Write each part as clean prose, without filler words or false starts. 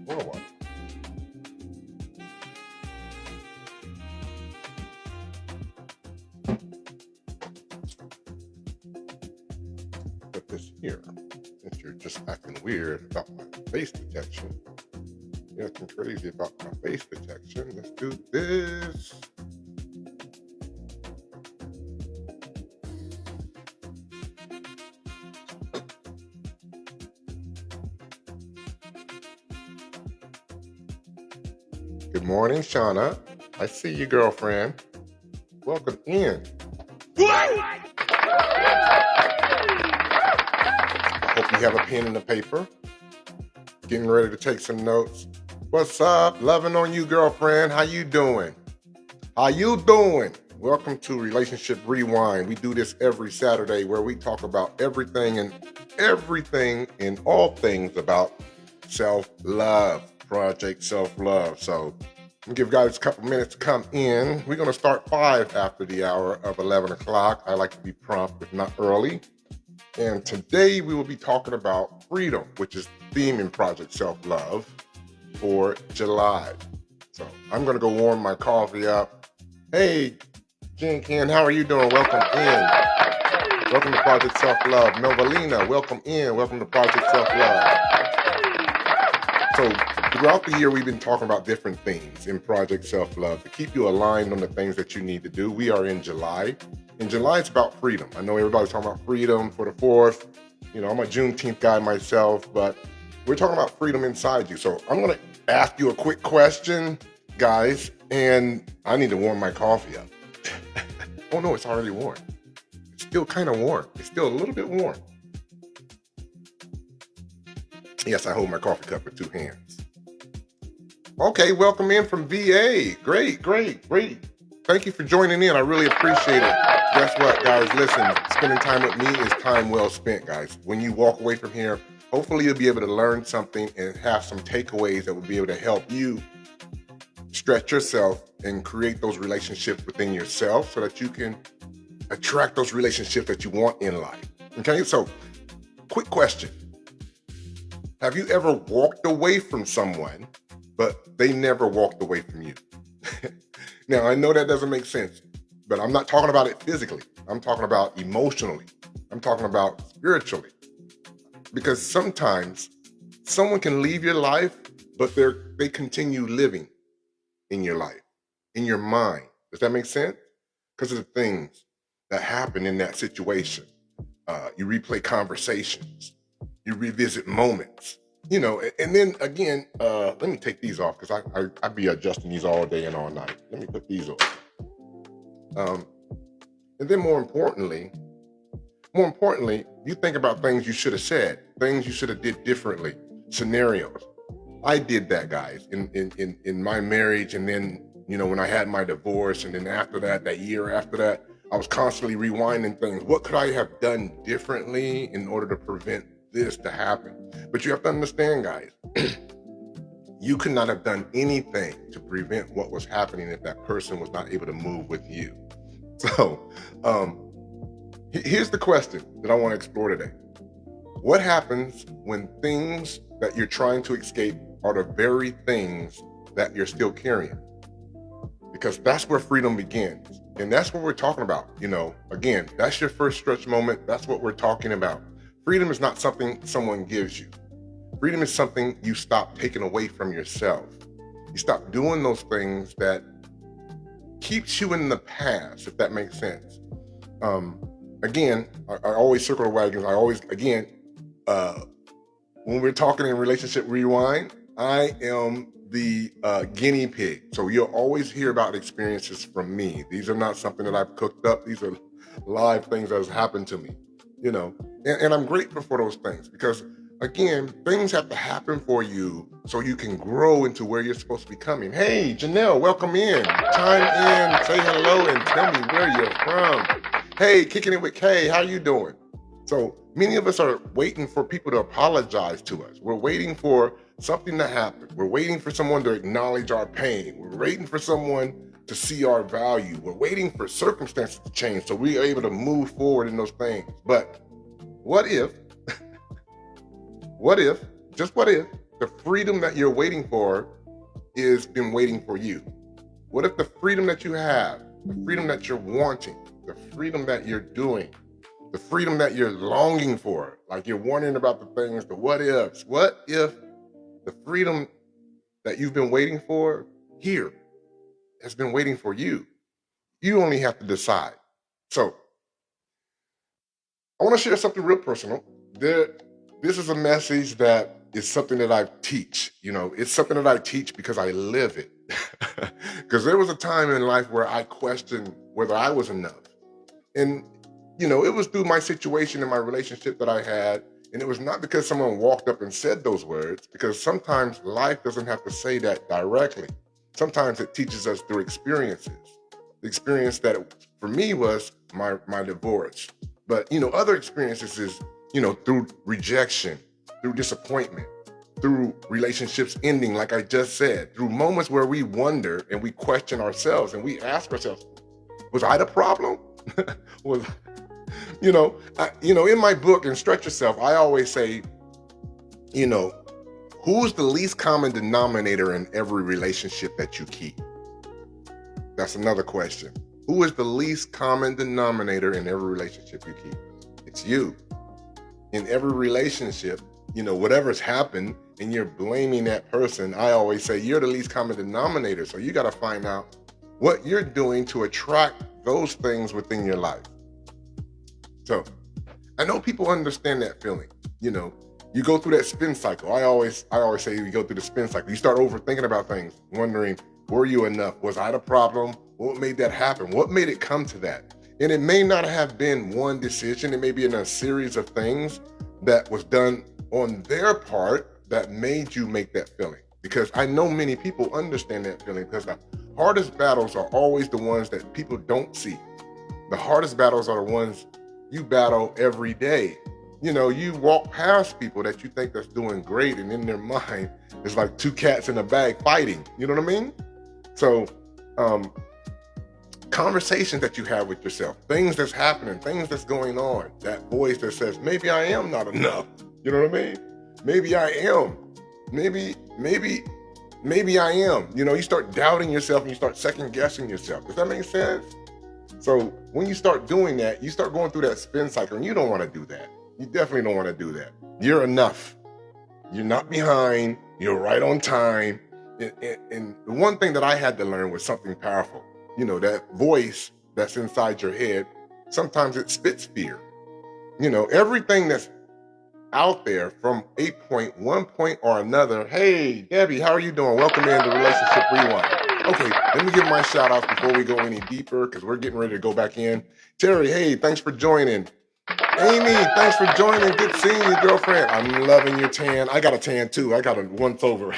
worldwide. Put this here. Since you're just acting weird about my face detection, you're acting crazy about my face detection. Let's do this. Good morning, Shauna. I see you, girlfriend. Welcome in. I hope you have a pen and a paper. Getting ready to take some notes. What's up? Loving on you, girlfriend. How you doing? How you doing? Welcome to Relationship Rewind. We do this every Saturday where we talk about everything and all things about self-love. Project SeLFLoVe. So I'm gonna give guys a couple minutes to come in. We're gonna start 5 after the hour of 11 o'clock. I like to be prompt, if not early. And today we will be talking about freedom, which is the theme in Project SeLFLoVe for July. So I'm gonna go warm my coffee up. Hey, Jen Ken, how are you doing? Welcome in. Welcome to Project SeLFLoVe. Novalina, welcome in. Welcome to Project SeLFLoVe. So throughout the year, we've been talking about different things in Project SeLFLoVe to keep you aligned on the things that you need to do. We are in July. In July, it's about freedom. I know everybody's talking about freedom for the 4th. You know, I'm a Juneteenth guy myself, but we're talking about freedom inside you. So I'm going to ask you a quick question, guys, and I need to warm my coffee up. Oh, no, it's already warm. It's still kind of warm. It's still a little bit warm. Yes, I hold my coffee cup with 2 hands. Okay, welcome in from VA. Great. Thank you for joining in. I really appreciate it. Guess what, guys? Listen, spending time with me is time well spent, guys. When you walk away from here, hopefully you'll be able to learn something and have some takeaways that will be able to help you stretch yourself and create those relationships within yourself so that you can attract those relationships that you want in life. Okay, so quick question. Have you ever walked away from someone, but they never walked away from you? Now, I know that doesn't make sense, but I'm not talking about it physically. I'm talking about emotionally. I'm talking about spiritually. Because sometimes someone can leave your life, but they continue living in your life, in your mind. Does that make sense? Because of the things that happen in that situation. You replay conversations. You revisit moments, you know, and then again, let me take these off because I'd be adjusting these all day and all night. Let me put these off. And then more importantly, you think about things you should have said, things you should have did differently, scenarios. I did that, guys, in my marriage. And then, you know, when I had my divorce, and then after that year after that, I was constantly rewinding things. What could I have done differently in order to prevent this to happen? But you have to understand, guys, you could not have done anything to prevent what was happening if that person was not able to move with you. So here's the question that I want to explore today. What happens when things that you're trying to escape are the very things that you're still carrying? Because that's where freedom begins. And that's what we're talking about. You know, again, that's your first stretch moment. That's what we're talking about. Freedom is not something someone gives you. Freedom is something you stop taking away from yourself. You stop doing those things that keeps you in the past, if that makes sense. Again, I always circle the wagons. When we're talking in Relationship Rewind, I am the guinea pig. So you'll always hear about experiences from me. These are not something that I've cooked up. These are live things that has happened to me, you know. And I'm grateful for those things because, again, things have to happen for you so you can grow into where you're supposed to be coming. Hey, Janelle, welcome in. Chime in, say hello, and tell me where you're from. Hey, Kicking It with Kay, how you doing? So many of us are waiting for people to apologize to us. We're waiting for something to happen. We're waiting for someone to acknowledge our pain. We're waiting for someone to see our value. We're waiting for circumstances to change so we're able to move forward in those things. But what if, just what if, the freedom that you're waiting for is been waiting for you? What if the freedom that you have, the freedom that you're wanting, the freedom that you're doing, the freedom that you're longing for, like you're wondering about the things, the what ifs, what if the freedom that you've been waiting for here has been waiting for you? You only have to decide. So I want to share something real personal. This is a message that is something that I teach. It's something that I teach because I live it. Because there was a time in life where I questioned whether I was enough. And, it was through my situation and my relationship that I had. And it was not because someone walked up and said those words, because sometimes life doesn't have to say that directly. Sometimes it teaches us through experiences. The experience that for me was my divorce. But, other experiences is, through rejection, through disappointment, through relationships ending, like I just said, through moments where we wonder and we question ourselves and we ask ourselves, was I the problem? In my book, and Stretch Yourself, I always say, who's the least common denominator in every relationship that you keep? That's another question. Who is the least common denominator in every relationship you keep? It's you. In every relationship, whatever's happened and you're blaming that person, I always say you're the least common denominator. So you got to find out what you're doing to attract those things within your life. So I know people understand that feeling. You go through that spin cycle. I always say you go through the spin cycle. You start overthinking about things, wondering, were you enough? Was I the problem? What made that happen? What made it come to that? And it may not have been one decision. It may be in a series of things that was done on their part that made you make that feeling. Because I know many people understand that feeling, because the hardest battles are always the ones that people don't see. The hardest battles are the ones you battle every day. You walk past people that you think that's doing great, and in their mind, it's like two cats in a bag fighting. You know what I mean? So, conversations that you have with yourself, things that's happening, things that's going on, that voice that says, maybe I am not enough. You know what I mean? Maybe I am. Maybe I am. You start doubting yourself and you start second guessing yourself. Does that make sense? So when you start doing that, you start going through that spin cycle, and you don't want to do that. You definitely don't want to do that. You're enough. You're not behind. You're right on time. And the one thing that I had to learn was something powerful. That voice that's inside your head, sometimes it spits fear. Everything that's out there from a point, one point or another. Hey, Debbie, how are you doing? Welcome into Relationship Rewind. Okay, let me give my shout outs before we go any deeper, because we're getting ready to go back in. Terry, hey, thanks for joining. Amy, thanks for joining. Good seeing you, girlfriend. I'm loving your tan. I got a tan too. I got a once over.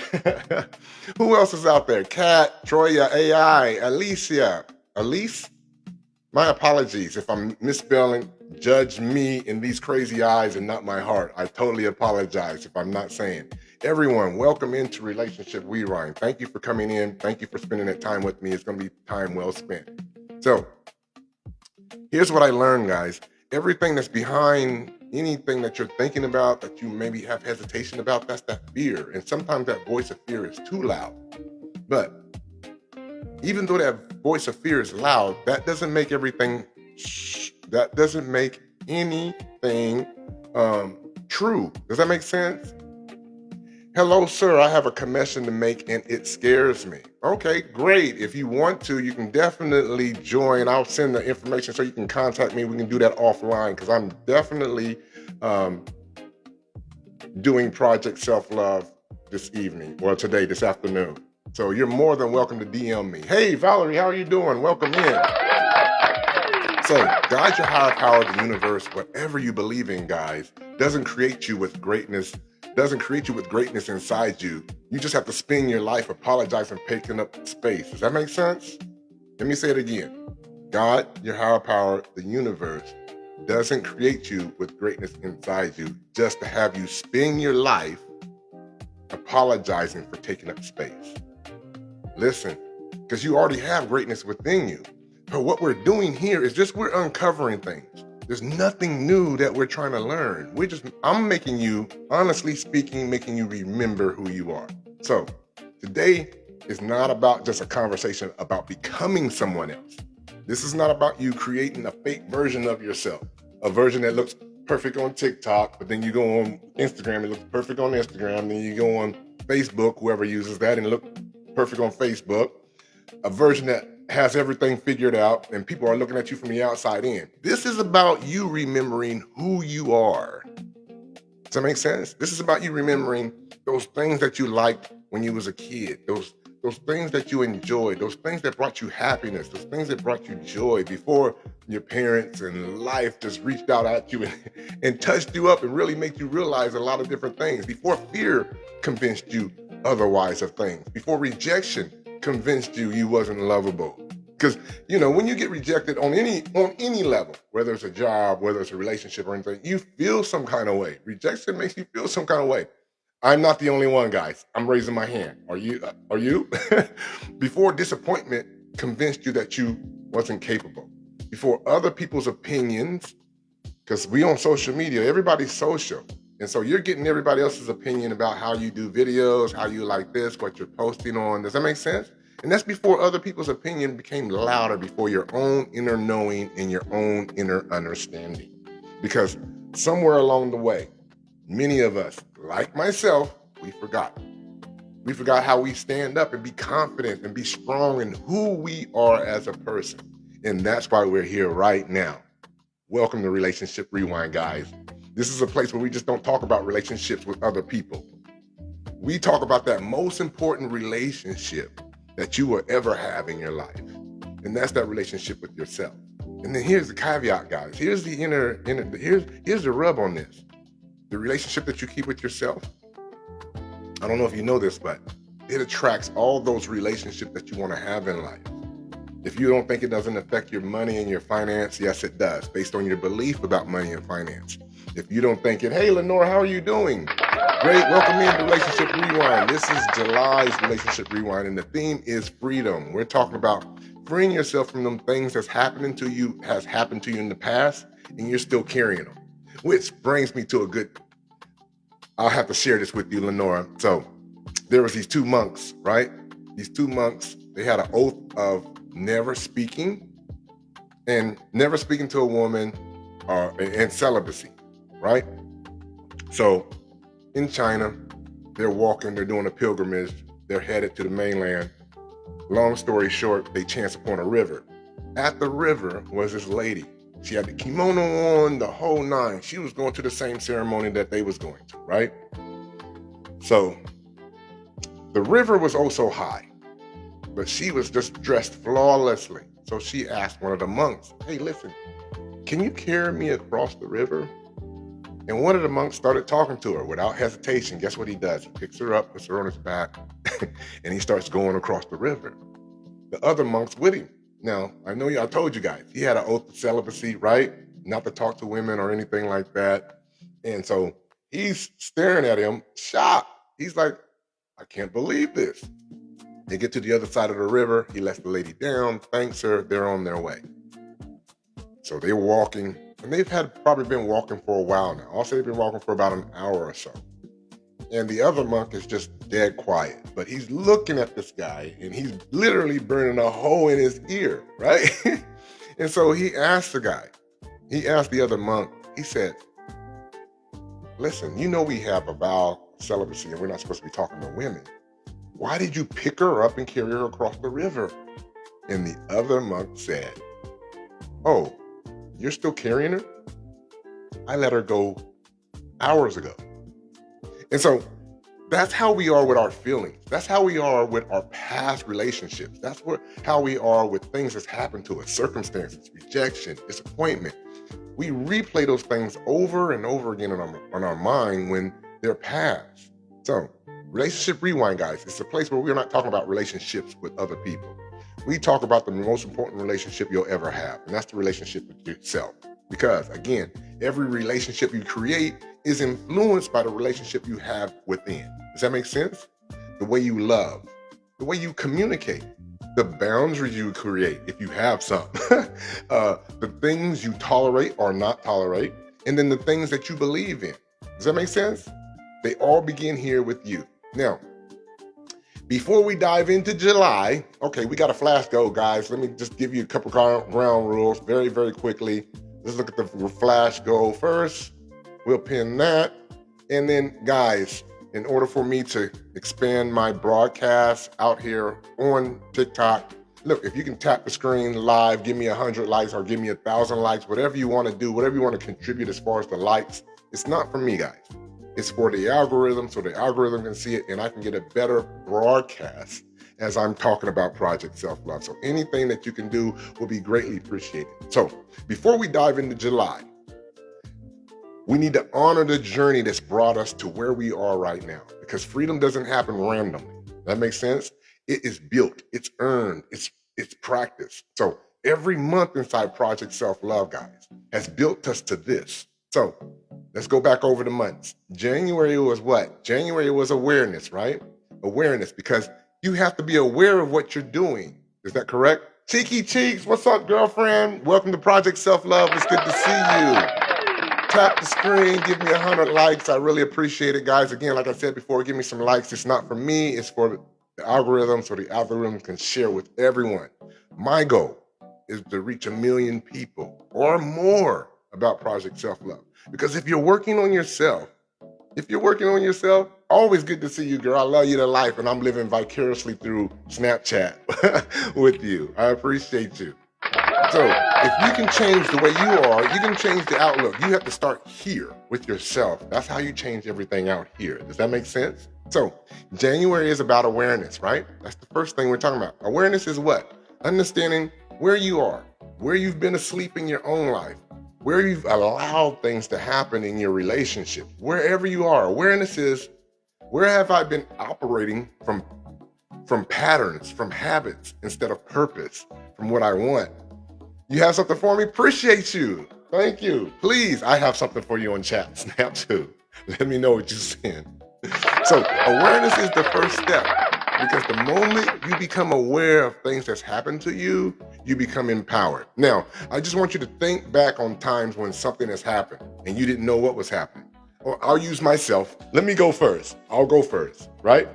Who else is out there? Kat, Troya, AI, Alicia. Elise? My apologies if I'm misspelling. Judge me in these crazy eyes and not my heart. I totally apologize if I'm not saying. Everyone, welcome into Relationship Rewind. Thank you for coming in. Thank you for spending that time with me. It's going to be time well spent. So, here's what I learned, guys. Everything that's behind anything that you're thinking about, that you maybe have hesitation about, that's that fear. And sometimes that voice of fear is too loud. But even though that voice of fear is loud, that doesn't make everything that doesn't make anything true. Does that make sense? Hello, sir, I have a commission to make and it scares me. Okay, great. If you want to, you can definitely join. I'll send the information so you can contact me. We can do that offline, because I'm definitely doing Project SeLFLoVe this evening, or today, this afternoon. So you're more than welcome to DM me. Hey, Valerie, how are you doing? Welcome in. So, guide your higher power, the universe, whatever you believe in, guys, doesn't create you with greatness, inside you. You just have to spend your life apologizing, taking up space. Does that make sense? Let me say it again. God, your higher power, the universe, doesn't create you with greatness inside you just to have you spend your life apologizing for taking up space. Listen, because you already have greatness within you. But what we're doing here is just we're uncovering things. There's nothing new that we're trying to learn. I'm making you, honestly speaking, making you remember who you are. So today is not about just a conversation about becoming someone else. This is not about you creating a fake version of yourself, a version that looks perfect on TikTok, but then you go on Instagram, it looks perfect on Instagram, then you go on Facebook, whoever uses that, and it looks perfect on Facebook. A version that has everything figured out and people are looking at you from the outside in. This is about you remembering who you are. Does that make sense? This is about you remembering those things that you liked when you was a kid, those things that you enjoyed, those things that brought you happiness, those things that brought you joy before your parents and life just reached out at you and touched you up and really made you realize a lot of different things, before fear convinced you otherwise of things, before rejection convinced you wasn't lovable. Because, when you get rejected on any level, whether it's a job, whether it's a relationship or anything, you feel some kind of way. Rejection makes you feel some kind of way. I'm not the only one, guys. I'm raising my hand. Are you? Before disappointment convinced you that you wasn't capable. Before other people's opinions, because we on social media, everybody's social. And so you're getting everybody else's opinion about how you do videos, how you like this, what you're posting on. Does that make sense? And that's before other people's opinion became louder, before your own inner knowing and your own inner understanding. Because somewhere along the way, many of us, like myself, we forgot. We forgot how we stand up and be confident and be strong in who we are as a person. And that's why we're here right now. Welcome to Relationship Rewind, guys. This is a place where we just don't talk about relationships with other people. We talk about that most important relationship that you will ever have in your life. And that's that relationship with yourself. And then here's the caveat, guys. Here's the here's the rub on this. The relationship that you keep with yourself, I don't know if you know this, but it attracts all those relationships that you want to have in life. If you don't think it doesn't affect your money and your finance, yes, it does, based on your belief about money and finance. If you don't think it, hey, Lenore, how are you doing? Great, welcome in Relationship Rewind. This is July's Relationship Rewind, and the theme is freedom. We're talking about freeing yourself from them things has happened to you in the past, and you're still carrying them. Which brings me to I'll have to share this with you, Lenora. So there was these two monks, right? These two monks, they had an oath of never speaking to a woman and celibacy, right? So in China, they're doing a pilgrimage. They're headed to the mainland. Long story short, they chance upon a river. At the river was this lady. She had the kimono on, the whole nine. She was going to the same ceremony that they was going to, right? So the river was oh so high, but she was just dressed flawlessly. So she asked one of the monks, hey, listen, can you carry me across the river? And one of the monks started talking to her without hesitation. Guess what he does? He picks her up, puts her on his back, and he starts going across the river. The other monks with him. Now, I told you guys, he had an oath of celibacy, right? Not to talk to women or anything like that. And so he's staring at him, shocked. He's like, I can't believe this. They get to the other side of the river. He lets the lady down, thanks her. They're on their way. So they're walking, and they've probably been walking for a while now. Also, they've been walking for about an hour or so. And the other monk is just dead quiet, but he's looking at this guy and he's literally burning a hole in his ear, right? And so he asked the other monk, he said, listen, we have a vow of celibacy and we're not supposed to be talking to women. Why did you pick her up and carry her across the river? And the other monk said, oh, you're still carrying her? I let her go hours ago. And so that's how we are with our feelings. That's how we are with our past relationships. That's how we are with things that's happened to us, circumstances, rejection, disappointment. We replay those things over and over again on our mind when they're past. So Relationship Rewind, guys, it's a place where we're not talking about relationships with other people. We talk about the most important relationship you'll ever have, and that's the relationship with yourself. Because, again, every relationship you create is influenced by the relationship you have within. Does that make sense? The way you love, the way you communicate, the boundaries you create, if you have some, the things you tolerate or not tolerate, and then the things that you believe in. Does that make sense? They all begin here with you. Now, before we dive into July, okay, we got a flash go, guys. Let me just give you a couple ground rules very, very quickly. Let's look at the flash go first. We'll pin that. And then, guys, in order for me to expand my broadcast out here on TikTok, look, if you can tap the screen live, give me 100 likes or give me 1,000 likes, whatever you want to do, whatever you want to contribute as far as the likes, it's not for me, guys. It's for the algorithm, so the algorithm can see it and I can get a better broadcast as I'm talking about Project SeLFLoVe. So anything that you can do will be greatly appreciated. So before we dive into July, we need to honor the journey that's brought us to where we are right now, because freedom doesn't happen randomly. That makes sense? It is built, it's earned, it's practiced. So every month inside Project SeLFLoVe, guys, has built us to this. So let's go back over the months. January was what? January was awareness, right? Awareness, because you have to be aware of what you're doing. Is that correct? Cheeky Cheeks, what's up, girlfriend? Welcome to Project SeLFLoVe. It's good to see you. Tap the screen, give me 100 likes. I really appreciate it, guys. Again, like I said before, give me some likes. It's not for me, it's for the algorithm, so the algorithm can share with everyone. My goal is to reach 1 million people or more about Project SeLFLoVe. Because if you're working on yourself, always good to see you, girl. I love you to life, and I'm living vicariously through Snapchat with you. I appreciate you. So if you can change the way you are, you can change the outlook. You have to start here with yourself. That's how you change everything out here. Does that make sense? So January is about awareness, right? That's the first thing we're talking about. Awareness is what? Understanding where you are, where you've been asleep in your own life, where you've allowed things to happen in your relationship, wherever you are. Awareness is, where have I been operating from patterns, from habits, instead of purpose, from what I want? You have something for me? Appreciate you. Thank you. Please, I have something for you on chat, Snap too. Let me know what you're saying. So awareness is the first step, because the moment you become aware of things that's happened to you, you become empowered. Now, I just want you to think back on times when something has happened and you didn't know what was happening. Or I'll use myself. Let me go first. I'll go first, right?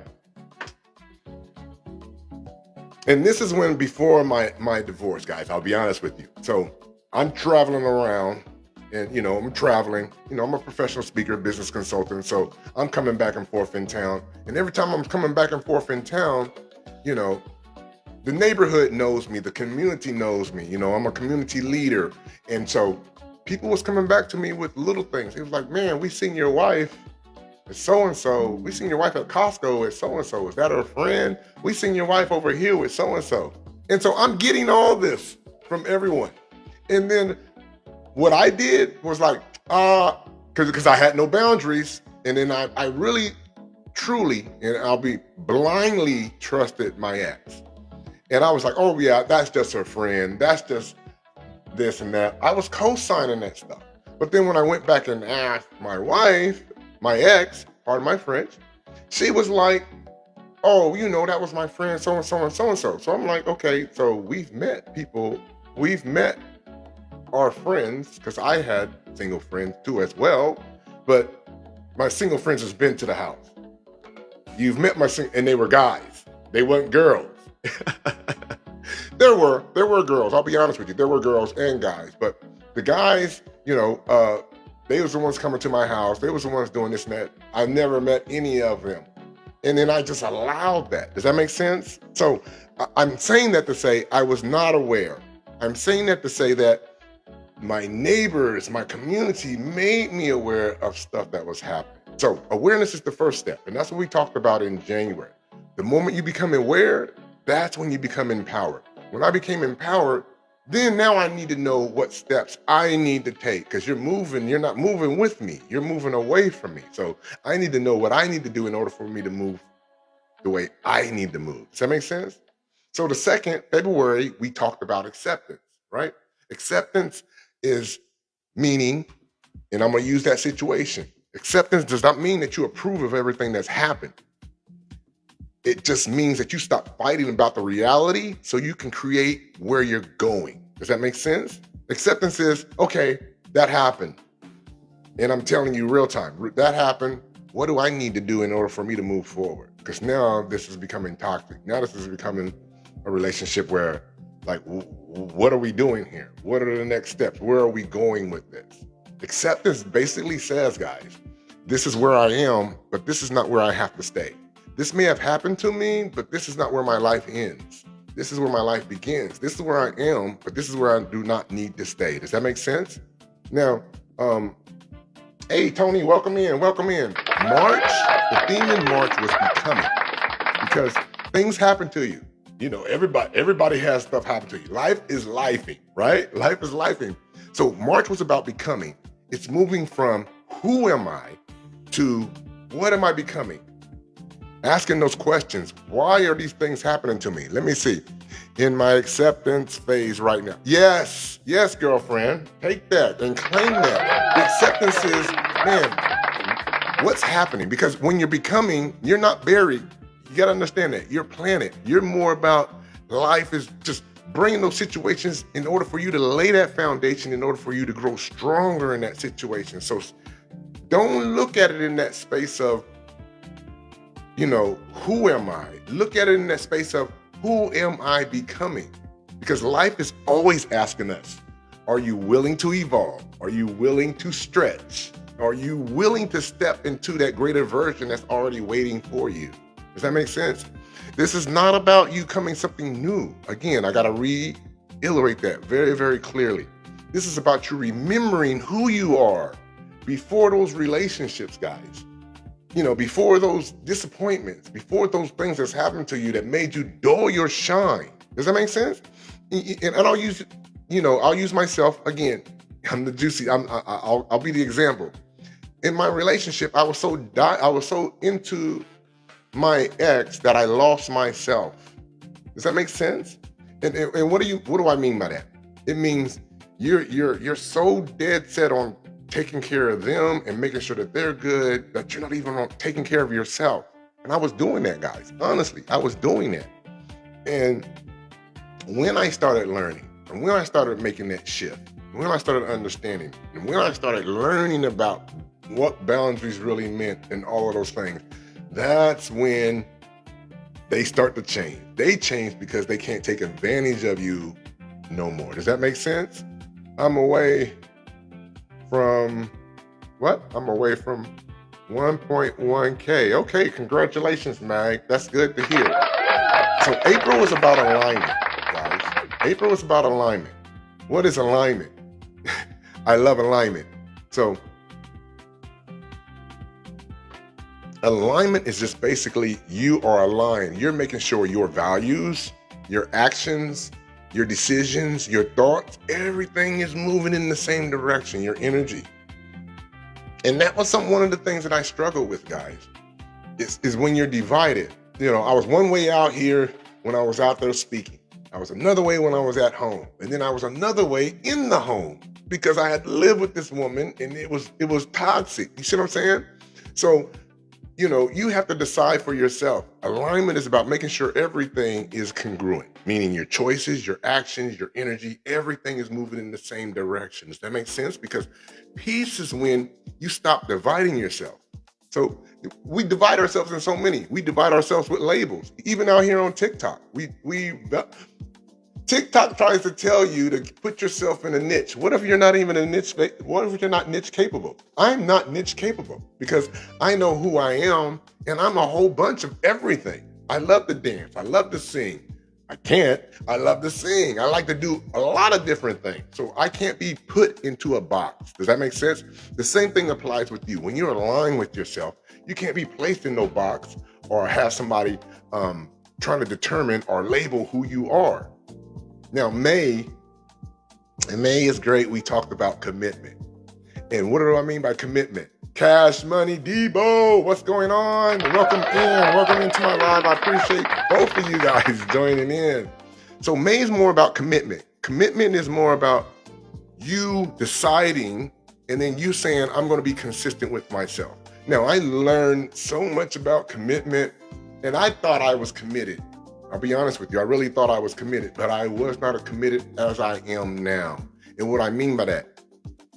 And this is when, before my divorce, guys, I'll be honest with you. So I'm traveling around and, I'm traveling. I'm a professional speaker, business consultant. So I'm coming back and forth in town. And every time I'm coming back and forth in town, the neighborhood knows me. The community knows me. I'm a community leader. And so people was coming back to me with little things. It was like, man, we seen your wife at so-and-so. We seen your wife at Costco at so-and-so. Is that her friend? We seen your wife over here with so-and-so. And so I'm getting all this from everyone. And then what I did was like, because I had no boundaries. And then I really, truly, and I'll be blindly trusted my ex. And I was like, oh yeah, that's just her friend. That's just this and that. I was co-signing that stuff. But then when I went back and asked my wife, my ex, pardon my French, she was like, oh, that was my friend, so-and-so and so-and-so. So I'm like, okay, so we've met our friends, because I had single friends too as well, but my single friends has been to the house. You've met and they were guys. They weren't girls. There were girls, I'll be honest with you. There were girls and guys, but the guys, they was the ones coming to my house. They was the ones doing this and that. I never met any of them. And then I just allowed that. Does that make sense? So I'm saying that to say I was not aware. I'm saying that to say that my neighbors, my community made me aware of stuff that was happening. So awareness is the first step. And that's what we talked about in January. The moment you become aware, that's when you become empowered. When I became empowered, then now I need to know what steps I need to take, because you're not moving with me, you're moving away from me. So I need to know what I need to do in order for me to move the way I need to move. Does that make sense? So the 2nd February, we talked about acceptance, right? Acceptance is meaning, and I'm gonna use that situation. Acceptance does not mean that you approve of everything that's happened. It just means that you stop fighting about the reality so you can create where you're going. Does that make sense? Acceptance is, okay, that happened. And I'm telling you real time, that happened. What do I need to do in order for me to move forward? Because now this is becoming toxic. Now this is becoming a relationship where, like, what are we doing here? What are the next steps? Where are we going with this? Acceptance basically says, guys, this is where I am, but this is not where I have to stay. This may have happened to me, but this is not where my life ends. This is where my life begins. This is where I am, but this is where I do not need to stay. Does that make sense? Now, hey, Tony, welcome in, welcome in. March, the theme in March was becoming, because things happen to you. You know, everybody has stuff happen to you. Life is lifing, right? Life is lifing. So March was about becoming. It's moving from who am I to what am I becoming? Asking those questions. Why are these things happening to me? Let me see. In my acceptance phase right now. Yes, girlfriend. Take that and claim that. The acceptance is, man, what's happening? Because when you're becoming, you're not buried. You got to understand that. You're planted. You're more about life is just bringing those situations in order for you to lay that foundation, in order for you to grow stronger in that situation. So don't look at it in that space of, you know, who am I? Look at it in that space of, who am I becoming? Because life is always asking us, are you willing to evolve? Are you willing to stretch? Are you willing to step into that greater version that's already waiting for you? Does that make sense? This is not about you coming something new. Again, I gotta reiterate that very, very clearly. This is about you remembering who you are before those relationships, guys. You know, before those disappointments, before those things that's happened to you that made you dull your shine. Does that make sense? And I'll use, I'll use myself again. I'm the juicy. I'll be the example. In my relationship, I was so into my ex that I lost myself. Does that make sense? And what do I mean by that? It means you're so dead set on taking care of them and making sure that they're good, that you're not even taking care of yourself. And I was doing that, guys. Honestly, I was doing that. And when I started learning, and when I started making that shift, when I started understanding, and when I started learning about what boundaries really meant and all of those things, that's when they start to change. They change because they can't take advantage of you no more. Does that make sense? I'm away from 1.1K. Okay, congratulations, Mag. That's good to hear. So April is about alignment, guys. April is about alignment. What is alignment? I love alignment. So alignment is just basically you are aligned. You're making sure your values, your actions, your decisions, your thoughts, everything is moving in the same direction, your energy. And that was one of the things that I struggled with, guys, is when you're divided. You know, I was one way out here when I was out there speaking. I was another way when I was at home. And then I was another way in the home because I had to live with this woman and it was toxic. You see what I'm saying? So, you have to decide for yourself. Alignment is about making sure everything is congruent, meaning your choices, your actions, your energy, everything is moving in the same direction. Does that make sense? Because peace is when you stop dividing yourself. So we divide ourselves in so many. We divide ourselves with labels. Even out here on TikTok, TikTok tries to tell you to put yourself in a niche. What if you're not even a niche? What if you're not niche capable? I'm not niche capable because I know who I am and I'm a whole bunch of everything. I love to dance. I love to sing. I love to sing. I like to do a lot of different things. So I can't be put into a box. Does that make sense? The same thing applies with you. When you're aligned with yourself, you can't be placed in no box or have somebody trying to determine or label who you are. Now, May is great. We talked about commitment. And what do I mean by commitment? Cash Money Debo, what's going on? Welcome into my live. I appreciate both of you guys joining in. So May is more about commitment. Commitment is more about you deciding and then you saying, I'm going to be consistent with myself. Now, I learned so much about commitment And I thought I was committed. I'll be honest with you. I really thought I was committed, but I was not as committed as I am now. And what I mean by that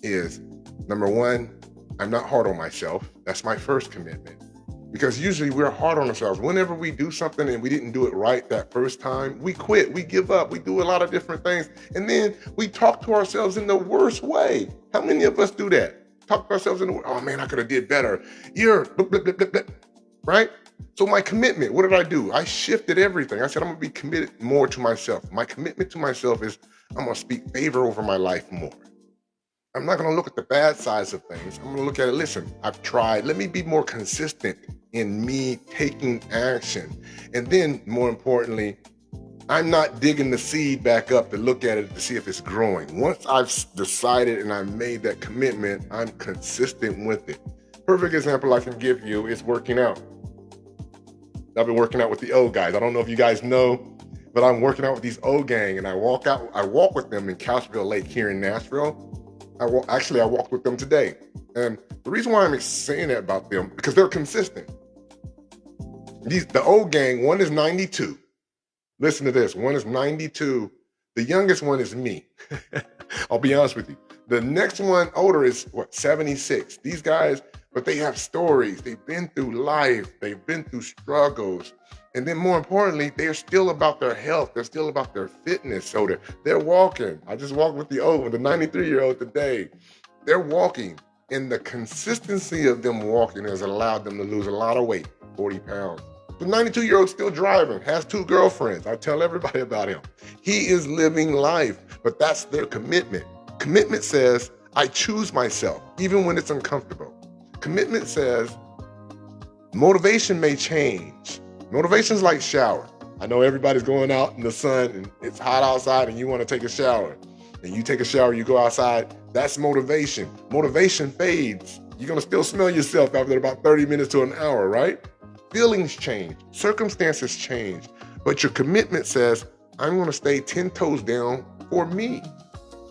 is, number one, I'm not hard on myself. That's my first commitment. Because usually we're hard on ourselves. Whenever we do something and we didn't do it right that first time, we quit, we give up, we do a lot of different things. And then we talk to ourselves in the worst way. How many of us do that? Talk to ourselves in the worst, oh man, I could have did better. You're blah, blah, blah, blah, blah. Right? So my commitment, what did I do? I shifted everything. I said, I'm gonna be committed more to myself. My commitment to myself is I'm gonna speak favor over my life more. I'm not gonna look at the bad sides of things. I'm gonna look at it, listen, I've tried. Let me be more consistent in me taking action. And then more importantly, I'm not digging the seed back up to look at it to see if it's growing. Once I've decided and I've made that commitment, I'm consistent with it. Perfect example I can give you is working out. I've been working out with the old guys. I don't know if you guys know, but I'm working out with these old gang, and I walk with them in Couchville Lake here in Nashville. I walked with them today. And the reason why I'm saying that about them, because they're consistent. The old gang, one is 92. Listen to this, one is 92. The youngest one is me. I'll be honest with you. The next one older is 76. These guys, but they have stories. They've been through life. They've been through struggles. And then more importantly, they're still about their health. They're still about their fitness. So they're walking. I just walked with the 93-year-old today. They're walking. And the consistency of them walking has allowed them to lose a lot of weight, 40 pounds. The 92-year-old still driving, has 2 girlfriends. I tell everybody about him. He is living life, but that's their commitment. Commitment says, I choose myself, even when it's uncomfortable. Commitment says, motivation may change. Motivation's like shower. I know everybody's going out in the sun and it's hot outside and you want to take a shower. And you take a shower, you go outside, that's motivation. Motivation fades. You're going to still smell yourself after about 30 minutes to an hour, right? Feelings change, circumstances change, but your commitment says, I'm going to stay 10 toes down for me.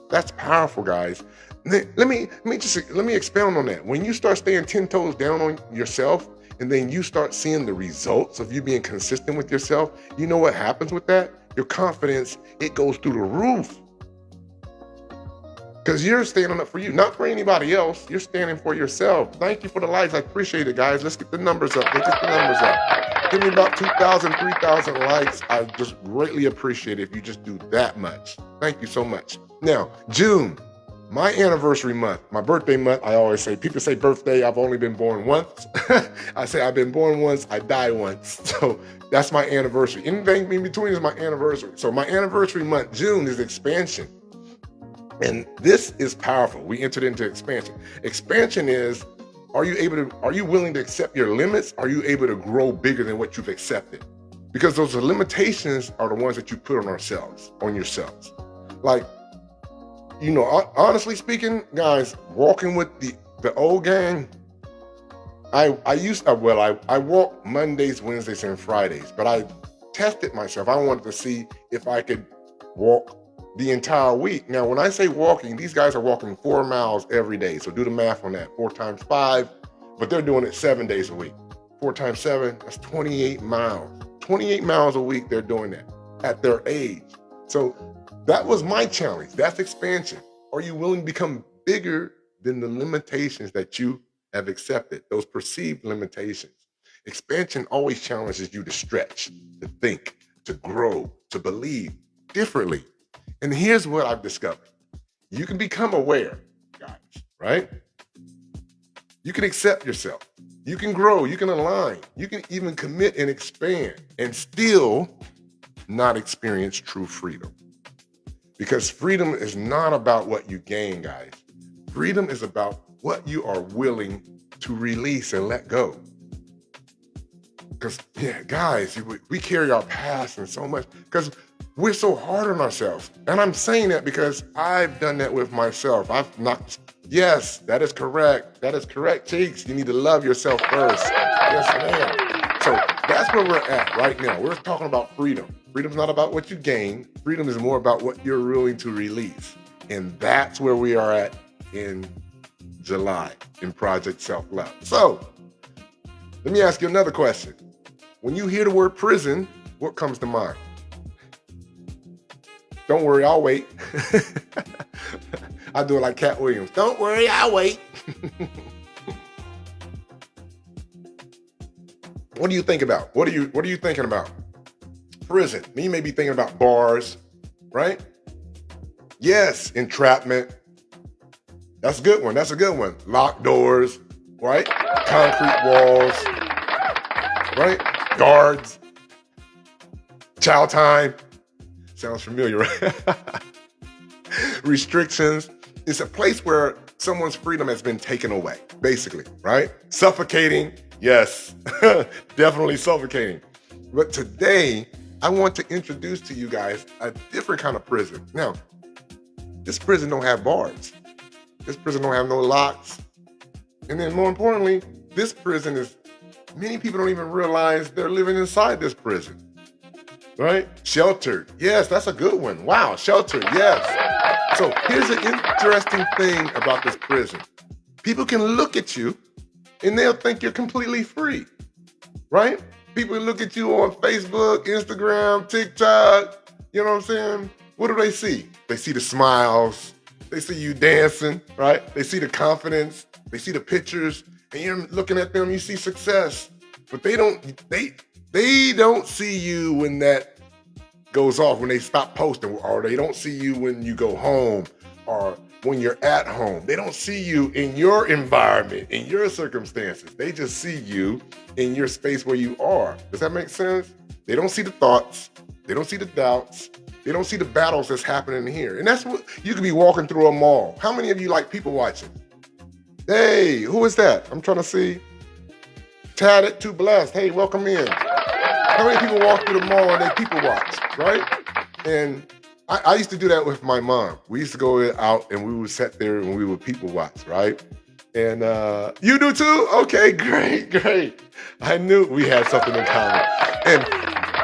That's powerful, guys. Let me expound on that. When you start staying 10 toes down on yourself, and then you start seeing the results of you being consistent with yourself, you know what happens with that? Your confidence, it goes through the roof. Because you're standing up for you, not for anybody else. You're standing for yourself. Thank you for the likes. I appreciate it, guys. Let's get the numbers up. Let's get the numbers up. Give me about 2,000, 3,000 likes. I just greatly appreciate it if you just do that much. Thank you so much. Now, June, my anniversary month, my birthday month, I always say, people say birthday, I've only been born once. I say I've been born once, I die once. So that's my anniversary. Anything in between is my anniversary. So my anniversary month, June, is expansion. And this is powerful. We entered into expansion. Expansion is, are you willing to accept your limits? Are you able to grow bigger than what you've accepted? Because those limitations are the ones that you put on yourselves. Like, you know, honestly speaking, guys, walking with the old gang, I walk Mondays, Wednesdays, and Fridays, but I tested myself. I wanted to see if I could walk the entire week. Now, when I say walking, these guys are walking 4 miles every day. So do the math on that, 4 times 5, but they're doing it 7 days a week. 4 times 7, that's 28 miles. 28 miles a week, they're doing that at their age. So that was my challenge. That's expansion. Are you willing to become bigger than the limitations that you have accepted, those perceived limitations? Expansion always challenges you to stretch, to think, to grow, to believe differently. And here's what I've discovered. You can become aware, guys, right? You can accept yourself. You can grow, you can align, you can even commit and expand and still not experience true freedom. Because freedom is not about what you gain, guys. Freedom is about what you are willing to release and let go. Because, guys, we carry our past and so much, because we're so hard on ourselves. And I'm saying that because I've done that with myself. Yes, that is correct. That is correct, Cheeks. You need to love yourself first. Yes, ma'am. So that's where we're at right now. We're talking about freedom. Freedom's not about what you gain. Freedom is more about what you're willing to release. And that's where we are at in July in Project SeLFLoVe. So let me ask you another question. when you hear the word prison, what comes to mind? Don't worry, I'll wait. I do it like Cat Williams. Don't worry, I'll wait. What do you think about? What are you thinking about? Prison. You may be thinking about bars, right? Yes, entrapment. That's a good one. That's a good one. Locked doors, right? Concrete walls, right? Guards. Child time. Sounds familiar, right? Restrictions. It's a place where someone's freedom has been taken away, basically, right? Suffocating. Yes, definitely suffocating. But today, I want to introduce to you guys a different kind of prison. Now, this prison don't have bars. This prison don't have no locks. And then more importantly, this prison is, many people don't even realize they're living inside this prison, right? Sheltered. Yes, that's a good one. Wow, sheltered, yes. So here's an interesting thing about this prison. People can look at you and they'll think you're completely free, right? People look at you on Facebook, Instagram, TikTok, you know what I'm saying? What do they see? They see the smiles, they see you dancing, right? They see the confidence, they see the pictures, and you're looking at them, you see success. But they don't see you when that goes off, when they stop posting, or they don't see you when you go home, or when you're at home. They don't see you in your environment, in your circumstances. They just see you in your space where you are. Does that make sense? They don't see the thoughts. They don't see the doubts. They don't see the battles that's happening here. And that's what, you could be walking through a mall. How many of you like people watching? Hey, who is that? I'm trying to see. Tatted, too blessed. Hey, welcome in. How many people walk through the mall and they people watch, right? And I used to do that with my mom. We used to go out and we would sit there and we would people watch, right? And you do too? Okay, great. I knew we had something in common. And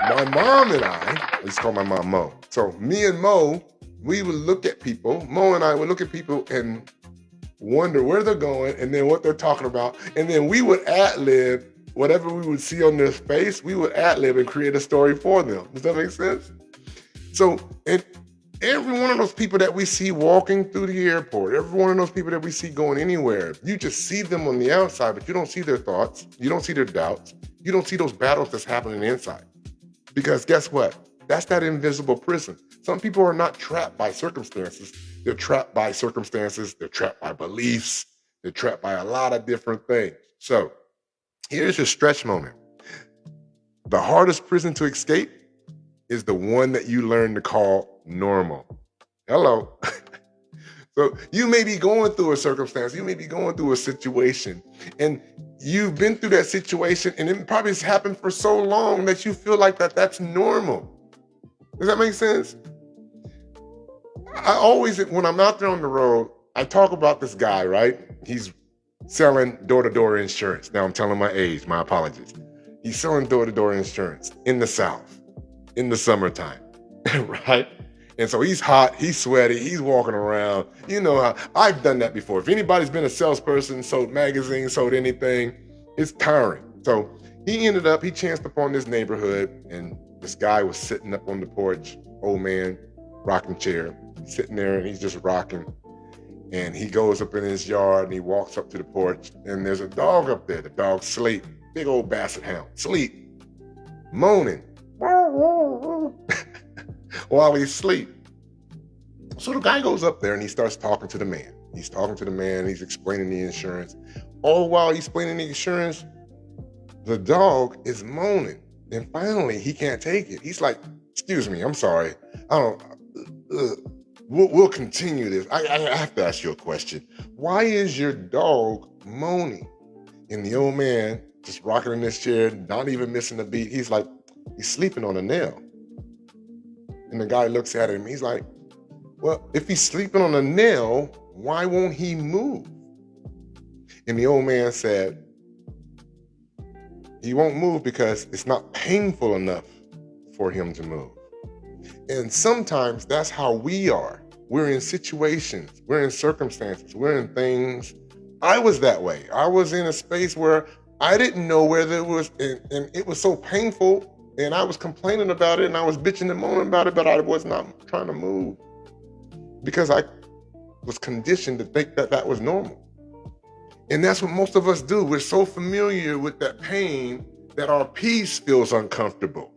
my mom and I used to call my mom Mo. So me and Mo, we would look at people. Mo and I would look at people and wonder where they're going and then what they're talking about. And then we would ad-lib whatever we would see on their face, we would ad-lib and create a story for them. Does that make sense? So, and every one of those people that we see walking through the airport, every one of those people that we see going anywhere, you just see them on the outside, but you don't see their thoughts, you don't see their doubts, you don't see those battles that's happening inside. Because guess what? That's that invisible prison. Some people are not trapped by circumstances. They're trapped by circumstances, they're trapped by beliefs, they're trapped by a lot of different things. So, here's your stretch moment. The hardest prison to escape is the one that you learn to call normal. Hello. So you may be going through a circumstance, you may be going through a situation, and you've been through that situation, and it probably has happened for so long that you feel like that's normal. Does that make sense? I always, when I'm out there on the road, I talk about this guy, right? He's selling door-to-door insurance. Now I'm telling my age, my apologies. He's selling door-to-door insurance in the South, in the summertime, right? And so he's hot, he's sweaty, he's walking around. You know how, I've done that before. If anybody's been a salesperson, sold magazines, sold anything, it's tiring. So he chanced upon this neighborhood, and this guy was sitting up on the porch, old man, rocking chair, sitting there, and he's just rocking. And he goes up in his yard and he walks up to the porch, and there's a dog up there. The dog's sleep, big old basset hound, sleep, moaning while he's asleep. So the guy goes up there and he starts talking to the man. He's talking to the man, he's explaining the insurance. All while he's explaining the insurance, the dog is moaning. And finally, he can't take it. He's like, excuse me, I'm sorry. We'll continue this. I have to ask you a question. Why is your dog moaning? And the old man, just rocking in this chair, not even missing a beat, he's like, he's sleeping on a nail. And the guy looks at him, he's like, well, if he's sleeping on a nail, why won't he move? And the old man said, he won't move because it's not painful enough for him to move. And sometimes that's how we are. We're in situations, we're in circumstances, we're in things. I was that way. I was in a space where I didn't know where there was, and it was so painful. And I was complaining about it and I was bitching and moaning about it, but I was not trying to move because I was conditioned to think that that was normal. And that's what most of us do. We're so familiar with that pain that our peace feels uncomfortable.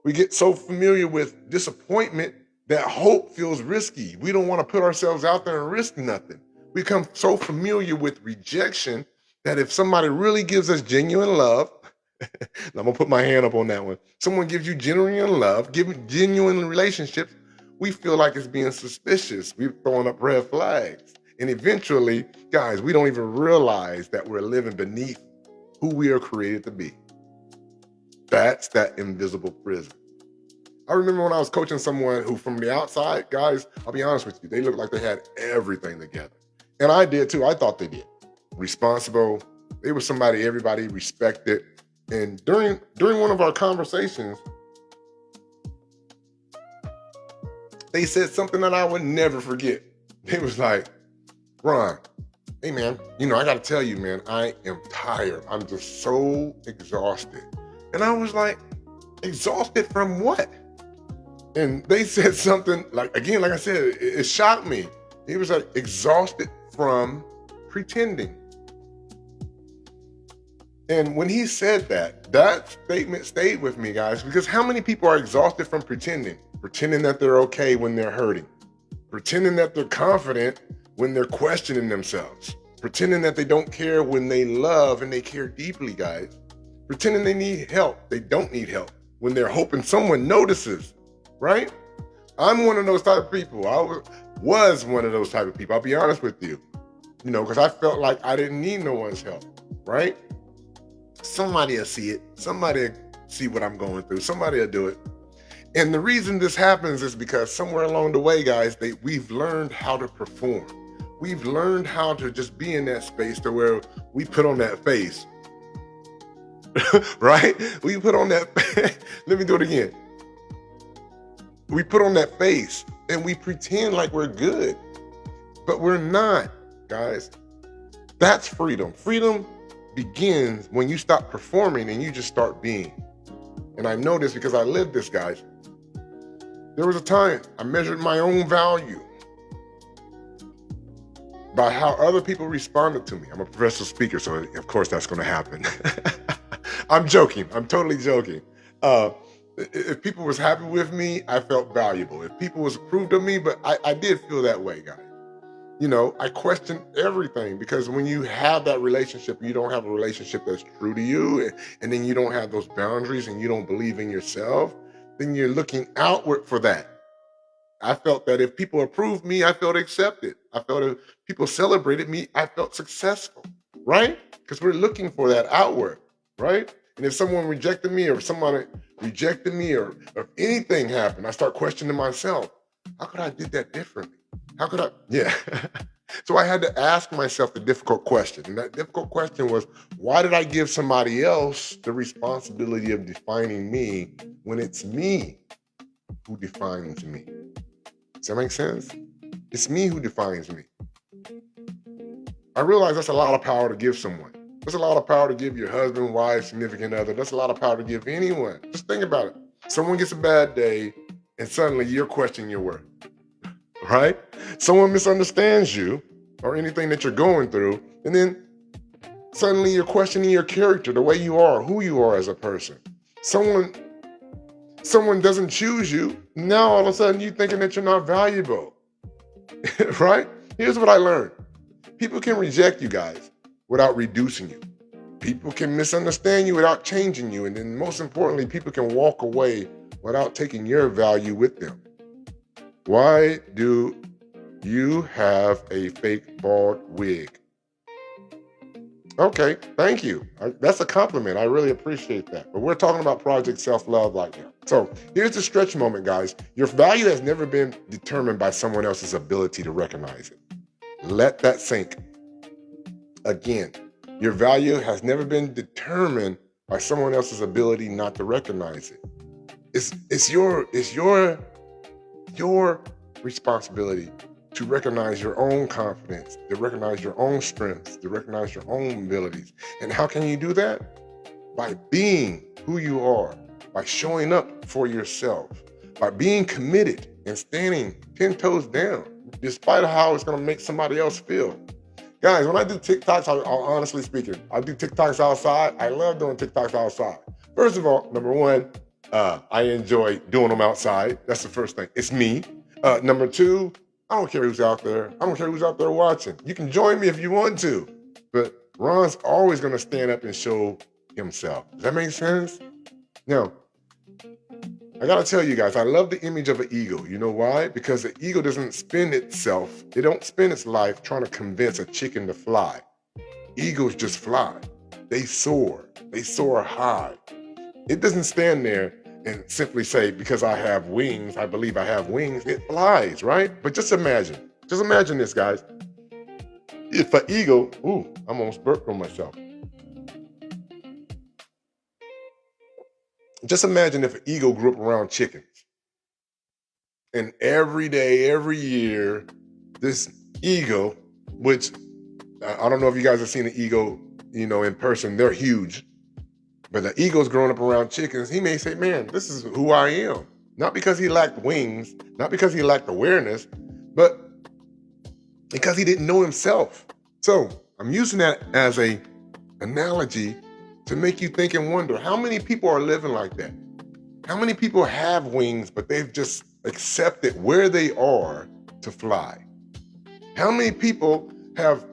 We get so familiar with disappointment that hope feels risky. We don't want to put ourselves out there and risk nothing. We become so familiar with rejection that if somebody really gives us genuine love, I'm gonna put my hand up on that one. Someone gives you genuine love, genuine relationships, we feel like it's being suspicious. We're throwing up red flags. And eventually, guys, we don't even realize that we're living beneath who we are created to be. That's that invisible prison. I remember when I was coaching someone who from the outside, guys, I'll be honest with you, they looked like they had everything together. And I did too, I thought they did. Responsible, they were somebody everybody respected. And during one of our conversations, they said something that I would never forget. They was like, Ron, hey man, I gotta tell you, man, I am tired. I'm just so exhausted. And I was like, exhausted from what? And they said something like, again, like I said, it shocked me. He was like, exhausted from pretending. And when he said that, that statement stayed with me, guys, because how many people are exhausted from pretending? Pretending that they're okay when they're hurting. Pretending that they're confident when they're questioning themselves. Pretending that they don't care when they love and they care deeply, guys. Pretending they need help, they don't need help. When they're hoping someone notices, right? I'm one of those type of people. I was one of those type of people, I'll be honest with you. Because I felt like I didn't need no one's help, right? Somebody will see it. Somebody will see what I'm going through. Somebody will do it. And the reason this happens is because somewhere along the way, guys, we've learned how to perform. We've learned how to just be in that space to where we put on that face. Right? We put on that, let me do it again. We put on that face and we pretend like we're good, but we're not, guys. That's freedom. Freedom begins when you stop performing and you just start being. And I know this because I lived this, guys. There was a time I measured my own value by how other people responded to me. I'm a professional speaker, so of course that's going to happen. I'm joking. I'm totally joking. If people was happy with me, I felt valuable. If people was approved of me, but I did feel that way, guys. I question everything because when you have that relationship, you don't have a relationship that's true to you, and then you don't have those boundaries and you don't believe in yourself, then you're looking outward for that. I felt that if people approved me, I felt accepted. I felt if people celebrated me, I felt successful, right? Because we're looking for that outward, right? And if someone rejected me or if somebody rejected me or if anything happened, I start questioning myself. How could I did that differently? How could I? Yeah. So I had to ask myself the difficult question. And that difficult question was, why did I give somebody else the responsibility of defining me when it's me who defines me? Does that make sense? It's me who defines me. I realize that's a lot of power to give someone. That's a lot of power to give your husband, wife, significant other. That's a lot of power to give anyone. Just think about it. Someone gets a bad day and suddenly you're questioning your worth, right? Someone misunderstands you or anything that you're going through, and then suddenly you're questioning your character, the way you are, who you are as a person. Someone doesn't choose you. Now all of a sudden you're thinking that you're not valuable, right? Here's what I learned. People can reject you, guys, without reducing you. People can misunderstand you without changing you. And then most importantly, people can walk away without taking your value with them. Why do you have a fake bald wig? Okay, thank you. That's a compliment. I really appreciate that. But we're talking about Project SeLFLoVe right now. So here's the stretch moment, guys. Your value has never been determined by someone else's ability to recognize it. Let that sink. Again, your value has never been determined by someone else's ability not to recognize it. It's your responsibility to recognize your own confidence, to recognize your own strengths, to recognize your own abilities. And how can you do that? By being who you are, by showing up for yourself, by being committed and standing 10 toes down, despite how it's going to make somebody else feel. Guys, when I do TikToks, I'll honestly speaking, I do TikToks outside. I love doing TikToks outside. First of all, number one, I enjoy doing them outside. That's the first thing. It's me. Number two, I don't care who's out there. I don't care who's out there watching. You can join me if you want to, but Ron's always going to stand up and show himself. Does that make sense? Now, I got to tell you guys, I love the image of an eagle. You know why? Because the eagle doesn't spend itself, it don't spend its life trying to convince a chicken to fly. Eagles just fly. They soar high. It doesn't stand there and simply say, because I have wings, I believe I have wings. It flies, right? But just imagine this, guys. If an eagle, I almost burped on myself. Just imagine if an eagle grew up around chickens. And every day, every year, this eagle, which I don't know if you guys have seen an eagle, in person, they're huge. But the eagle's growing up around chickens, he may say, man, this is who I am. Not because he lacked wings, not because he lacked awareness, but because he didn't know himself. So I'm using that as an analogy to make you think and wonder, how many people are living like that? How many people have wings, but they've just accepted where they are to fly? How many people have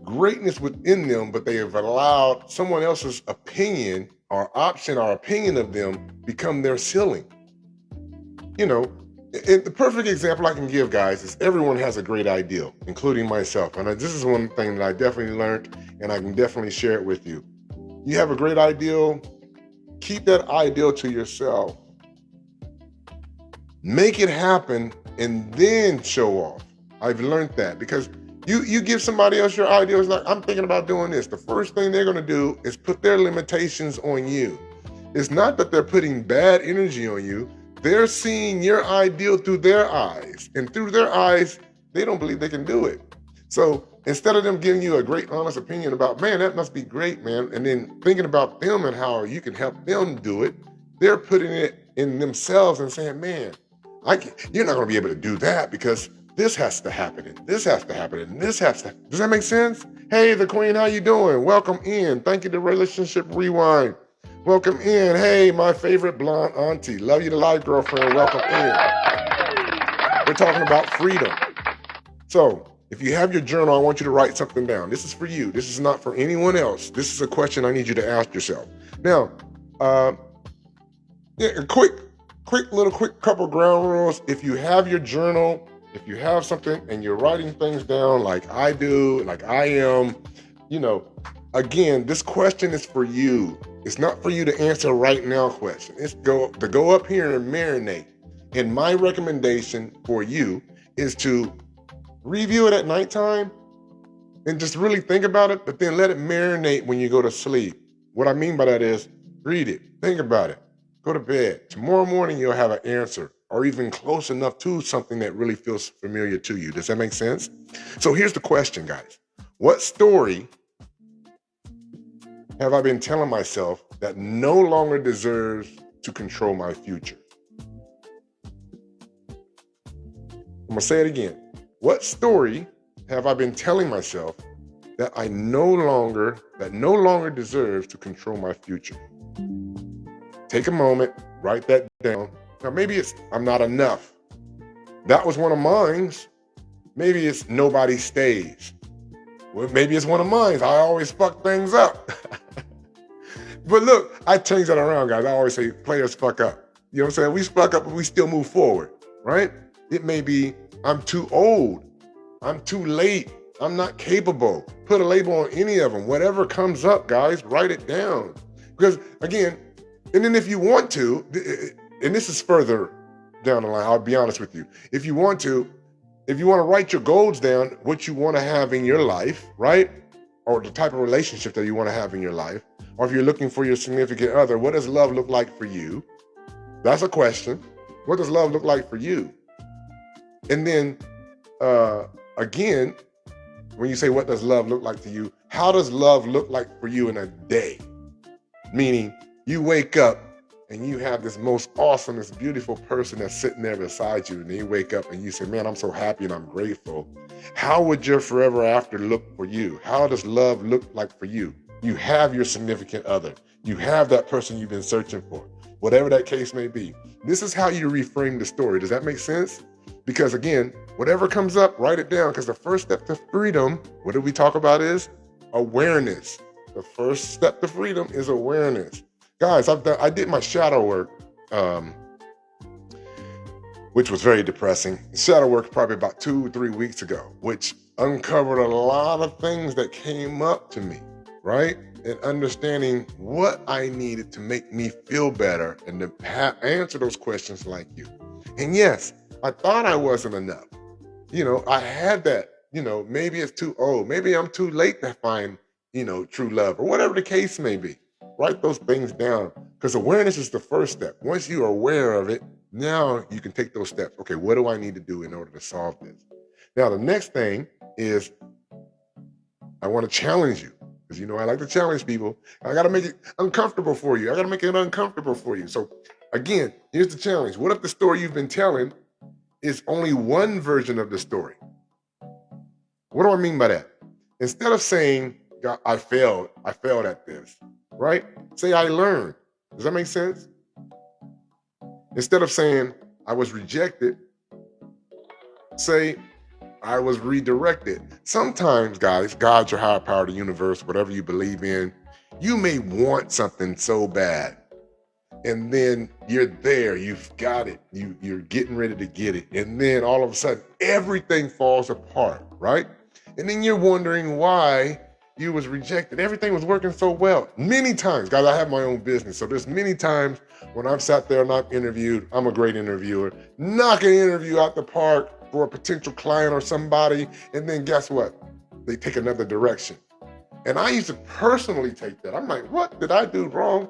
greatness within them, but they have allowed someone else's opinion or option or opinion of them become their ceiling? The perfect example I can give, guys, is everyone has a great ideal, including myself. And this is one thing that I definitely learned, and I can definitely share it with you. You have a great ideal, keep that ideal to yourself. Make it happen and then show off. I've learned that because you give somebody else your ideal, it's like, I'm thinking about doing this. The first thing they're going to do is put their limitations on you. It's not that they're putting bad energy on you. They're seeing your ideal through their eyes. And through their eyes, they don't believe they can do it. So instead of them giving you a great, honest opinion about, man, that must be great, man, and then thinking about them and how you can help them do it, they're putting it in themselves and saying, man, you're not going to be able to do that because this has to happen, and this has to happen, and this has to. Does that make sense? Hey, the queen, how you doing? Welcome in. Thank you to Relationship Rewind. Welcome in. Hey, my favorite blonde auntie. Love you to life, girlfriend. Welcome in. We're talking about freedom. So, if you have your journal, I want you to write something down. This is for you. This is not for anyone else. This is a question I need you to ask yourself. Now, a quick couple ground rules. If you have your journal, if you have something and you're writing things down like I do, like I am, again, this question is for you. It's not for you to answer right now question. It's to go up here and marinate. And my recommendation for you is to review it at nighttime and just really think about it, but then let it marinate when you go to sleep. What I mean by that is read it, think about it, go to bed. Tomorrow morning, you'll have an answer or even close enough to something that really feels familiar to you. Does that make sense? So here's the question, guys. What story have I been telling myself that no longer deserves to control my future? I'm gonna say it again. What story have I been telling myself that no longer deserves to control my future? Take a moment, write that down. Now maybe it's I'm not enough. That was one of mine. Maybe it's nobody stays. Well, maybe it's one of mine. I always fuck things up. But look, I change that around, guys. I always say players fuck up. You know what I'm saying? We fuck up, but we still move forward, right? It may be I'm too old. I'm too late. I'm not capable. Put a label on any of them. Whatever comes up, guys, write it down. Because again, and then if you want to, and this is further down the line, I'll be honest with you. If you want to write your goals down, what you want to have in your life, right? Or the type of relationship that you want to have in your life, or if you're looking for your significant other, what does love look like for you? That's a question. What does love look like for you? And then again, when you say, what does love look like to you? How does love look like for you in a day? Meaning you wake up and you have this most awesome, this beautiful person that's sitting there beside you, and you wake up and you say, man, I'm so happy and I'm grateful. How would your forever after look for you? How does love look like for you? You have your significant other. You have that person you've been searching for, whatever that case may be. This is how you reframe the story. Does that make sense? Because again, whatever comes up, write it down, because the first step to freedom, what did we talk about, is awareness. The first step to freedom is awareness. Guys, I did my shadow work, which was very depressing. Shadow work probably about 2-3 weeks ago, which uncovered a lot of things that came up to me, right? And understanding what I needed to make me feel better and to answer those questions like you. And yes, I thought I wasn't enough. I had that, maybe it's too old. Maybe I'm too late to find, true love, or whatever the case may be. Write those things down, because awareness is the first step. Once you are aware of it, now you can take those steps. Okay, what do I need to do in order to solve this? Now, the next thing is I want to challenge you, because I like to challenge people. I got to make it uncomfortable for you. I got to make it uncomfortable for you. So again, here's the challenge. What if the story you've been telling is only one version of the story? What do I mean by that? Instead of saying, God, I failed at this, right? Say, I learned. Does that make sense? Instead of saying, I was rejected, say, I was redirected. Sometimes, guys, God's your higher power, the universe, whatever you believe in, you may want something so bad. And then you're there, you've got it, you're getting ready to get it. And then all of a sudden, everything falls apart, right? And then you're wondering why you was rejected. Everything was working so well. Many times, guys, I have my own business. So there's many times when I've sat there and I've interviewed, I'm a great interviewer, knock an interview out the park for a potential client or somebody. And then guess what? They take another direction. And I used to personally take that. I'm like, what did I do wrong?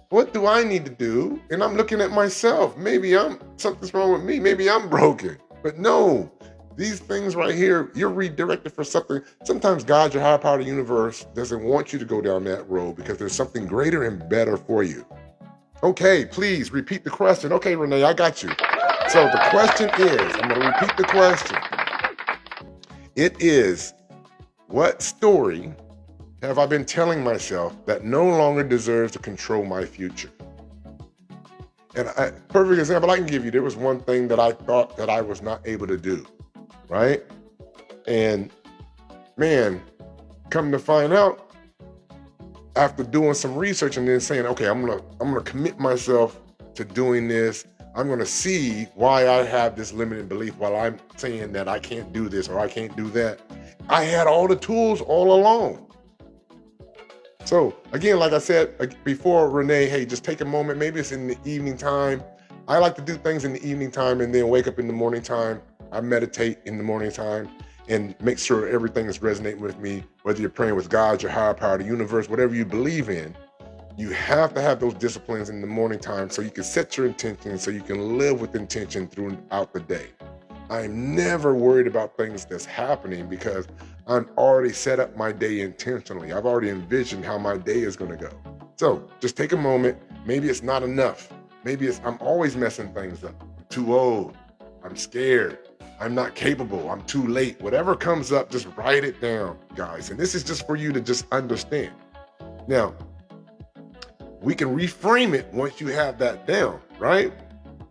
What do I need to do? And I'm looking at myself. Maybe something's wrong with me. Maybe I'm broken. But no, these things right here, you're redirected for something. Sometimes God, your higher power of the universe, doesn't want you to go down that road because there's something greater and better for you. Okay, please repeat the question. Okay, Renee, I got you. So the question is, I'm going to repeat the question. It is, what story have I been telling myself that no longer deserves to control my future? And perfect example I can give you, there was one thing that I thought that I was not able to do, right? And man, come to find out, after doing some research and then saying, okay, I'm gonna commit myself to doing this. I'm gonna see why I have this limiting belief while I'm saying that I can't do this or I can't do that. I had all the tools all along. So again, like I said before, Renee, hey, just take a moment. Maybe it's in the evening time. I like to do things in the evening time and then wake up in the morning time. I meditate in the morning time and make sure everything is resonating with me, whether you're praying with God, your higher power, the universe, whatever you believe in. You have to have those disciplines in the morning time so you can set your intention, so you can live with intention throughout the day. I'm never worried about things that's happening because I'm already set up my day intentionally. I've already envisioned how my day is going to go. So just take a moment. Maybe it's not enough. Maybe I'm always messing things up. I'm too old. I'm scared. I'm not capable. I'm too late. Whatever comes up, just write it down, guys. And this is just for you to just understand. Now, we can reframe it once you have that down, right?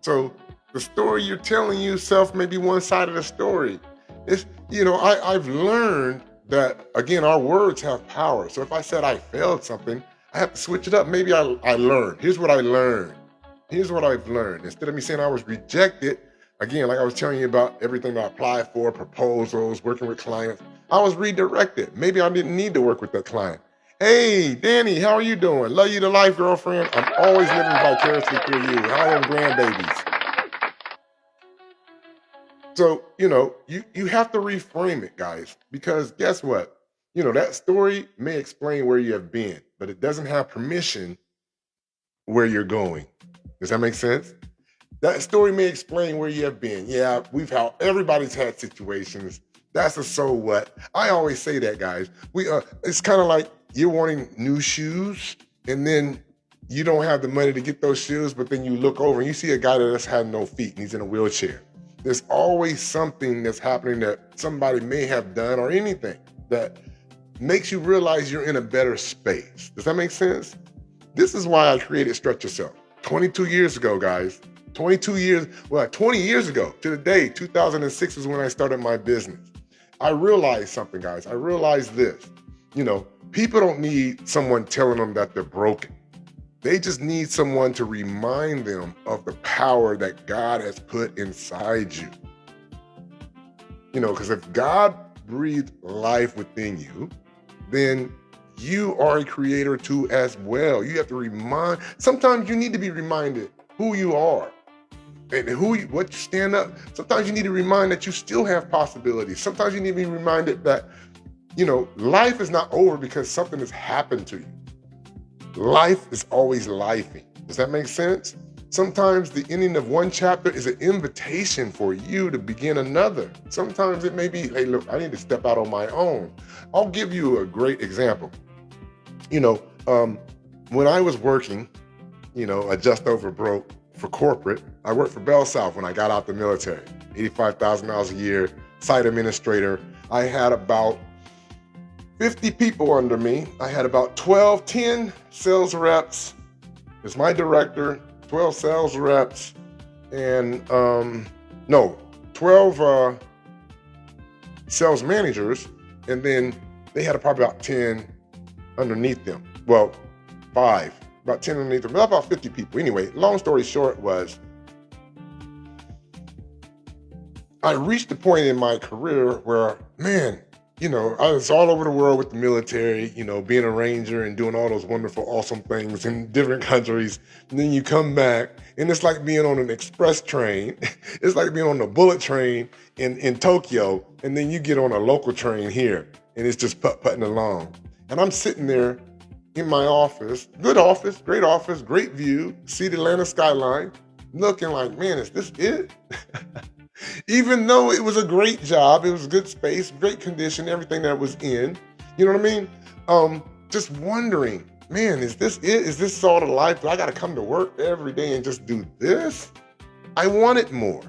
So the story you're telling yourself may be one side of the story. It's, I've learned that, again, our words have power. So if I said I failed something, I have to switch it up. Maybe I learned. Here's what I learned. Here's what I've learned. Instead of me saying I was rejected, again, like I was telling you about everything I applied for, proposals, working with clients, I was redirected. Maybe I didn't need to work with that client. Hey, Danny, how are you doing? Love you to life, girlfriend. I'm always living vicariously through you. How are them grandbabies? So, you have to reframe it, guys, because guess what? That story may explain where you have been, but it doesn't have permission where you're going. Does that make sense? That story may explain where you have been. Yeah, everybody's had situations. That's a so what. I always say that, guys. It's kind of like you're wanting new shoes, and then you don't have the money to get those shoes, but then you look over and you see a guy that just had no feet and he's in a wheelchair. There's always something that's happening that somebody may have done or anything that makes you realize you're in a better space. Does that make sense? This is why I created Stretch Yourself 22 years ago, guys. 20 years ago to the day, 2006 is when I started my business. I realized something, guys. I realized this. People don't need someone telling them that they're broken. They just need someone to remind them of the power that God has put inside you. Because if God breathed life within you, then you are a creator too as well. You have to sometimes you need to be reminded who you are and what you stand up. Sometimes you need to remind that you still have possibilities. Sometimes you need to be reminded that, life is not over because something has happened to you. Life is always lifing. Does that make sense? Sometimes the ending of one chapter is an invitation for you to begin another. Sometimes it may be, hey, look, I need to step out on my own. I'll give you a great example. When I was working, just over broke for corporate, I worked for Bell South when I got out the military, $85,000 a year, site administrator. I had about 50 people under me. I had about 10 sales reps as my director, 12 sales reps, and 12 sales managers, and then they had probably about 10 underneath them. Well, 5, about 10 underneath them, about 50 people. Anyway, long story short was, I reached a point in my career where, man, I was all over the world with the military, being a ranger and doing all those wonderful, awesome things in different countries. And then you come back and it's like being on an express train. It's like being on a bullet train in Tokyo. And then you get on a local train here and it's just putting along. And I'm sitting there in my office, great view, see the Atlanta skyline, looking like, man, is this it? Even though it was a great job, it was a good space, great condition, everything that was in, you know what I mean? Just wondering, man, is this it? Is this sort of life? Do I got to come to work every day and just do this? I wanted more.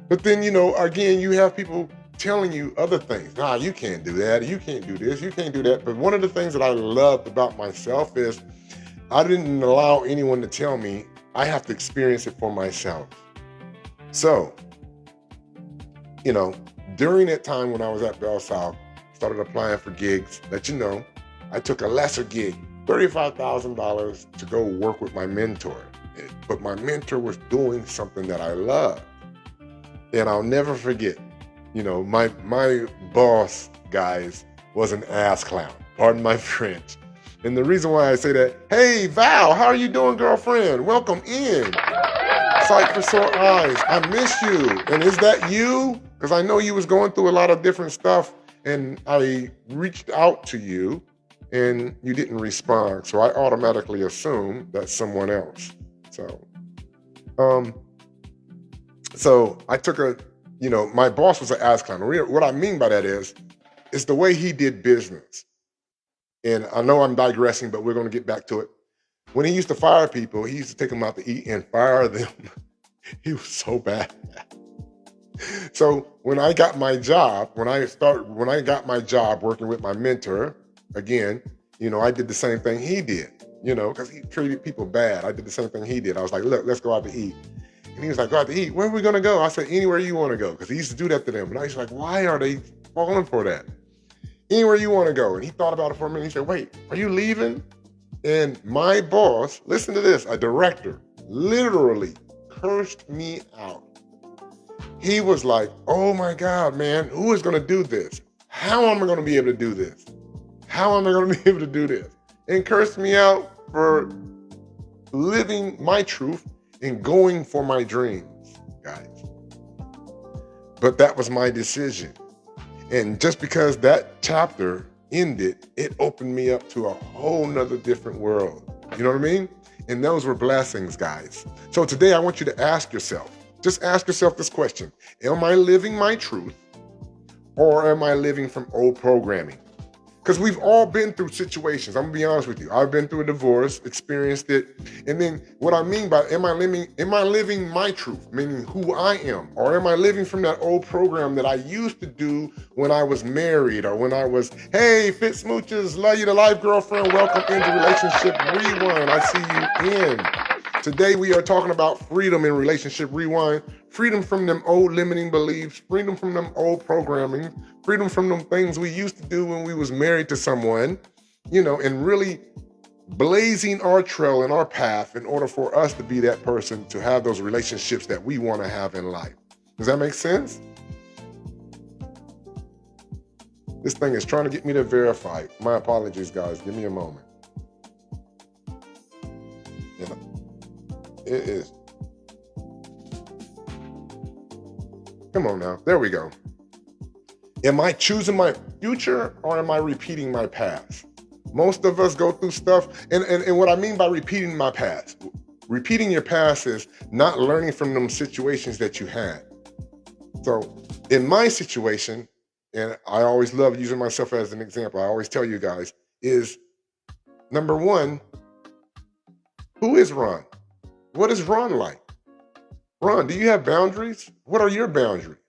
But then, again, you have people telling you other things. Nah, you can't do that. You can't do this. You can't do that. But one of the things that I loved about myself is I didn't allow anyone to tell me. I have to experience it for myself. So, during that time when I was at Bell South, started applying for gigs, I took a lesser gig, $35,000 to go work with my mentor. But my mentor was doing something that I loved. And I'll never forget, my boss, guys, was an ass clown. Pardon my French. And the reason why I say that, hey, Val, how are you doing, girlfriend? Welcome in. Sight for sore eyes. I miss you. And is that you? Because I know you was going through a lot of different stuff and I reached out to you and you didn't respond. So I automatically assumed that's someone else. So I took my boss was an ass clown. What I mean by that is the way he did business. And I know I'm digressing, but we're going to get back to it. When he used to fire people, he used to take them out to eat and fire them. He was so bad. So when I got my job, when I got my job working with my mentor, again, I did the same thing he did, because he treated people bad. I did the same thing he did. I was like, look, let's go out to eat. And he was like, go out to eat. Where are we going to go? I said, anywhere you want to go. Because he used to do that to them. And I was like, why are they falling for that? Anywhere you want to go. And he thought about it for a minute. He said, wait, are you leaving? And my boss, listen to this, a director, literally cursed me out. He was like, oh my God, man, who is going to do this? How am I going to be able to do this? How am I going to be able to do this? And cursed me out for living my truth and going for my dreams, guys. But that was my decision. And just because that chapter ended, it opened me up to a whole nother different world. You know what I mean? And those were blessings, guys. So today I want you to ask yourself, just ask yourself this question. Am I living my truth or am I living from old programming? Because we've all been through situations. I'm gonna be honest with you. I've been through a divorce, experienced it. And then what I mean by am I living my truth, meaning who I am? Or am I living from that old program that I used to do when I was married or when I was, hey, Fit Smooches, love you to life, girlfriend, welcome into Relationship Rewind. I see you in. Today we are talking about freedom in Relationship Rewind, freedom from them old limiting beliefs, freedom from them old programming, freedom from them things we used to do when we was married to someone, and really blazing our trail and our path in order for us to be that person to have those relationships that we want to have in life. Does that make sense? This thing is trying to get me to verify. My apologies, guys. Give me a moment. It is. Come on now. There we go. Am I choosing my future or am I repeating my past? Most of us go through stuff. And what I mean by repeating my past, repeating your past is not learning from them situations that you had. So in my situation, and I always love using myself as an example, I always tell you guys, is number one, who is Ron? What is Ron like? Ron, do you have boundaries? What are your boundaries,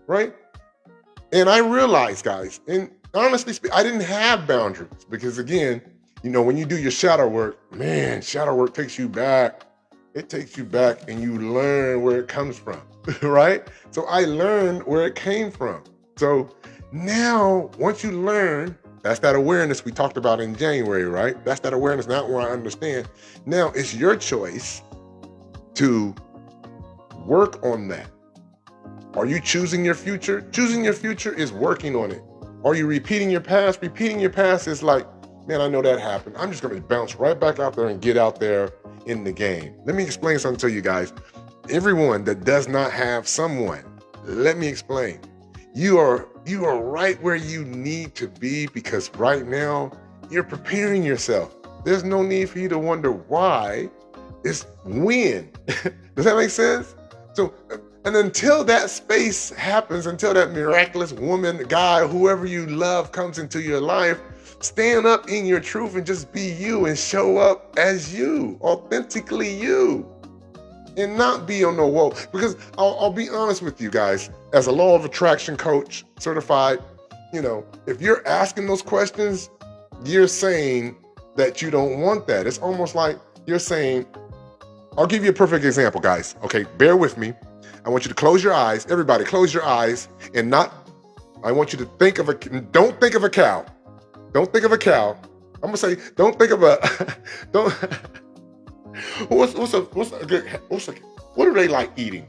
right? And I realized, guys, and honestly speaking, I didn't have boundaries because again, when you do your shadow work, man, shadow work takes you back. It takes you back and you learn where it comes from, right? So I learned where it came from. So now, once you learn, that's that awareness we talked about in January, right? That's that awareness, not where I understand. Now it's your choice to work on that. Are you choosing your future? Choosing your future is working on it. Are you repeating your past? Repeating your past is like, man, I know that happened. I'm just going to bounce right back out there and get out there in the game. Let me explain something to you guys. Everyone that does not have someone, let me explain. You are right where you need to be because right now you're preparing yourself. There's no need for you to wonder why. It's when. Does that make sense? So, and until that space happens, until that miraculous woman, guy, whoever you love comes into your life, stand up in your truth and just be you and show up as you, authentically you, and not be on the wall. Because I'll be honest with you guys, as a law of attraction coach, certified, if you're asking those questions, you're saying that you don't want that. It's almost like you're saying, I'll give you a perfect example, guys. Okay, bear with me. I want you to close your eyes. Everybody, close your eyes I want you to don't think of a cow. Don't think of a cow. I'm gonna say, don't think of what do they like eating?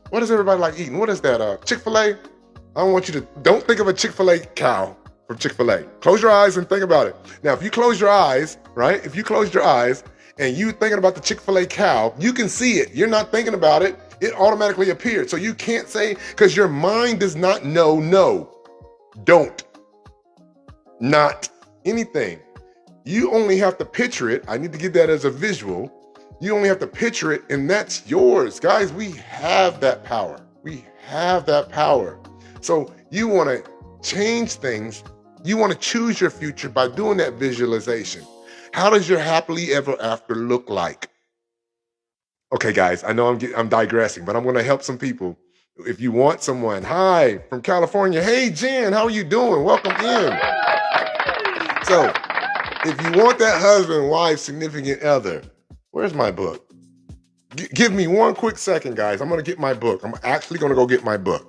What does everybody like eating? What is that, Chick-fil-A? I want you to, don't think of a Chick-fil-A cow from Chick-fil-A. Close your eyes and think about it. Now, if you close your eyes, right? If you closed your eyes and you thinking about the Chick-fil-A cow, you can see it. You're not thinking about it. It automatically appeared. So you can't say, because your mind does not know no, don't, not anything. You only have to picture it. I need to get that as a visual. You only have to picture it and that's yours. Guys, we have that power. We have that power. So you want to change things. You want to choose your future by doing that visualization. How does your happily ever after look like? Okay, guys, I know I'm digressing, but I'm going to help some people. If you want someone, hi, from California. Hey, Jen, how are you doing? Welcome in. So if you want that husband, wife, significant other, where's my book? Give me one quick second, guys. I'm going to get my book. I'm actually going to go get my book.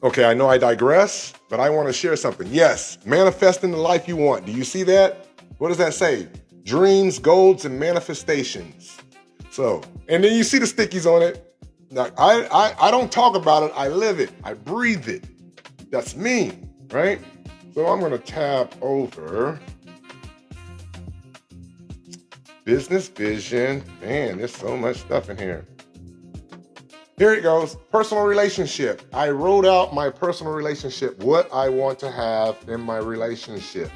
Okay, I know I digress, but I want to share something. Yes, manifesting the life you want. Do you see that? What does that say? Dreams, goals, and manifestations. So, and then you see the stickies on it. Now, I don't talk about it. I live it. I breathe it. That's me, right? So I'm going to tab over business vision. Man, there's so much stuff in here. Here it goes, personal relationship. I wrote out my personal relationship, what I want to have in my relationship,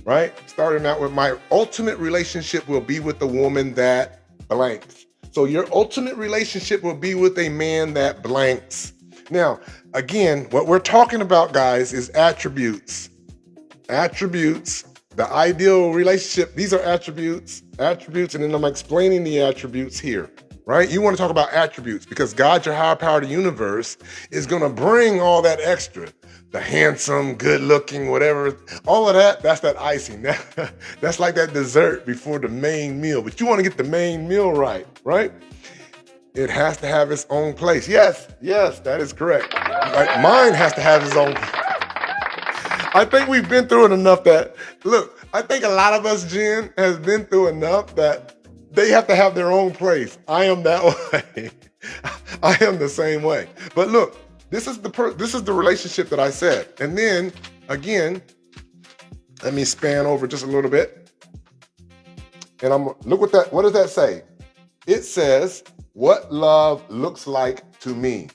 right? Starting out with my ultimate relationship will be with the woman that blanks. So your ultimate relationship will be with a man that blanks. Now, again, what we're talking about, guys, is attributes. Attributes, the ideal relationship, these are attributes, and then I'm explaining the attributes here. Right? You want to talk about attributes because God, your higher power of the universe, is going to bring all that extra. The handsome, good looking, whatever, all of that, that's that icing. That's like that dessert before the main meal. But you want to get the main meal right? It has to have its own place. Yes, that is correct. Like mine has to have its own. I think we've been through it enough that, look, I think a lot of us, Jen, has been through enough that they have to have their own place. I am that way. I am the same way. But look, this is the relationship that I said. And then again, let me span over just a little bit. And look what does that say? It says what love looks like to me.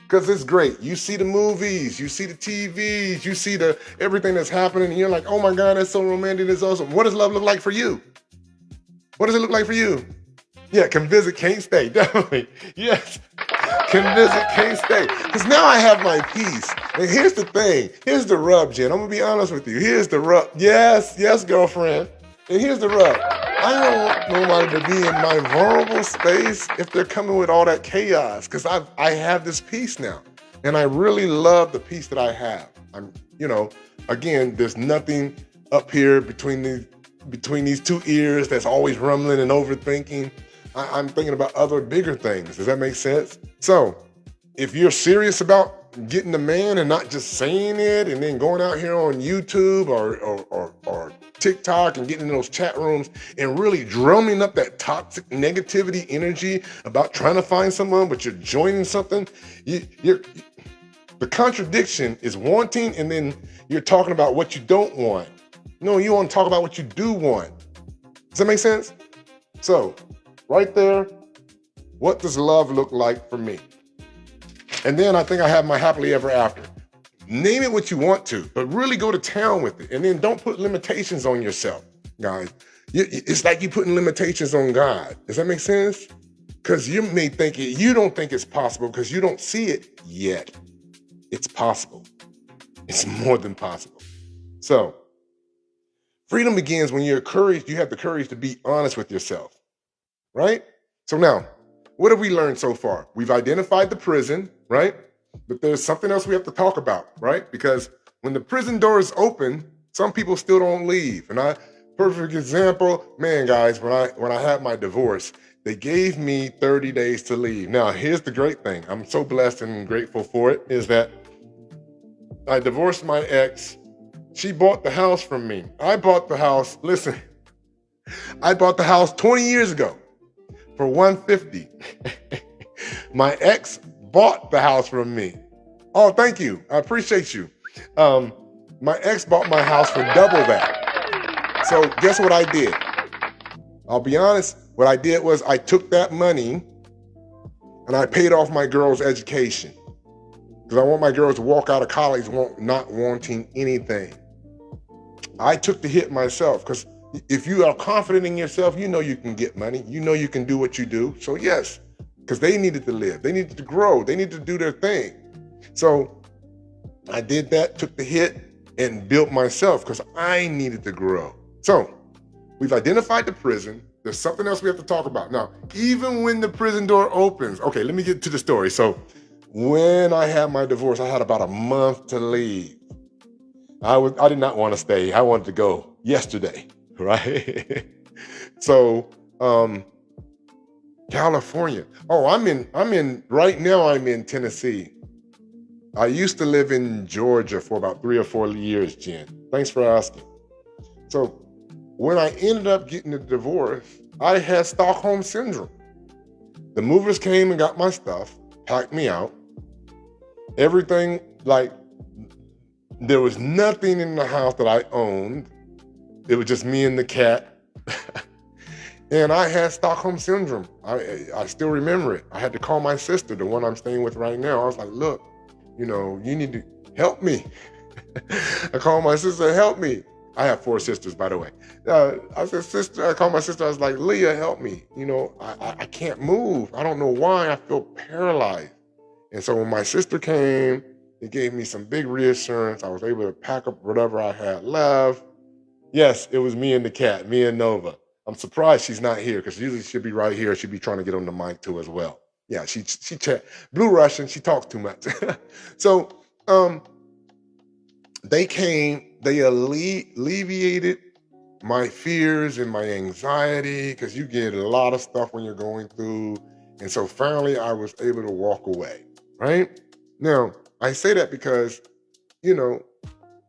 Because it's great. You see the movies, you see the TVs, you see everything that's happening, and you're like, oh my God, that's so romantic, that's awesome. What does love look like for you? What does it look like for you? Yeah, can visit, can't stay, definitely. Yes, can visit, can't stay. Because now I have my peace. And here's the thing, here's the rub, Jen. I'm gonna be honest with you. Here's the rub. Yes, girlfriend. And here's the rub. I don't want nobody to be in my vulnerable space if they're coming with all that chaos. Because I have this peace now. And I really love the peace that I have. Again, there's nothing up here between these two ears that's always rumbling and overthinking. I'm thinking about other bigger things. Does that make sense? So if you're serious about getting a man and not just saying it and then going out here on YouTube or TikTok and getting in those chat rooms and really drumming up that toxic negativity energy about trying to find someone, but you're joining something, the contradiction is wanting and then you're talking about what you don't want. No, you want to talk about what you do want. Does that make sense? So, right there, what does love look like for me? And then I think I have my happily ever after. Name it what you want to, but really go to town with it. And then don't put limitations on yourself, guys. It's like you putting limitations on God. Does that make sense? Because you may think you don't think it's possible because you don't see it yet. It's possible. It's more than possible. So, freedom begins when you have the courage to be honest with yourself, right? So now, what have we learned so far? We've identified the prison, right? But there's something else we have to talk about, right? Because when the prison door is open, some people still don't leave. And perfect example, man, guys, when I had my divorce, they gave me 30 days to leave. Now, here's the great thing. I'm so blessed and grateful for it, is that I divorced my ex. She bought the house from me. I bought the house, listen, I bought the house 20 years ago for $150. My ex bought the house from me. Oh, thank you. I appreciate you. My ex bought my house for double that. So guess what I did? I'll be honest. What I did was I took that money and I paid off my girl's education. Because I want my girls to walk out of college not wanting anything. I took the hit myself because if you are confident in yourself, you know you can get money. You know you can do what you do. So yes, because they needed to live. They needed to grow. They needed to do their thing. So I did that, took the hit, and built myself because I needed to grow. So we've identified the prison. There's something else we have to talk about. Now, even when the prison door opens, okay, let me get to the story. So when I had my divorce, I had about a month to leave. I did not want to stay. I wanted to go yesterday, right? So, California. Oh, right now I'm in Tennessee. I used to live in Georgia for about 3 or 4 years, Jen. Thanks for asking. So when I ended up getting a divorce, I had Stockholm Syndrome. The movers came and got my stuff, packed me out. Everything, like, there was nothing in the house that I owned. It was just me and the cat. And I had Stockholm syndrome. I still remember it. I had to call my sister, the one I'm staying with right now. I was like, look, you need to help me. I called my sister, help me. I have 4 sisters, by the way. I called my sister. I was like, Leah, help me. I can't move. I don't know why. I feel paralyzed. And so when my sister came, it gave me some big reassurance. I was able to pack up whatever I had left. Yes, it was me and the cat, me and Nova. I'm surprised she's not here because usually she'd be right here. She'd be trying to get on the mic too as well. Yeah, she Blue Russian. She talks too much. So they came. They alleviated my fears and my anxiety because you get a lot of stuff when you're going through. And so finally, I was able to walk away. Right now, I say that because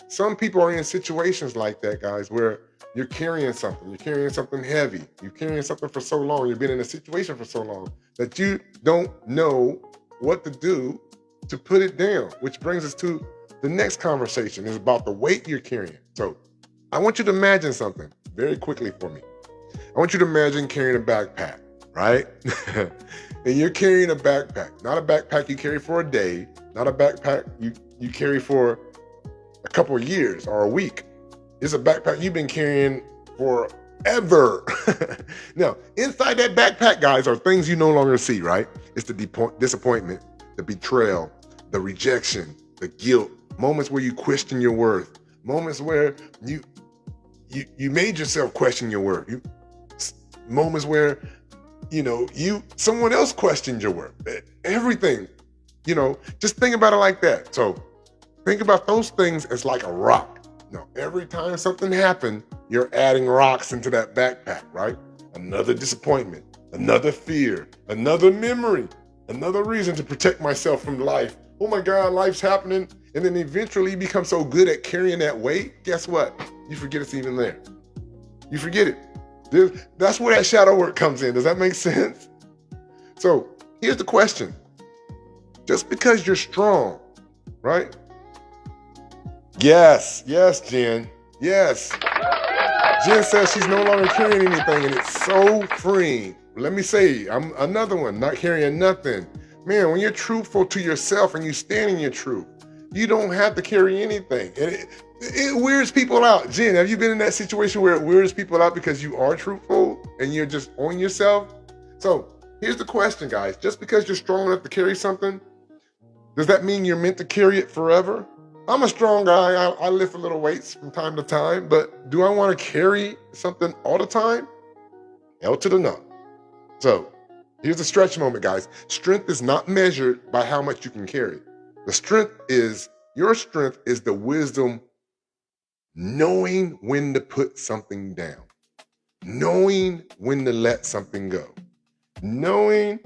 some people are in situations like that, guys, where you're carrying something heavy, you're carrying something for so long, you've been in a situation for so long that you don't know what to do to put it down, which brings us to the next conversation is about the weight you're carrying. So I want you to imagine something very quickly for me. I want you to imagine carrying a backpack, right? And you're carrying a backpack, not a backpack you carry for a day, not a backpack you carry for a couple of years or a week. It's a backpack you've been carrying forever. Now, inside that backpack, guys, are things you no longer see, right? It's the disappointment, the betrayal, the rejection, the guilt, moments where you question your worth, moments where you made yourself question your worth, moments where someone else questioned your worth. Everything, just think about it like that. So think about those things as like a rock. Now, every time something happened, you're adding rocks into that backpack, right? Another disappointment, another fear, another memory, another reason to protect myself from life. Oh my God, life's happening. And then eventually you become so good at carrying that weight, guess what? You forget it's even there. You forget it. That's where that shadow work comes in. Does that make sense? So here's the question. Just because you're strong, right? Yes, Jen. Yes. Jen says she's no longer carrying anything, and it's so freeing. Let me say, I'm another one, not carrying nothing. Man, when you're truthful to yourself and you stand in your truth, you don't have to carry anything. And it weirds people out. Jen, have you been in that situation where it weirds people out because you are truthful and you're just on yourself? So here's the question, guys. Just because you're strong enough to carry something, does that mean you're meant to carry it forever? I'm a strong guy. I lift a little weights from time to time, but do I want to carry something all the time? Hell to the no. So here's the stretch moment, guys. Strength is not measured by how much you can carry. Your strength is the wisdom knowing when to put something down, knowing when to let something go, knowing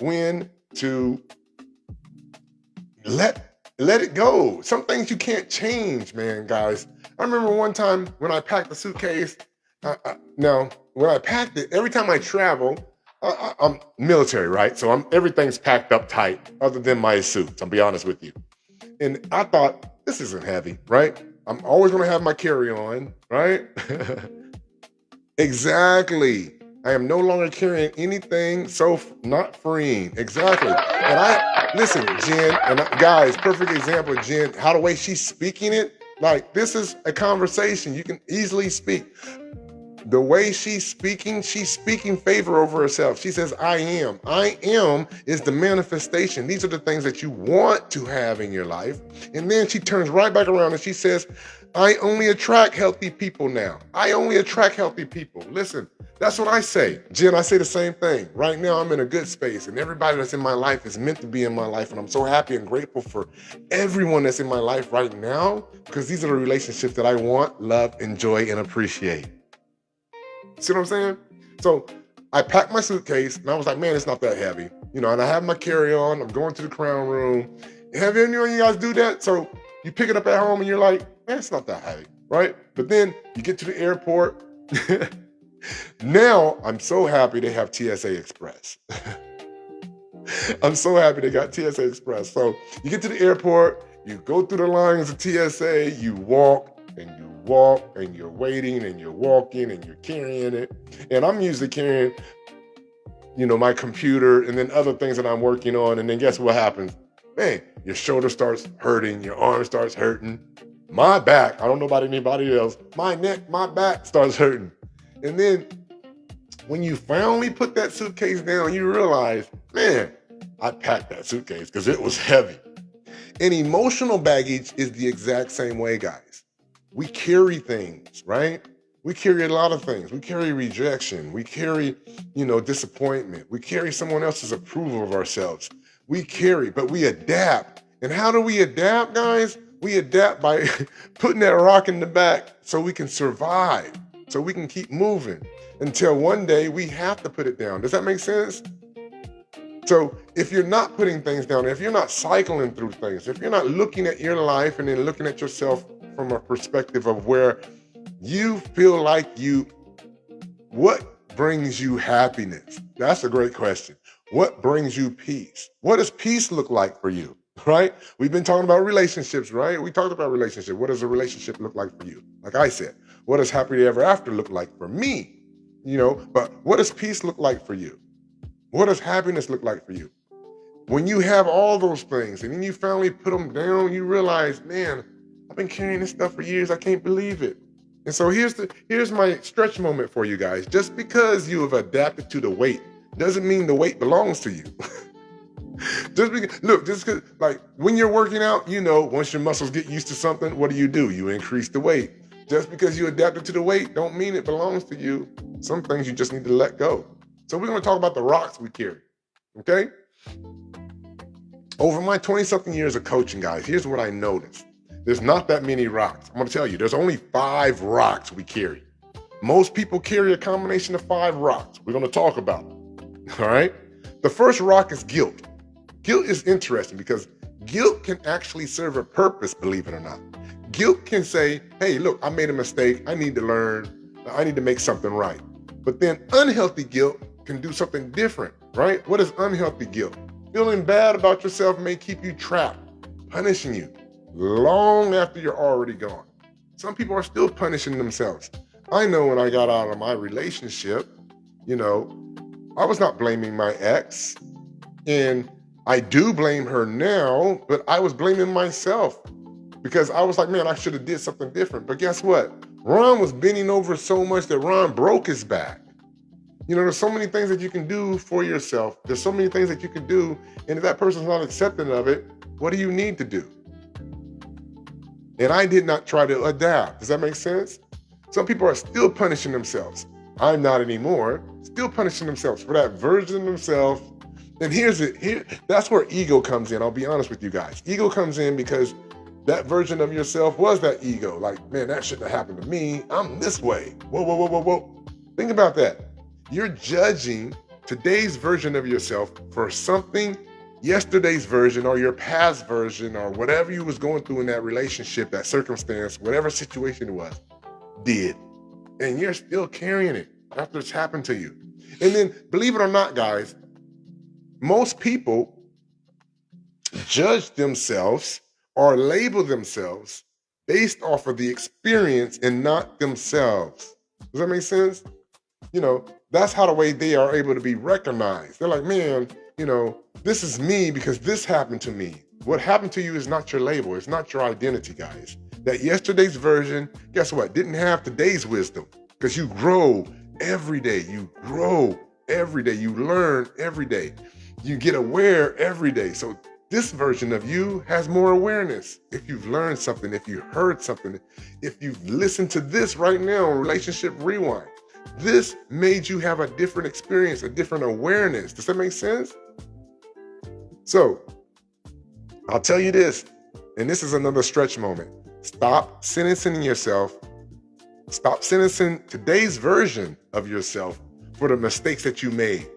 when to let it go. Some things you can't change, man, guys. I remember one time when I packed the suitcase. When I packed it, every time I travel, I'm military, right? So everything's packed up tight, other than my suits. I'll be honest with you. And I thought, this isn't heavy, right? I'm always going to have my carry-on, right? Exactly. I am no longer carrying anything, so not freeing. Exactly. And listen, Jen, and guys, perfect example, Jen, how the way she's speaking it, like this is a conversation. You can easily speak. The way she's speaking favor over herself. She says, I am. I am is the manifestation. These are the things that you want to have in your life. And then she turns right back around and she says, I only attract healthy people now. I only attract healthy people. Listen, that's what I say. Jen, I say the same thing. Right now, I'm in a good space, and everybody that's in my life is meant to be in my life, and I'm so happy and grateful for everyone that's in my life right now, because these are the relationships that I want, love, enjoy, and appreciate. See what I'm saying? So I packed my suitcase, and I was like, man, it's not that heavy. And I have my carry-on. I'm going to the crown room. Have any of you guys do that? So you pick it up at home, and you're like, man, it's not that heavy, right? But then you get to the airport. Now, I'm so happy they have TSA Express. I'm so happy they got TSA Express. So you get to the airport, you go through the lines of TSA, you walk and you walk and you're waiting and you're walking and you're carrying it. And I'm usually carrying, my computer and then other things that I'm working on. And then guess what happens? Man, your shoulder starts hurting, your arm starts hurting. My back, I don't know about anybody else, my neck, my back starts hurting. And then when you finally put that suitcase down, you realize, man, I packed that suitcase because it was heavy. And emotional baggage is the exact same way, guys. We carry things, right? We carry a lot of things. We carry rejection. We carry, disappointment. We carry someone else's approval of ourselves. But we adapt. And how do we adapt, guys? We adapt by putting that rock in the back so we can survive, so we can keep moving until one day we have to put it down. Does that make sense? So if you're not putting things down, if you're not cycling through things, if you're not looking at your life and then looking at yourself from a perspective of where you feel like what brings you happiness? That's a great question. What brings you peace? What does peace look like for you, right? We've been talking about relationships, right? We talked about relationship. What does a relationship look like for you? Like I said, what does happily ever after look like for me? But what does peace look like for you? What does happiness look like for you? When you have all those things and then you finally put them down, you realize, man, I've been carrying this stuff for years. I can't believe it. And so here's my stretch moment for you guys. Just because you have adapted to the weight doesn't mean the weight belongs to you. Just because, like when you're working out, once your muscles get used to something, what do? You increase the weight. Just because you adapted to the weight don't mean it belongs to you. Some things you just need to let go. So we're going to talk about the rocks we carry, okay? Over my 20-something years of coaching, guys, here's what I noticed. There's not that many rocks. I'm going to tell you, there's only 5 rocks we carry. Most people carry a combination of 5 rocks. We're going to talk about them, all right? The first rock is guilt. Guilt is interesting because guilt can actually serve a purpose, believe it or not. Guilt can say, hey, look, I made a mistake. I need to learn. I need to make something right. But then unhealthy guilt can do something different, right? What is unhealthy guilt? Feeling bad about yourself may keep you trapped, punishing you long after you're already gone. Some people are still punishing themselves. I know when I got out of my relationship, I was not blaming my ex, and I do blame her now, but I was blaming myself because I was like, man, I should have did something different. But guess what? Ron was bending over so much that Ron broke his back. There's so many things that you can do for yourself. There's so many things that you can do. And if that person's not accepting of it, what do you need to do? And I did not try to adapt. Does that make sense? Some people are still punishing themselves. I'm not anymore. Still punishing themselves for that version of themselves. And that's where ego comes in. I'll be honest with you guys. Ego comes in because that version of yourself was that ego. Like, man, that shouldn't have happened to me. I'm this way. Whoa. Think about that. You're judging today's version of yourself for something yesterday's version or your past version or whatever you was going through in that relationship, that circumstance, whatever situation it was, did. And you're still carrying it after it's happened to you. And then, believe it or not, guys, most people judge themselves or label themselves based off of the experience and not themselves. Does that make sense? That's how the way they are able to be recognized. They're like, man, this is me because this happened to me. What happened to you is not your label. It's not your identity, guys. That yesterday's version, guess what? Didn't have today's wisdom because you grow every day. You grow every day. You learn every day. You get aware every day. So this version of you has more awareness. If you've learned something, if you heard something, if you've listened to this right now, Relationship Rewind, this made you have a different experience, a different awareness. Does that make sense? So I'll tell you this, and this is another stretch moment. Stop sentencing yourself. Stop sentencing today's version of yourself for the mistakes that you made.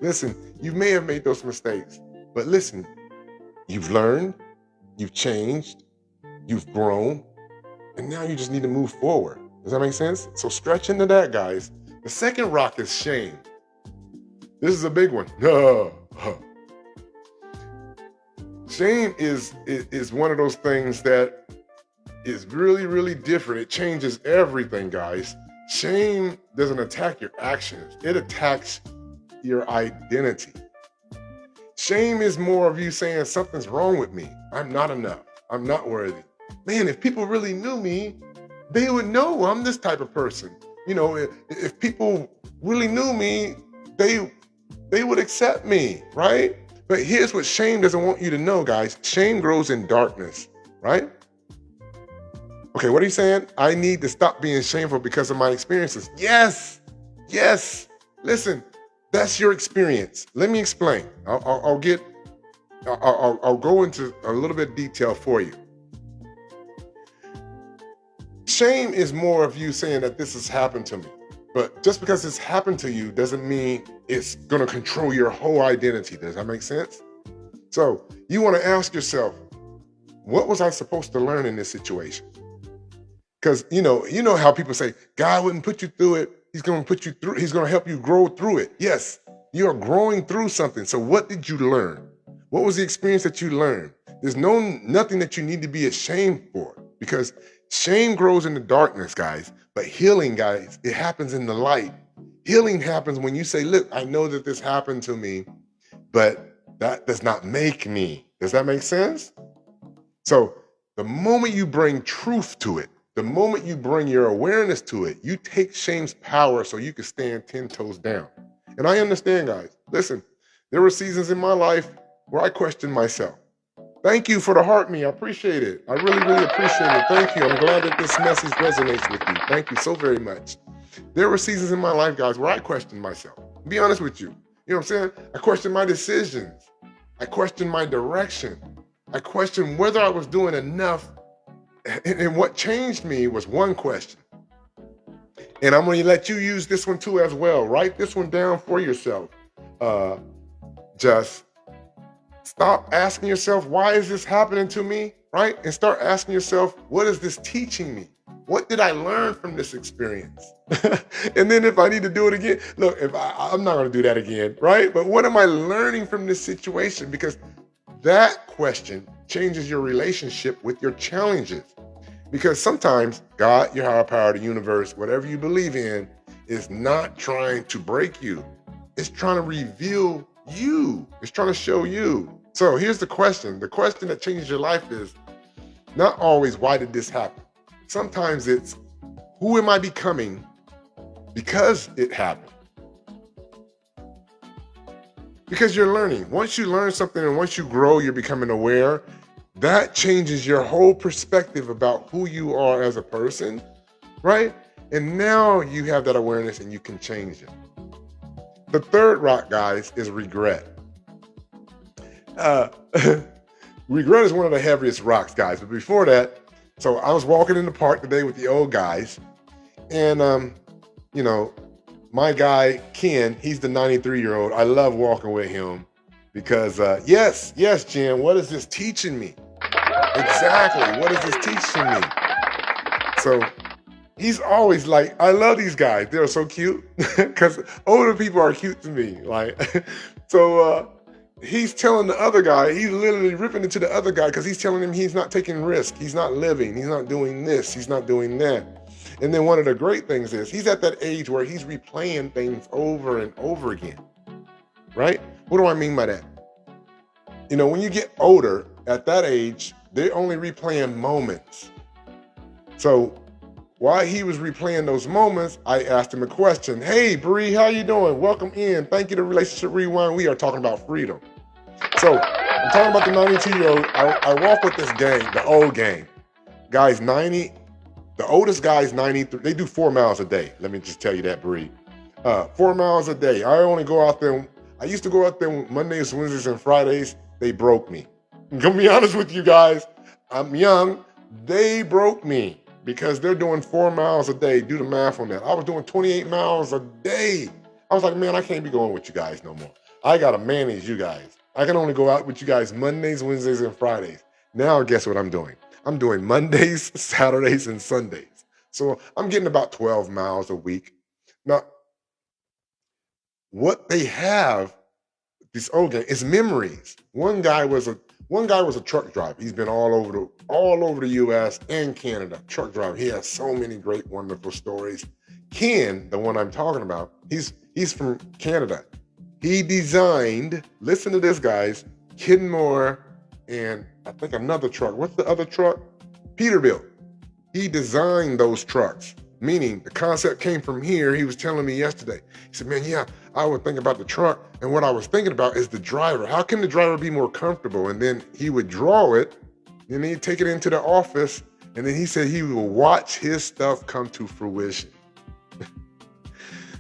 Listen, you may have made those mistakes, but listen, you've learned, you've changed, you've grown, and now you just need to move forward. Does that make sense? So stretch into that, guys. The second rock is shame. This is a big one. Shame is one of those things that is really, really different. It changes everything, guys. Shame doesn't attack your actions. It attacks your identity. Shame is more of you saying something's wrong with me. I'm not enough. I'm not worthy. Man, if people really knew me, they would know I'm this type of person. You know, if people really knew me, they would accept me, right? But here's what shame doesn't want you to know, guys. Shame grows in darkness, right? Okay, what are you saying? I need to stop being shameful because of my experiences. Yes, yes. Listen, that's your experience. Let me explain. I'll go into a little bit of detail for you. Shame is more of you saying that this has happened to me. But just because it's happened to you doesn't mean it's going to control your whole identity. Does that make sense? So you want to ask yourself, what was I supposed to learn in this situation? Because you know how people say, God wouldn't put you through it. He's going to put you through. He's going to help you grow through it. Yes, you're growing through something. So what did you learn? What was the experience that you learned? There's nothing that you need to be ashamed for, because shame grows in the darkness, guys. But healing, guys, it happens in the light. Healing happens when you say, look, I know that this happened to me, but that does not make me. Does that make sense? So the moment you bring truth to it, the moment you bring your awareness to it, you take shame's power so you can stand 10 toes down. And I understand, guys. Listen, there were seasons in my life where I questioned myself. Thank you for the heart me. I appreciate it. I really, really appreciate it. Thank you. I'm glad that this message resonates with you. Thank you so very much. There were seasons in my life, guys, where I questioned myself. To be honest with you. You know what I'm saying? I questioned my decisions. I questioned my direction. I questioned whether I was doing enough. And what changed me was one question. And I'm going to let you use this one too as well. Write this one down for yourself. Just stop asking yourself, why is this happening to me, right? And start asking yourself, what is this teaching me? What did I learn from this experience? And then if I need to do it again, look, I'm not going to do that again, right? But what am I learning from this situation? Because that question changes your relationship with your challenges. Because sometimes God, your higher power, the universe, whatever you believe in, is not trying to break you. It's trying to reveal you. It's trying to show you. So here's the question. The question that changes your life is not always, why did this happen? Sometimes it's, who am I becoming because it happened? Because you're learning. Once you learn something and once you grow, you're becoming aware. That changes your whole perspective about who you are as a person, right? And now you have that awareness and you can change it. The third rock, guys, is regret. Regret is one of the heaviest rocks, guys. But before that, so I was walking in the park today with the old guys. And, my guy, Ken, he's the 93-year-old. I love walking with him because, yes, Jen, what is this teaching me? Exactly. What is this teaching me? So he's always like, I love these guys. They're so cute because older people are cute to me. He's telling the other guy, he's literally ripping into the other guy because he's telling him he's not taking risk. He's not living. He's not doing this. He's not doing that. And then one of the great things is he's at that age where he's replaying things over and over again, right? What do I mean by that? When you get older at that age, they're only replaying moments. So while he was replaying those moments, I asked him a question. Hey, Bree, how you doing? Welcome in. Thank you to Relationship Rewind. We are talking about freedom. So I'm talking about the 92-year-old. I walk with this gang, the old gang. Guys, 90, the oldest guy is 93. They do 4 miles a day. Let me just tell you that, Bree. 4 miles a day. I only go out there. I used to go out there Mondays, Wednesdays, and Fridays. They broke me. I'm going to be honest with you guys. I'm young. They broke me because they're doing 4 miles a day. Do the math on that. I was doing 28 miles a day. I was like, man, I can't be going with you guys no more. I got to manage you guys. I can only go out with you guys Mondays, Wednesdays, and Fridays. Now, guess what I'm doing? I'm doing Mondays, Saturdays, and Sundays. So I'm getting about 12 miles a week. Now, what they have These old games. It's memories. One guy was a truck driver. He's been all over the U.S. and Canada. Truck driver. He has so many great, wonderful stories. Ken, the one I'm talking about, he's from Canada. He designed. Listen to this, guys. Kenmore and I think another truck. What's the other truck? Peterbilt. He designed those trucks. Meaning the concept came from here. He was telling me yesterday. He said, man, yeah, I would think about the truck. And what I was thinking about is the driver. How can the driver be more comfortable? And then he would draw it, and then he'd take it into the office. And then he said he will watch his stuff come to fruition.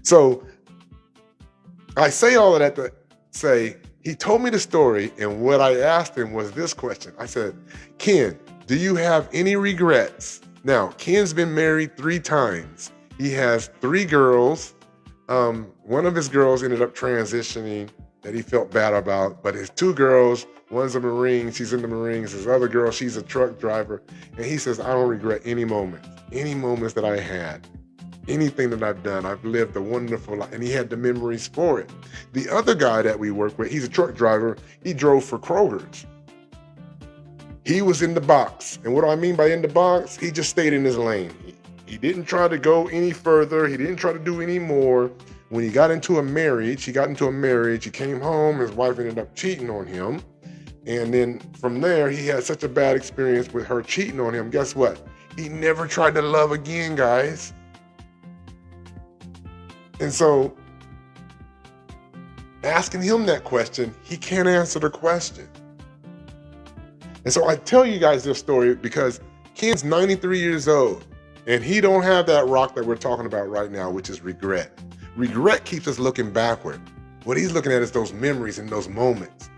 So I say all of that to say, he told me the story. And what I asked him was this question. I said, Ken, do you have any regrets? Now, Ken's been married 3 times. He has 3 girls. One of his girls ended up transitioning that he felt bad about, but his 2 girls, one's a Marine, she's in the Marines. His other girl, she's a truck driver. And he says, I don't regret any moments that I had, anything that I've done. I've lived a wonderful life, and he had the memories for it. The other guy that we work with, he's a truck driver. He drove for Kroger's. He was in the box. And what do I mean by in the box? He just stayed in his lane. He didn't try to go any further. He didn't try to do any more. When he got into a marriage, he came home, his wife ended up cheating on him. And then from there, he had such a bad experience with her cheating on him. Guess what? He never tried to love again, guys. And so asking him that question, he can't answer the question. And so I tell you guys this story because Ken's 93 years old, and he don't have that rock that we're talking about right now, which is regret. Regret keeps us looking backward. What he's looking at is those memories and those moments.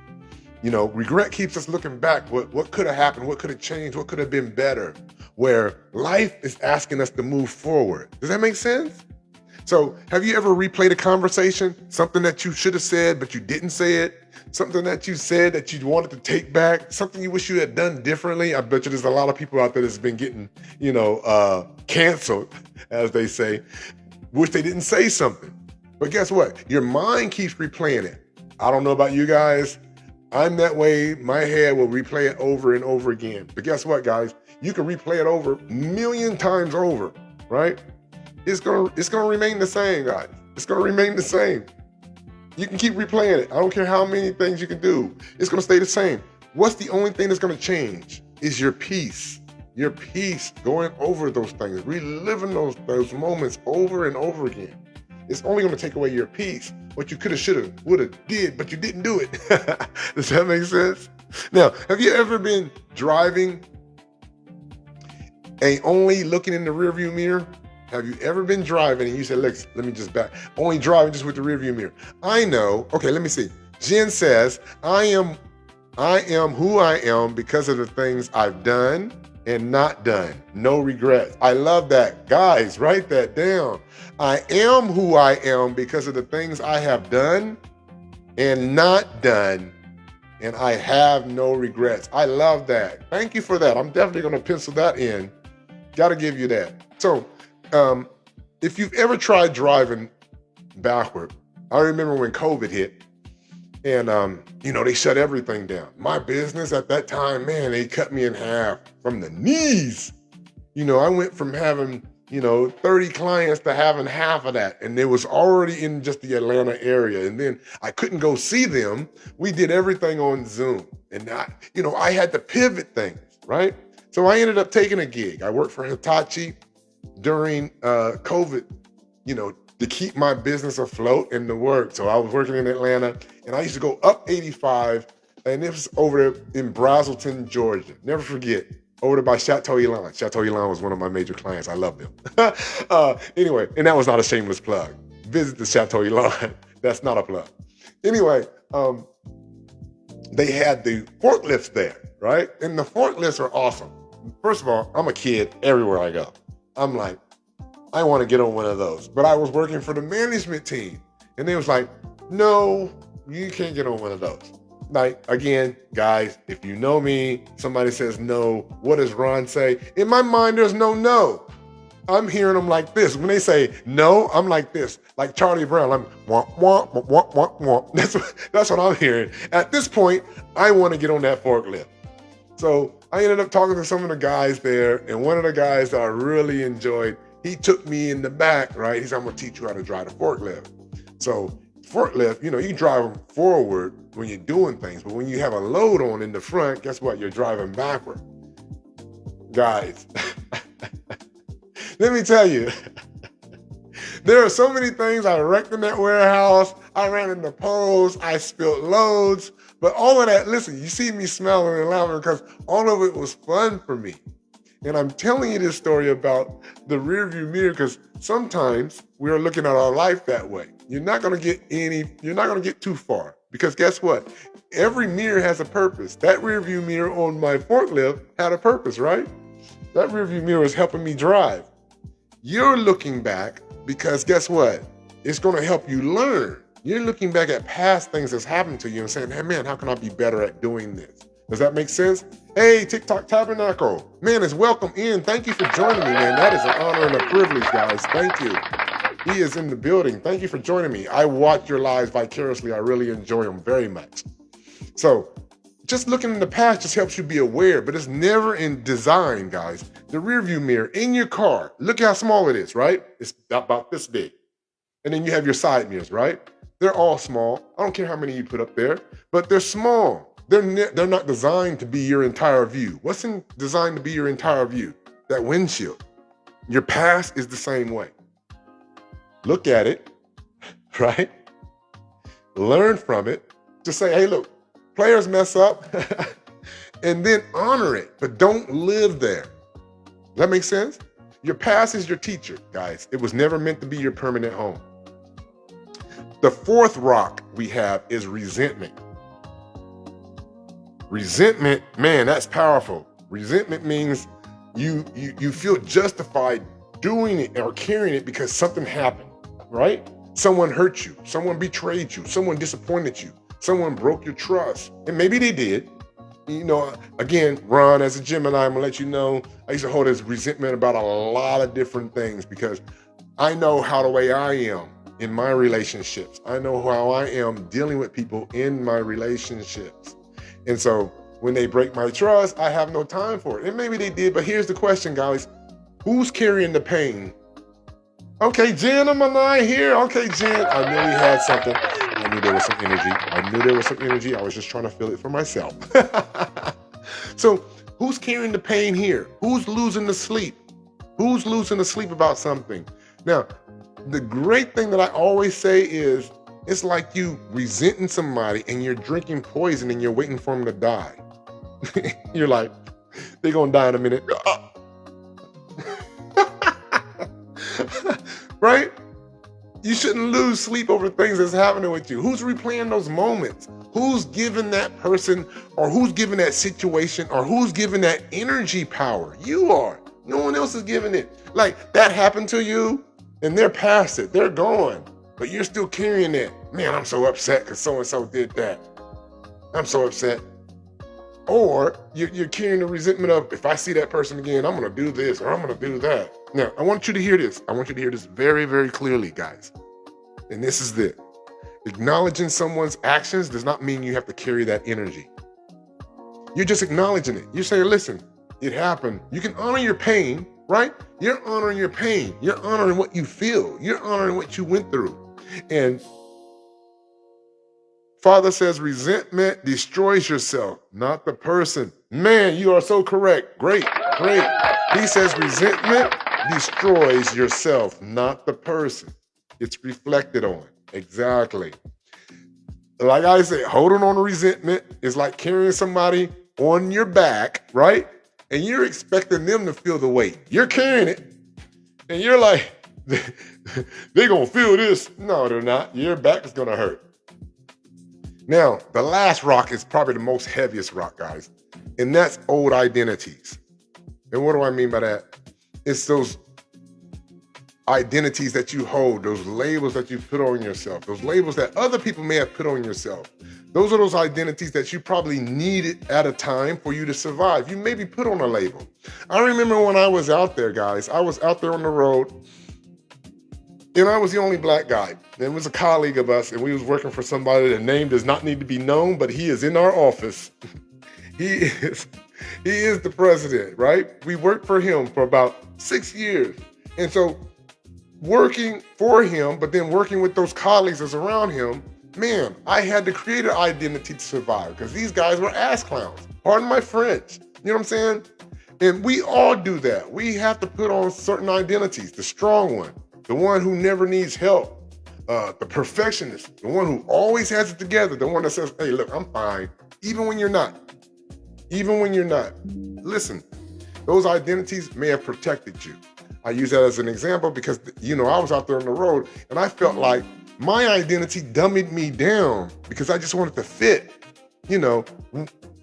You know, regret keeps us looking back. What could have happened? What could have changed? What could have been better? Where life is asking us to move forward. Does that make sense? So have you ever replayed a conversation? Something that you should have said, but you didn't say it? Something that you said that you wanted to take back? Something you wish you had done differently? I bet you there's a lot of people out there that's been getting, canceled, as they say. Wish they didn't say something. But guess what? Your mind keeps replaying it. I don't know about you guys. I'm that way. My head will replay it over and over again. But guess what, guys? You can replay it over 1,000,000 times over, right? It's gonna remain the same, guys. It's gonna remain the same. You can keep replaying it. I don't care how many things you can do. It's gonna stay the same. What's the only thing that's gonna change is your peace. Your peace going over those things, reliving those moments over and over again. It's only gonna take away your peace. What you coulda, shoulda, woulda, did, but you didn't do it. Does that make sense? Now, have you ever been driving and only looking in the rearview mirror? Have you ever been driving and you said, look, let me just back, only driving just with the rearview mirror? I know, okay, let me see. Jen says, I am who I am because of the things I've done and not done. No regrets. I love that. Guys, write that down. I am who I am because of the things I have done and not done, and I have no regrets. I love that. Thank you for that. I'm definitely going to pencil that in. Got to give you that. So, if you've ever tried driving backward, I remember when COVID hit and, they shut everything down. My business at that time, man, they cut me in half from the knees. I went from having, 30 clients to having half of that. And it was already in just the Atlanta area. And then I couldn't go see them. We did everything on Zoom. And I had to pivot things, right? So I ended up taking a gig. I worked for Hitachi during COVID, to keep my business afloat and to work. So I was working in Atlanta, and I used to go up 85, and it was over there in Brazelton, Georgia. Never forget, over there by Chateau Elan. Chateau Elan was one of my major clients. I love them. Anyway, and that was not a shameless plug. Visit the Chateau Elan. That's not a plug. Anyway, they had the forklifts there, right? And the forklifts are awesome. First of all, I'm a kid everywhere I go. I'm like, I want to get on one of those. But I was working for the management team. And they was like, no, you can't get on one of those. Like, again, guys, if you know me, somebody says no, what does Ron say? In my mind, there's no. I'm hearing them like this. When they say no, I'm like this, like Charlie Brown. I'm womp, womp, womp, womp, womp, womp. That's what I'm hearing. At this point, I want to get on that forklift. So I ended up talking to some of the guys there, and one of the guys that I really enjoyed, he took me in the back, right? He said, I'm gonna teach you how to drive the forklift. So forklift, you drive them forward when you're doing things, but when you have a load on in the front, guess what? You're driving backward. Guys, let me tell you, there are so many things I wrecked in that warehouse. I ran into poles, I spilled loads, but all of that, listen, you see me smiling and laughing because all of it was fun for me. And I'm telling you this story about the rearview mirror because sometimes we are looking at our life that way. You're not gonna get too far because guess what? Every mirror has a purpose. That rearview mirror on my forklift had a purpose, right? That rearview mirror is helping me drive. You're looking back because guess what? It's gonna help you learn. You're looking back at past things that's happened to you and saying, hey man, how can I be better at doing this? Does that make sense? Hey, TikTok Tabernacle. Man, it's welcome in. Thank you for joining me, man. That is an honor and a privilege, guys. Thank you. He is in the building. Thank you for joining me. I watch your lives vicariously. I really enjoy them very much. So just looking in the past just helps you be aware, but it's never in design, guys. The rearview mirror in your car, look how small it is, right? It's about this big. And then you have your side mirrors, right? They're all small. I don't care how many you put up there, but they're small. They're not designed to be your entire view. What's designed to be your entire view? That windshield. Your past is the same way. Look at it, right? Learn from it. Just say, hey, look, players mess up, and then honor it, but don't live there. Does that make sense? Your past is your teacher, guys. It was never meant to be your permanent home. The fourth rock we have is resentment. Resentment, man, that's powerful. Resentment means you feel justified doing it or carrying it because something happened, right? Someone hurt you, someone betrayed you, someone disappointed you, someone broke your trust, and maybe they did. Again, Ron, as a Gemini, I'm gonna let you know, I used to hold this resentment about a lot of different things because I know how the way I am in my relationships. I know how I am dealing with people in my relationships. And so when they break my trust, I have no time for it. And maybe they did, but here's the question, guys. Who's carrying the pain? Okay, Jen, am I here? Okay, Jen, I knew we had something. I knew there was some energy. I was just trying to feel it for myself. So who's carrying the pain here? Who's losing the sleep? Who's losing the sleep about something? Now, the great thing that I always say is, it's like you resenting somebody and you're drinking poison and you're waiting for them to die. You're like, they're gonna die in a minute. Right? You shouldn't lose sleep over things that's happening with you. Who's replaying those moments? Who's giving that person or who's giving that situation or who's giving that energy power? You are. No one else is giving it. Like that happened to you and they're past it. They're gone. But you're still carrying it. Man, I'm so upset because so-and-so did that. I'm so upset. Or you're carrying the resentment of, if I see that person again, I'm going to do this or I'm going to do that. Now, I want you to hear this. I want you to hear this very, very clearly, guys. And this is it. Acknowledging someone's actions does not mean you have to carry that energy. You're just acknowledging it. You're saying, listen, it happened. You can honor your pain, right? You're honoring your pain. You're honoring what you feel. You're honoring what you went through. And Father says resentment destroys yourself, not the person. Man, you are so correct. Great, great. He says resentment destroys yourself, not the person. It's reflected on. Exactly. Like I said, holding on to resentment is like carrying somebody on your back, right? And you're expecting them to feel the weight. You're carrying it. And you're like, they're going to feel this. No, they're not. Your back is going to hurt. Now, the last rock is probably the most heaviest rock, guys. And that's old identities. And what do I mean by that? It's those identities that you hold, those labels that you put on yourself, those labels that other people may have put on yourself. Those are those identities that you probably needed at a time for you to survive. You may be put on a label. I remember when I was out there, guys, I was out there on the road, and I was the only black guy. There was a colleague of us, and we was working for somebody. The name does not need to be known, but he is in our office. He is the president, right? We worked for him for about 6 years. And so working for him, but then working with those colleagues that's around him, man, I had to create an identity to survive because these guys were ass clowns. Pardon my French. You know what I'm saying? And we all do that. We have to put on certain identities. The strong one, the one who never needs help, the perfectionist, the one who always has it together, the one that says, hey, look, I'm fine, even when you're not. Even when you're not. Listen, those identities may have protected you. I use that as an example because, I was out there on the road and I felt like my identity dummied me down because I just wanted to fit.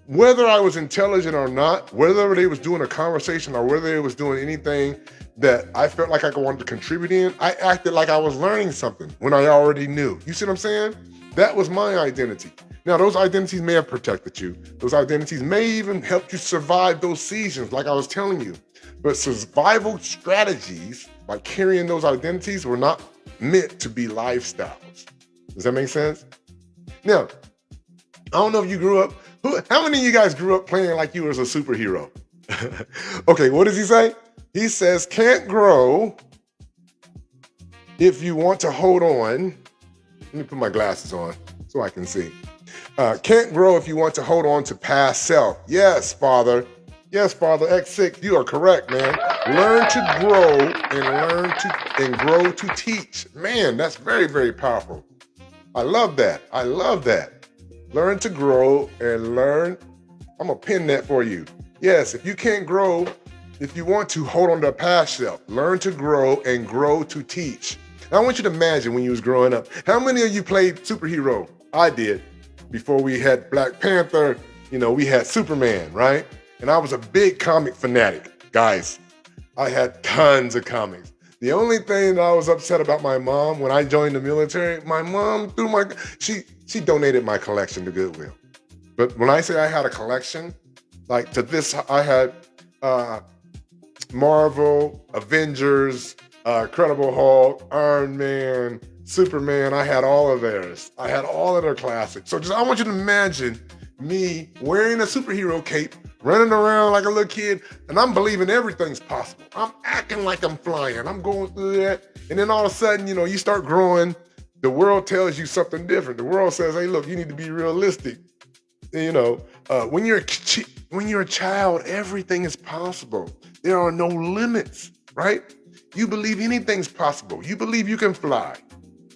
Whether I was intelligent or not, whether they was doing a conversation or whether they was doing anything that I felt like I wanted to contribute in, I acted like I was learning something when I already knew. You see what I'm saying? That was my identity. Now, those identities may have protected you. Those identities may even help you survive those seasons, like I was telling you. But survival strategies, like carrying those identities, were not meant to be lifestyles. Does that make sense? Now, I don't know if you grew up, how many of you guys grew up playing like you was a superhero? Okay, what does he say? He says, can't grow if you want to hold on. Let me put my glasses on so I can see. Can't grow if you want to hold on to past self. Yes, Father. Yes, Father. X6, you are correct, man. Learn to grow and grow to teach. Man, that's very, very powerful. I love that. I love that. Learn to grow and learn. I'm going to pin that for you. Yes, if you can't grow, if you want to hold on to past self, learn to grow and grow to teach. Now, I want you to imagine when you was growing up, how many of you played superhero? I did. Before we had Black Panther, we had Superman, right? And I was a big comic fanatic. Guys, I had tons of comics. The only thing that I was upset about my mom when I joined the military, my mom she donated my collection to Goodwill. But when I say I had a collection, like to this, I had Marvel, Avengers, Incredible Hulk, Iron Man, Superman. I had all of theirs. I had all of their classics. So I want you to imagine me wearing a superhero cape, running around like a little kid, and I'm believing everything's possible. I'm acting like I'm flying. I'm going through that. And then all of a sudden, you start growing. The world tells you something different. The world says, hey, look, you need to be realistic. When you're a child, everything is possible. There are no limits, right? You believe anything's possible. You believe you can fly.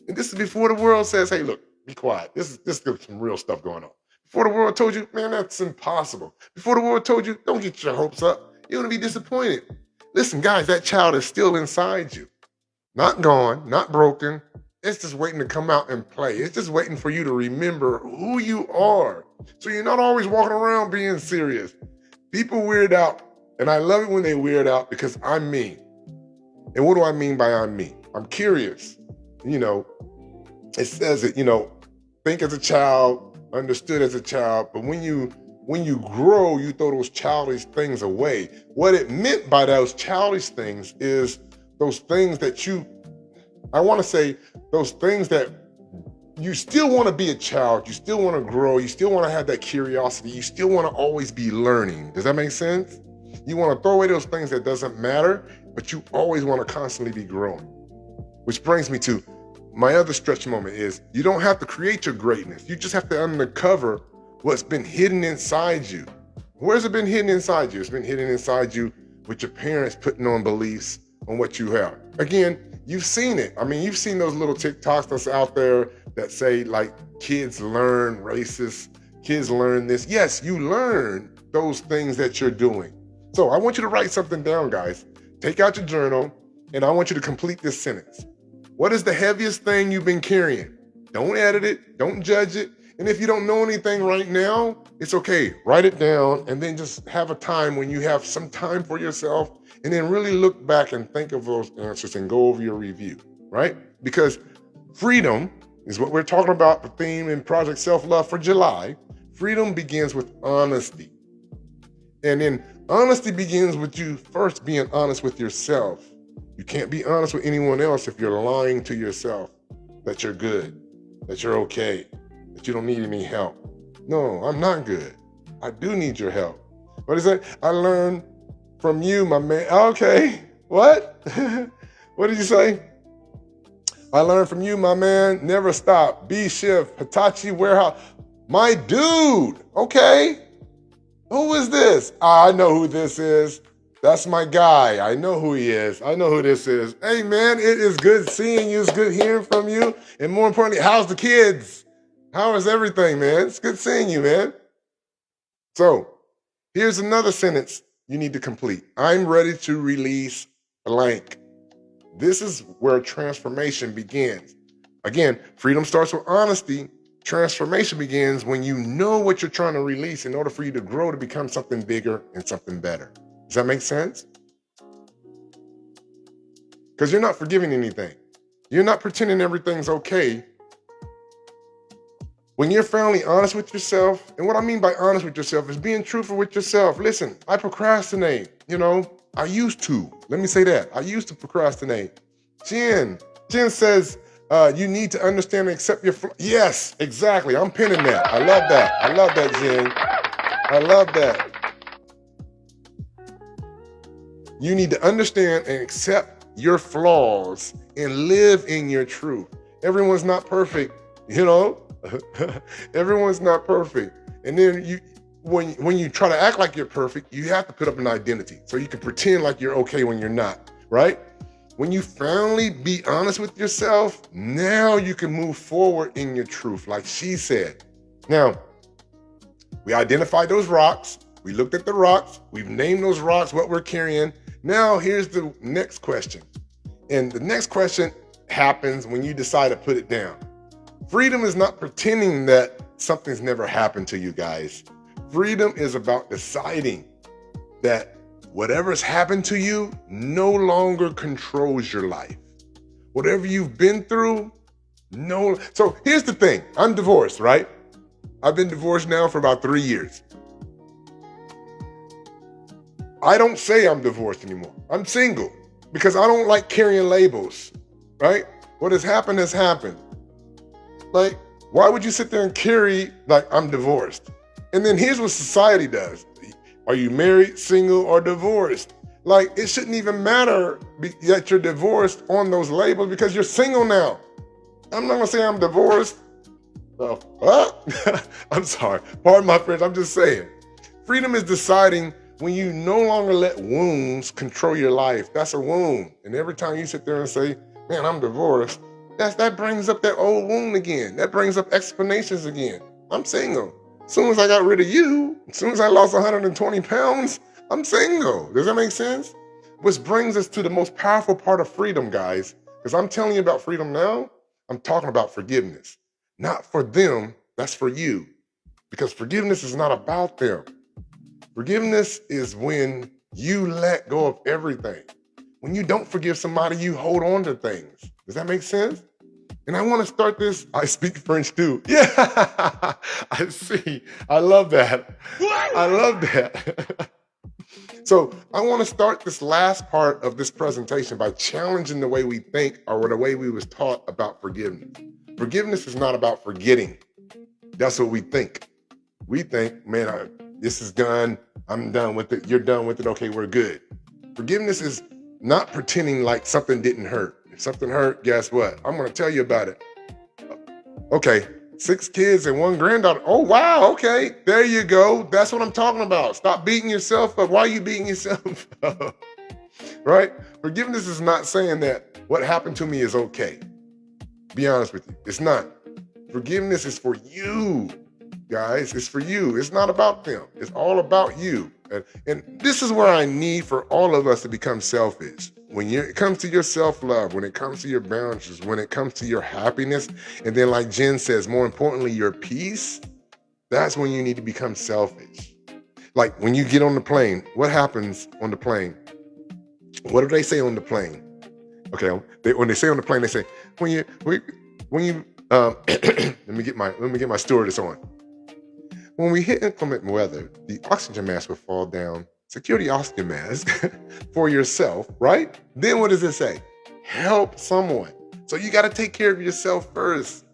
And this is before the world says, hey, look, be quiet. This is some real stuff going on. Before the world told you, man, that's impossible. Before the world told you, don't get your hopes up. You're going to be disappointed. Listen, guys, that child is still inside you. Not gone, not broken. It's just waiting to come out and play. It's just waiting for you to remember who you are. So you're not always walking around being serious. People weird out, and I love it when they weird out because I'm me. And what do I mean by I'm me? I'm curious. It says it, think as a child, understood as a child, but when you grow, you throw those childish things away. What it meant by those childish things is those things that those things that you still want to be a child, you still want to grow, you still want to have that curiosity, you still want to always be learning. Does that make sense? You want to throw away those things that doesn't matter, but you always want to constantly be growing. Which brings me to my other stretch moment is you don't have to create your greatness. You just have to uncover what's been hidden inside you. Where's it been hidden inside you? It's been hidden inside you with your parents putting on beliefs on what you have. Again, you've seen it. I mean, you've seen those little TikToks that's out there that say like kids learn racist, kids learn this. Yes, you learn those things that you're doing. So I want you to write something down, guys. Take out your journal and I want you to complete this sentence. What is the heaviest thing you've been carrying? Don't edit it. Don't judge it. And if you don't know anything right now, it's okay. Write it down and then just have a time when you have some time for yourself and then really look back and think of those answers and go over your review, right? Because freedom is what we're talking about, the theme in Project SeLFLoVe for July. Freedom begins with honesty. And then honesty begins with you first being honest with yourself. You can't be honest with anyone else if you're lying to yourself that you're good, that you're okay, that you don't need any help. No, I'm not good. I do need your help. What is that? I learned from you, my man. Okay, what? What did you say? I learned from you, my man. Never stop. B Shift, Hitachi Warehouse. My dude. Okay. Who is this? I know who this is. That's my guy. I know who he is. I know who this is. Hey, man, it is good seeing you. It's good hearing from you. And more importantly, how's the kids? How is everything, man? It's good seeing you, man. So here's another sentence you need to complete. I'm ready to release blank. This is where transformation begins. Again, freedom starts with honesty. Transformation begins when you know what you're trying to release in order for you to grow to become something bigger and something better. Does that make sense? Because you're not forgiving anything. You're not pretending everything's okay. When you're finally honest with yourself, and what I mean by honest with yourself is being truthful with yourself. Listen, I procrastinate, I used to. Let me say that. I used to procrastinate. Jen says, you need to understand and accept your flaws. Yes, exactly. I'm pinning that. I love that. I love that, Jen. I love that. You need to understand and accept your flaws and live in your truth. Everyone's not perfect, Everyone's not perfect. And then when you try to act like you're perfect, you have to put up an identity so you can pretend like you're okay when you're not, right? When you finally be honest with yourself, now you can move forward in your truth, like she said. Now, we identified those rocks. We looked at the rocks. We've named those rocks, what we're carrying. Now, here's the next question. And the next question happens when you decide to put it down. Freedom is not pretending that something's never happened to you, guys. Freedom is about deciding that whatever's happened to you no longer controls your life. Whatever you've been through, no. So here's the thing. I'm divorced, right? I've been divorced now for about 3 years. I don't say I'm divorced anymore. I'm single because I don't like carrying labels, right? What has happened has happened. Like, why would you sit there and carry like I'm divorced? And then here's what society does. Are you married, single, or divorced? Like, it shouldn't even matter that you're divorced on those labels because you're single now. I'm not gonna say I'm divorced. I'm sorry. Pardon my French, I'm just saying. Freedom is deciding when you no longer let wounds control your life. That's a wound. And every time you sit there and say, man, I'm divorced, that brings up that old wound again. That brings up explanations again. I'm single. As soon as I got rid of you, as soon as I lost 120 pounds, I'm single. Does that make sense? Which brings us to the most powerful part of freedom, guys. Because I'm telling you about freedom now, I'm talking about forgiveness. Not for them, that's for you. Because forgiveness is not about them. Forgiveness is when you let go of everything. When you don't forgive somebody, you hold on to things. Does that make sense? And I want to start this. I speak French too. Yeah, I see. I love that. I love that. So I want to start this last part of this presentation by challenging the way we think or the way we was taught about forgiveness. Forgiveness is not about forgetting. That's what we think. We think, man, this is done. I'm done with it. You're done with it. Okay, we're good. Forgiveness is not pretending like something didn't hurt. If something hurt, guess what? I'm going to tell you about it. Okay, 6 kids and 1 granddaughter. Oh, wow. Okay, there you go. That's what I'm talking about. Stop beating yourself up. Why are you beating yourself up? Right? Forgiveness is not saying that what happened to me is okay. Be honest with you. It's not. Forgiveness is for you, guys. It's for you. It's not about them. It's all about you. And this is where I need for all of us to become selfish. When it comes to your self-love, when it comes to your boundaries, when it comes to your happiness, and then like Jen says, more importantly, your peace, that's when you need to become selfish. Like when you get on the plane, what happens on the plane? What do they say on the plane? Okay, when they say on the plane, they say, when you Let me get my stewardess on. When we hit inclement weather, the oxygen mask will fall down. Secure the oxygen mask for yourself, right? Then what does it say? Help someone. So you got to take care of yourself first.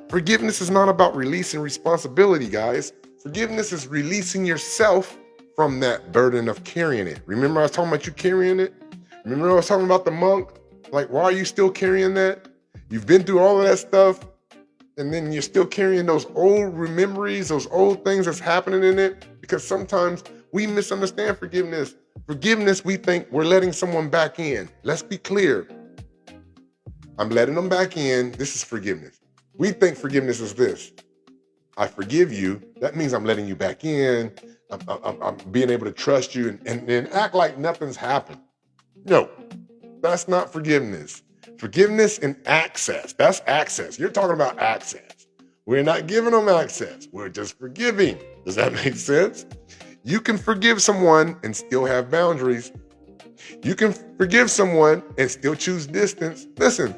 Forgiveness is not about releasing responsibility, guys. Forgiveness is releasing yourself from that burden of carrying it. Remember I was talking about you carrying it? Remember I was talking about the monk? Like, why are you still carrying that? You've been through all of that stuff, and then you're still carrying those old memories, those old things that's happening in it, because sometimes we misunderstand forgiveness. Forgiveness, we think we're letting someone back in. Let's be clear. I'm letting them back in. This is forgiveness. We think forgiveness is this. I forgive you. That means I'm letting you back in. I'm being able to trust you and act like nothing's happened. No, that's not forgiveness. Forgiveness and access. That's access. You're talking about access. We're not giving them access. We're just forgiving. Does that make sense? You can forgive someone and still have boundaries. You can forgive someone and still choose distance. Listen,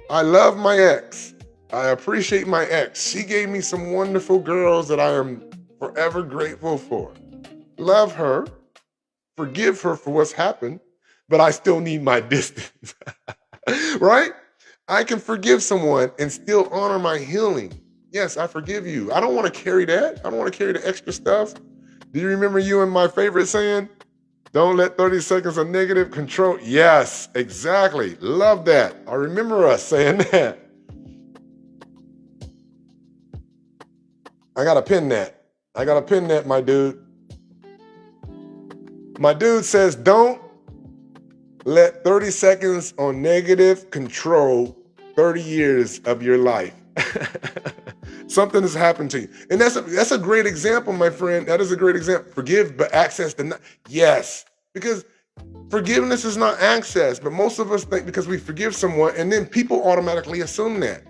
I love my ex. I appreciate my ex. She gave me some wonderful girls that I am forever grateful for. Love her, forgive her for what's happened, but I still need my distance. Right? I can forgive someone and still honor my healing. Yes, I forgive you. I don't want to carry that. I don't want to carry the extra stuff. Do you remember you and my favorite saying? Don't let 30 seconds of negative control. Yes, exactly. Love that. I remember us saying that. I got to pin that, my dude. My dude says, don't let 30 seconds on negative control 30 years of your life. Something has happened to you. And that's a great example, my friend. That is a great example. Forgive, but access denied. Yes, because forgiveness is not access, but most of us think because we forgive someone, and then people automatically assume that.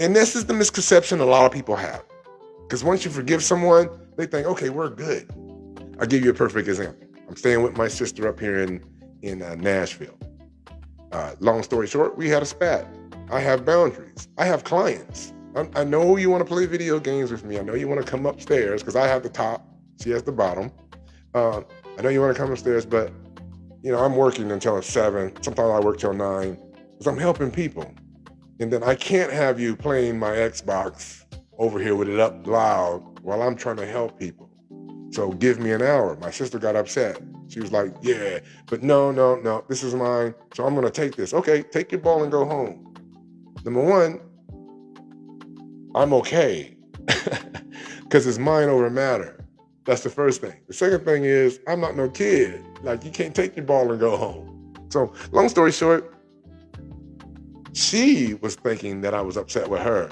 And this is the misconception a lot of people have. Because once you forgive someone, they think, okay, we're good. I'll give you a perfect example. I'm staying with my sister up here in Nashville. Long story short, we had a spat. I have boundaries. I have clients. I know you want to play video games with me. I know you want to come upstairs because I have the top. She has the bottom. I know you want to come upstairs, but I'm working until 7. Sometimes I work till 9 because I'm helping people. And then I can't have you playing my Xbox over here with it up loud while I'm trying to help people. So give me an hour. My sister got upset. She was like, yeah, but no, this is mine. So I'm going to take this. Okay, take your ball and go home. Number one, I'm okay because it's mine over matter. That's the first thing. The second thing is I'm not no kid. Like, you can't take your ball and go home. So long story short, she was thinking that I was upset with her.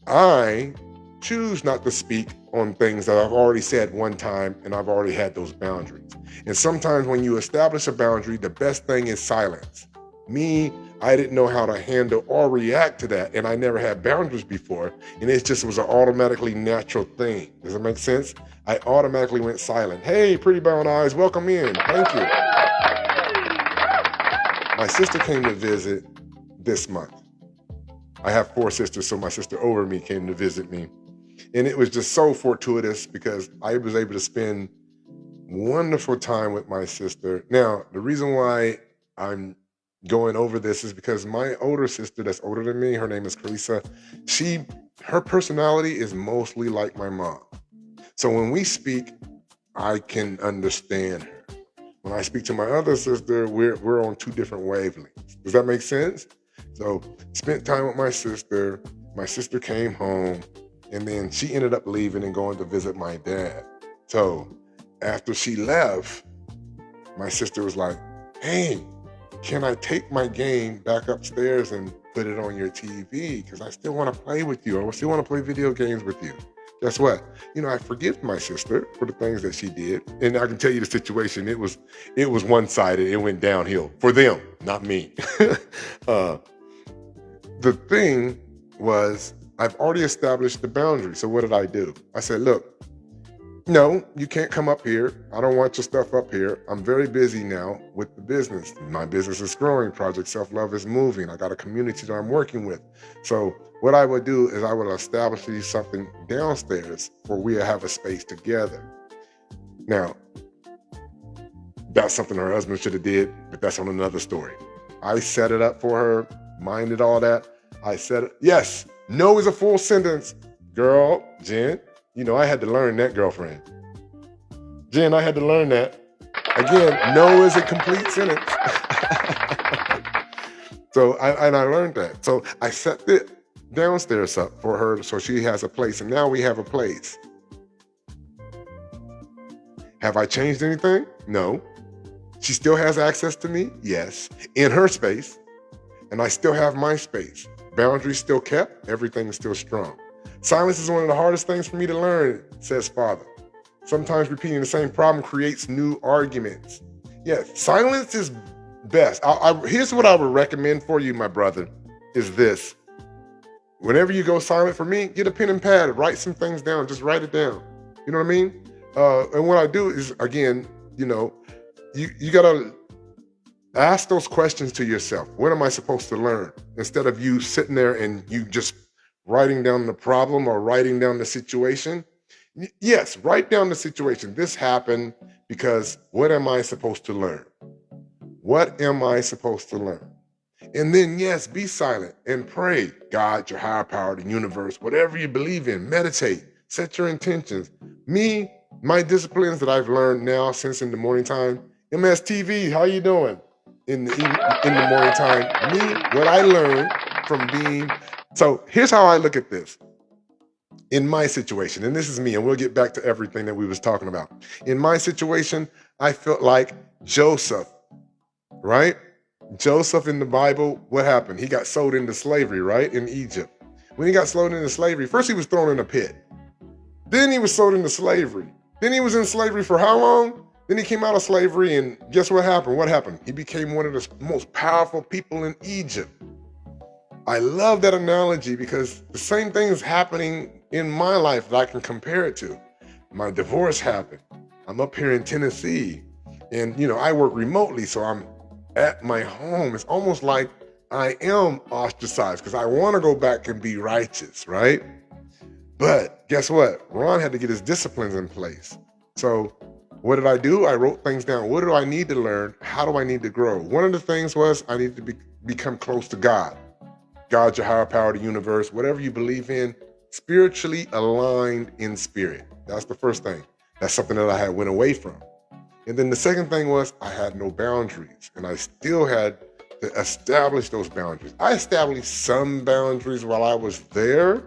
I choose not to speak on things that I've already said one time, and I've already had those boundaries. And sometimes when you establish a boundary, the best thing is silence. Me, I didn't know how to handle or react to that, and I never had boundaries before, and it just was an automatically natural thing. Does it make sense? I automatically went silent. Hey, pretty brown eyes, welcome in. Thank you. My sister came to visit this month. I have 4 sisters, so my sister over me came to visit me. And it was just so fortuitous because I was able to spend wonderful time with my sister. Now, the reason why I'm going over this is because my older sister that's older than me, her name is Carissa, her personality is mostly like my mom. So when we speak, I can understand her. When I speak to my other sister, we're on 2 different wavelengths. Does that make sense? So spent time with my sister. My sister came home, and then she ended up leaving and going to visit my dad. So after she left, my sister was like, hey, can I take my game back upstairs and put it on your TV? Because I still want to play with you. I still want to play video games with you. Guess what? I forgive my sister for the things that she did. And I can tell you the situation. It was one-sided. It went downhill for them, not me. The thing was, I've already established the boundary. So what did I do? I said, look, No, you can't come up here. I don't want your stuff up here. I'm very busy now with the business. My business is growing. Project SeLFLoVe is moving. I got a community that I'm working with. So what I would do is I would establish something downstairs where we have a space together. Now, that's something her husband should have did, but that's on another story. I set it up for her, minded all that. I said it. Yes, no is a full sentence. Girl, Jen, you know, I had to learn that, girlfriend. Jen, I had to learn that. Again, no is a complete sentence. So I learned that. So I set the downstairs up for her so she has a place, and now we have a place. Have I changed anything? No. She still has access to me? Yes. In her space. And I still have my space. Boundaries still kept. Everything is still strong. Silence is one of the hardest things for me to learn, says Father. Sometimes repeating the same problem creates new arguments. Yes, silence is best. Here's what I would recommend for you, my brother, is this. Whenever you go silent, for me, get a pen and pad, write some things down, just write it down. You know what I mean? And what I do is, again, you know, you gotta ask those questions to yourself. What am I supposed to learn? Instead of you sitting there and you just writing down the problem or writing down the situation. Yes, write down the situation. This happened because what am I supposed to learn? What am I supposed to learn? And then, yes, be silent and pray. God, your higher power, the universe, whatever you believe in, meditate, set your intentions. Me, my disciplines that I've learned now since in the morning time, MSTV, how you doing? In the morning time. Me, what I learned from being, so here's how I look at this. In my situation, and this is me, and we'll get back to everything that we was talking about. In my situation, I felt like Joseph, right? Joseph in the Bible, what happened? He got sold into slavery, right? In Egypt. When he got sold into slavery, first he was thrown in a pit. Then he was sold into slavery. Then he was in slavery for how long? Then he came out of slavery, and guess what happened? What happened? He became one of the most powerful people in Egypt. I love that analogy because the same thing is happening in my life that I can compare it to. My divorce happened. I'm up here in Tennessee, and you know, I work remotely, so I'm at my home. It's almost like I am ostracized because I want to go back and be righteous, right? But guess what? Ron had to get his disciplines in place. So what did I do? I wrote things down. What do I need to learn? How do I need to grow? One of the things was I need to become close to God. God, your higher power, the universe, whatever you believe in, spiritually aligned in spirit. That's the first thing. That's something that I had went away from. And then the second thing was I had no boundaries, and I still had to establish those boundaries. I established some boundaries while I was there,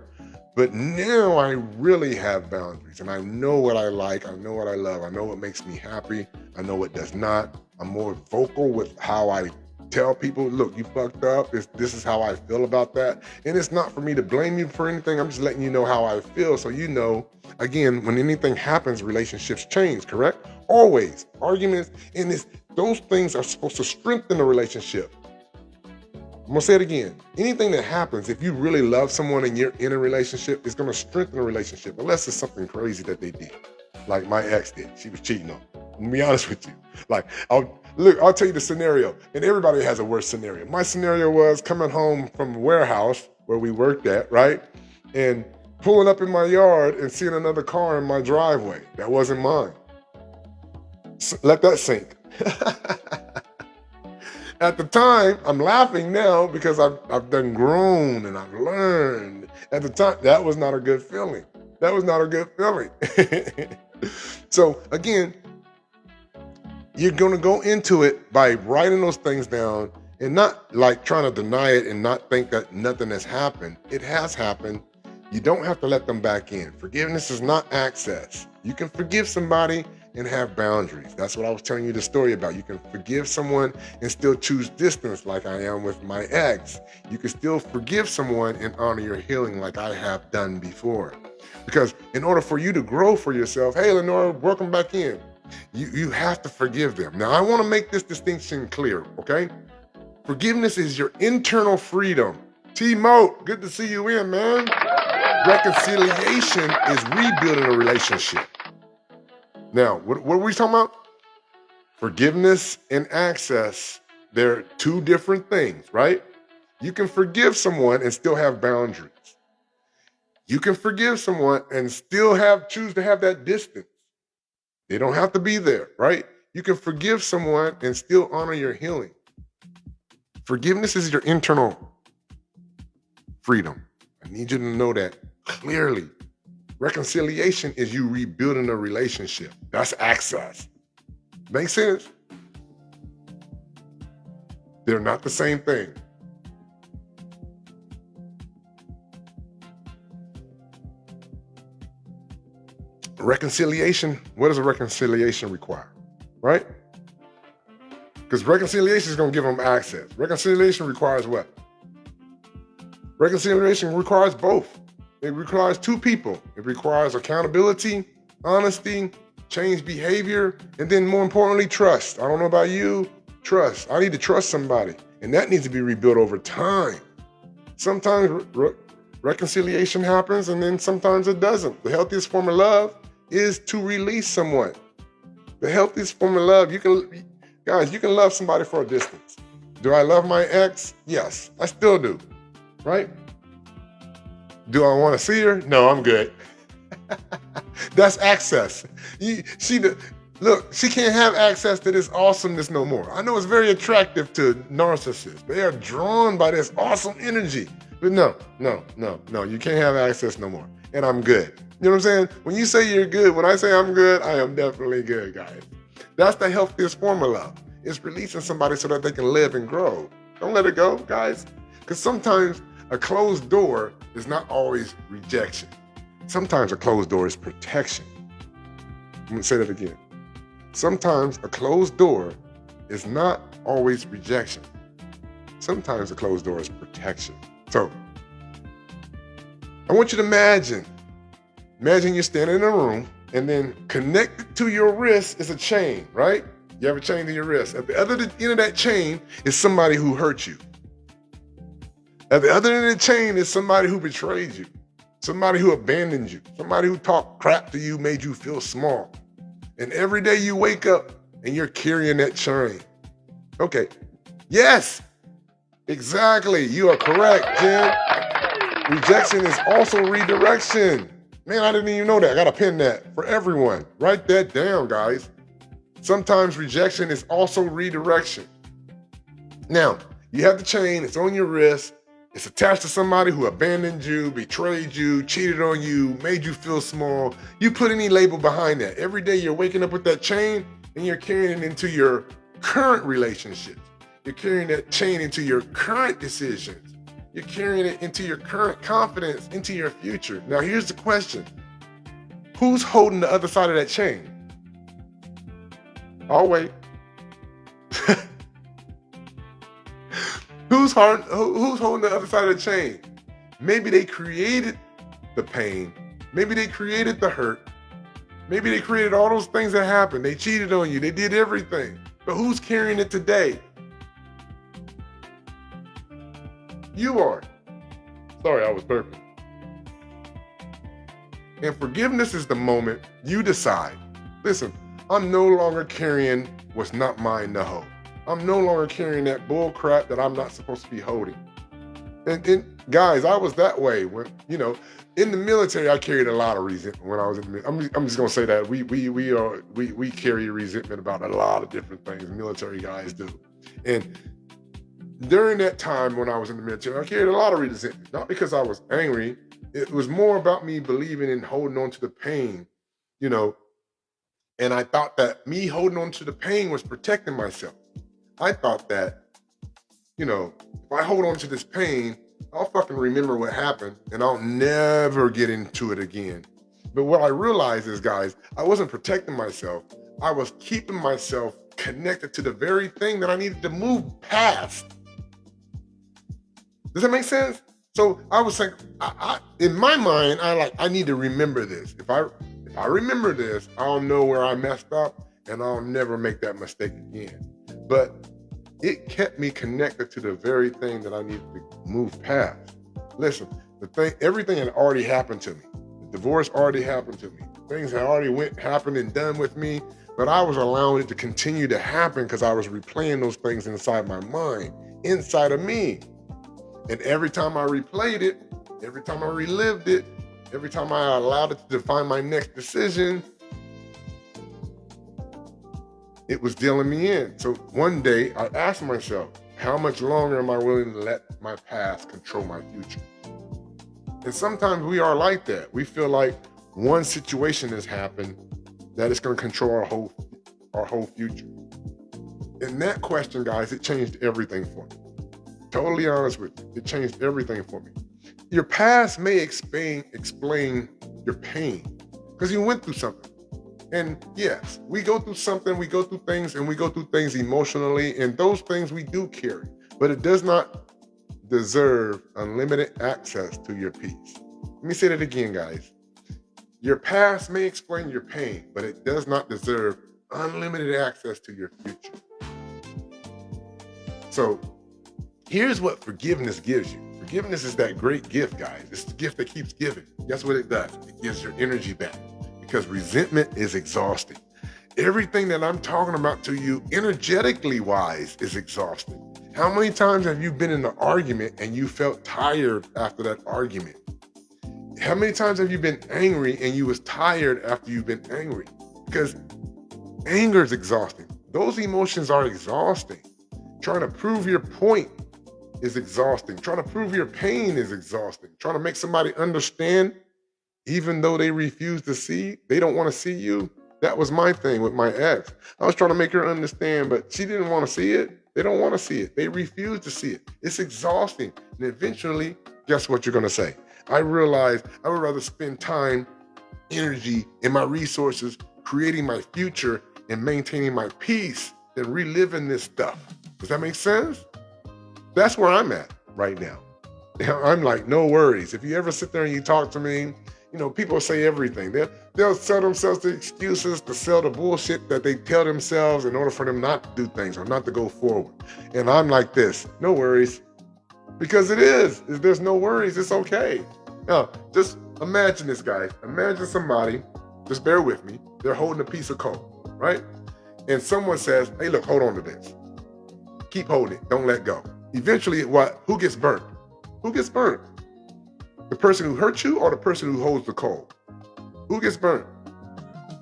but now I really have boundaries, and I know what I like, I know what I love, I know what makes me happy, I know what does not. I'm more vocal with how I tell people, look, you fucked up. This is how I feel about that. And it's not for me to blame you for anything. I'm just letting you know how I feel. So you know, again, when anything happens, relationships change, correct? Always. Arguments, and those things are supposed to strengthen a relationship. I'm gonna say it again. Anything that happens, if you really love someone and you're in a relationship, it's gonna strengthen a relationship, unless it's something crazy that they did. Like my ex did. She was cheating on me. I'm gonna be honest with you. Like, I'll tell you the scenario, and everybody has a worse scenario. My scenario was coming home from the warehouse where we worked at, right? And pulling up in my yard and seeing another car in my driveway. That wasn't mine. Let that sink. At the time, I'm laughing now because I've done grown and I've learned. At the time, that was not a good feeling. That was not a good feeling. So again, you're going to go into it by writing those things down and not like trying to deny it and not think that nothing has happened. It has happened. You don't have to let them back in. Forgiveness is not access. You can forgive somebody and have boundaries. That's what I was telling you the story about. You can forgive someone and still choose distance like I am with my ex. You can still forgive someone and honor your healing like I have done before. Because in order for you to grow for yourself, hey, Lenora, welcome back in. You have to forgive them. Now, I want to make this distinction clear, okay? Forgiveness is your internal freedom. T-Moat, good to see you in, man. Reconciliation is rebuilding a relationship. Now, what are we talking about? Forgiveness and access, they're two different things, right? You can forgive someone and still have boundaries. You can forgive someone and still choose to have that distance. They don't have to be there, right? You can forgive someone and still honor your healing. Forgiveness is your internal freedom. I need you to know that clearly. Reconciliation is you rebuilding a relationship. That's access. Make sense? They're not the same thing. Reconciliation, what does a reconciliation require? Right? Because reconciliation is going to give them access. Reconciliation requires what? Reconciliation requires both. It requires two people. It requires accountability, honesty, change behavior, and then more importantly, trust. I don't know about you, trust. I need to trust somebody, and that needs to be rebuilt over time. Sometimes reconciliation happens, and then sometimes it doesn't. The healthiest form of love is to release someone. The healthiest form of love, you can love somebody for a distance. Do I love my ex? Yes, I still do, right? Do I want to see her? No, I'm good. That's access. Look, she can't have access to this awesomeness no more. I know it's very attractive to narcissists. They are drawn by this awesome energy. But no, you can't have access no more. And I'm good. You know what I'm saying? When you say you're good, when I say I'm good, I am definitely good, guys. That's the healthiest form of love. It's releasing somebody so that they can live and grow. Don't let it go, guys. Because sometimes a closed door is not always rejection. Sometimes a closed door is protection. I'm going to say that again. Sometimes a closed door is not always rejection. Sometimes a closed door is protection. So, I want you to imagine you're standing in a room and then connected to your wrist is a chain, right? You have a chain to your wrist. At the other end of that chain is somebody who hurt you. At the other end of the chain is somebody who betrayed you, somebody who abandoned you, somebody who talked crap to you, made you feel small. And every day you wake up and you're carrying that chain. Okay, yes, exactly, you are correct, Jim. Rejection is also redirection. Man, I didn't even know that. I gotta pin that for everyone. Write that down, guys. Sometimes rejection is also redirection. Now, you have the chain, it's on your wrist. It's attached to somebody who abandoned you, betrayed you, cheated on you, made you feel small. You put any label behind that. Every day you're waking up with that chain and you're carrying it into your current relationships. You're carrying that chain into your current decisions. You're carrying it into your current confidence, into your future. Now here's the question. Who's holding the other side of that chain? I'll wait. Who's holding the other side of the chain? Maybe they created the pain. Maybe they created the hurt. Maybe they created all those things that happened. They cheated on you. They did everything. But who's carrying it today? You are. Sorry, I was burping. And forgiveness is the moment you decide, listen, I'm no longer carrying what's not mine to hold. I'm no longer carrying that bull crap that I'm not supposed to be holding. And guys, I was that way when, in the military, I carried a lot of resentment when I was in the military. I'm just gonna say that we carry resentment about a lot of different things. Military guys do. And during that time when I was in the military, I carried a lot of resentment, not because I was angry. It was more about me believing and holding on to the pain, and I thought that me holding on to the pain was protecting myself. I thought that, if I hold on to this pain, I'll fucking remember what happened and I'll never get into it again. But what I realized is, guys, I wasn't protecting myself. I was keeping myself connected to the very thing that I needed to move past. Does that make sense? So I was saying, in my mind, I need to remember this. If I remember this, I'll know where I messed up and I'll never make that mistake again. But it kept me connected to the very thing that I needed to move past. Listen, everything had already happened to me. The divorce already happened to me. Things had already happened and done with me, but I was allowing it to continue to happen because I was replaying those things inside my mind, inside of me. And every time I replayed it, every time I relived it, every time I allowed it to define my next decision, it was dealing me in. So one day I asked myself, how much longer am I willing to let my past control my future? And sometimes we are like that. We feel like one situation has happened that it's going to control our whole future. And that question, guys, it changed everything for me. Totally honest with you, it changed everything for me. Your past may explain your pain because you went through something. And yes, we go through something, we go through things, and we go through things emotionally, and those things we do carry, but it does not deserve unlimited access to your peace. Let me say that again, guys. Your past may explain your pain, but it does not deserve unlimited access to your future. So here's what forgiveness gives you. Forgiveness is that great gift, guys. It's the gift that keeps giving. Guess what it does? It gives your energy back because resentment is exhausting. Everything that I'm talking about to you, energetically wise, is exhausting. How many times have you been in an argument and you felt tired after that argument? How many times have you been angry and you was tired after you've been angry? Because anger is exhausting. Those emotions are exhausting. Trying to prove your point is exhausting. Trying to prove your pain is exhausting. Trying to make somebody understand, even though they refuse to see, they don't want to see you. That was my thing with my ex. I was trying to make her understand, but she didn't want to see it. They don't want to see it. They refuse to see it. It's exhausting. And eventually, guess what you're going to say? I realized I would rather spend time, energy, and my resources creating my future and maintaining my peace than reliving this stuff. Does that make sense? That's where I'm at right now. I'm like, no worries. If you ever sit there and you talk to me, people say everything. They'll sell themselves the excuses to sell the bullshit that they tell themselves in order for them not to do things or not to go forward. And I'm like this, no worries. Because it is. There's no worries. It's okay. Now, just imagine this, guys. Imagine somebody, just bear with me, they're holding a piece of coal, right? And someone says, hey, look, hold on to this. Keep holding it. Don't let go. Eventually, who gets burnt? Who gets burnt? The person who hurt you or the person who holds the coal? Who gets burnt?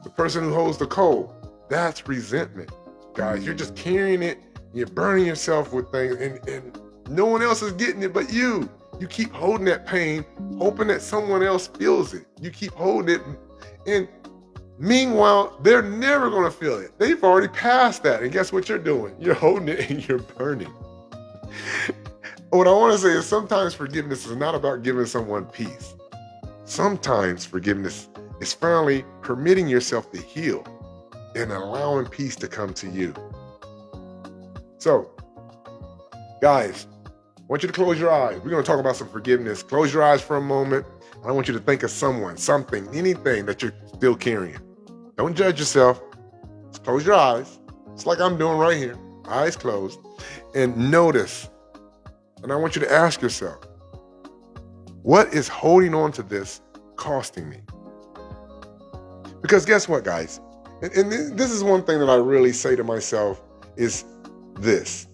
The person who holds the coal. That's resentment. Guys, you're just carrying it. You're burning yourself with things and no one else is getting it but you. You keep holding that pain, hoping that someone else feels it. You keep holding it. And meanwhile, they're never going to feel it. They've already passed that. And guess what you're doing? You're holding it and you're burning. What I want to say is sometimes forgiveness is not about giving someone peace. Sometimes forgiveness is finally permitting yourself to heal and allowing peace to come to you. So, guys, I want you to close your eyes. We're going to talk about some forgiveness. Close your eyes for a moment. I want you to think of someone, something, anything that you're still carrying. Don't judge yourself. Just close your eyes. It's like I'm doing right here. Eyes closed. And notice. And I want you to ask yourself, what is holding on to this costing me? Because guess what, guys? And this is one thing that I really say to myself is this,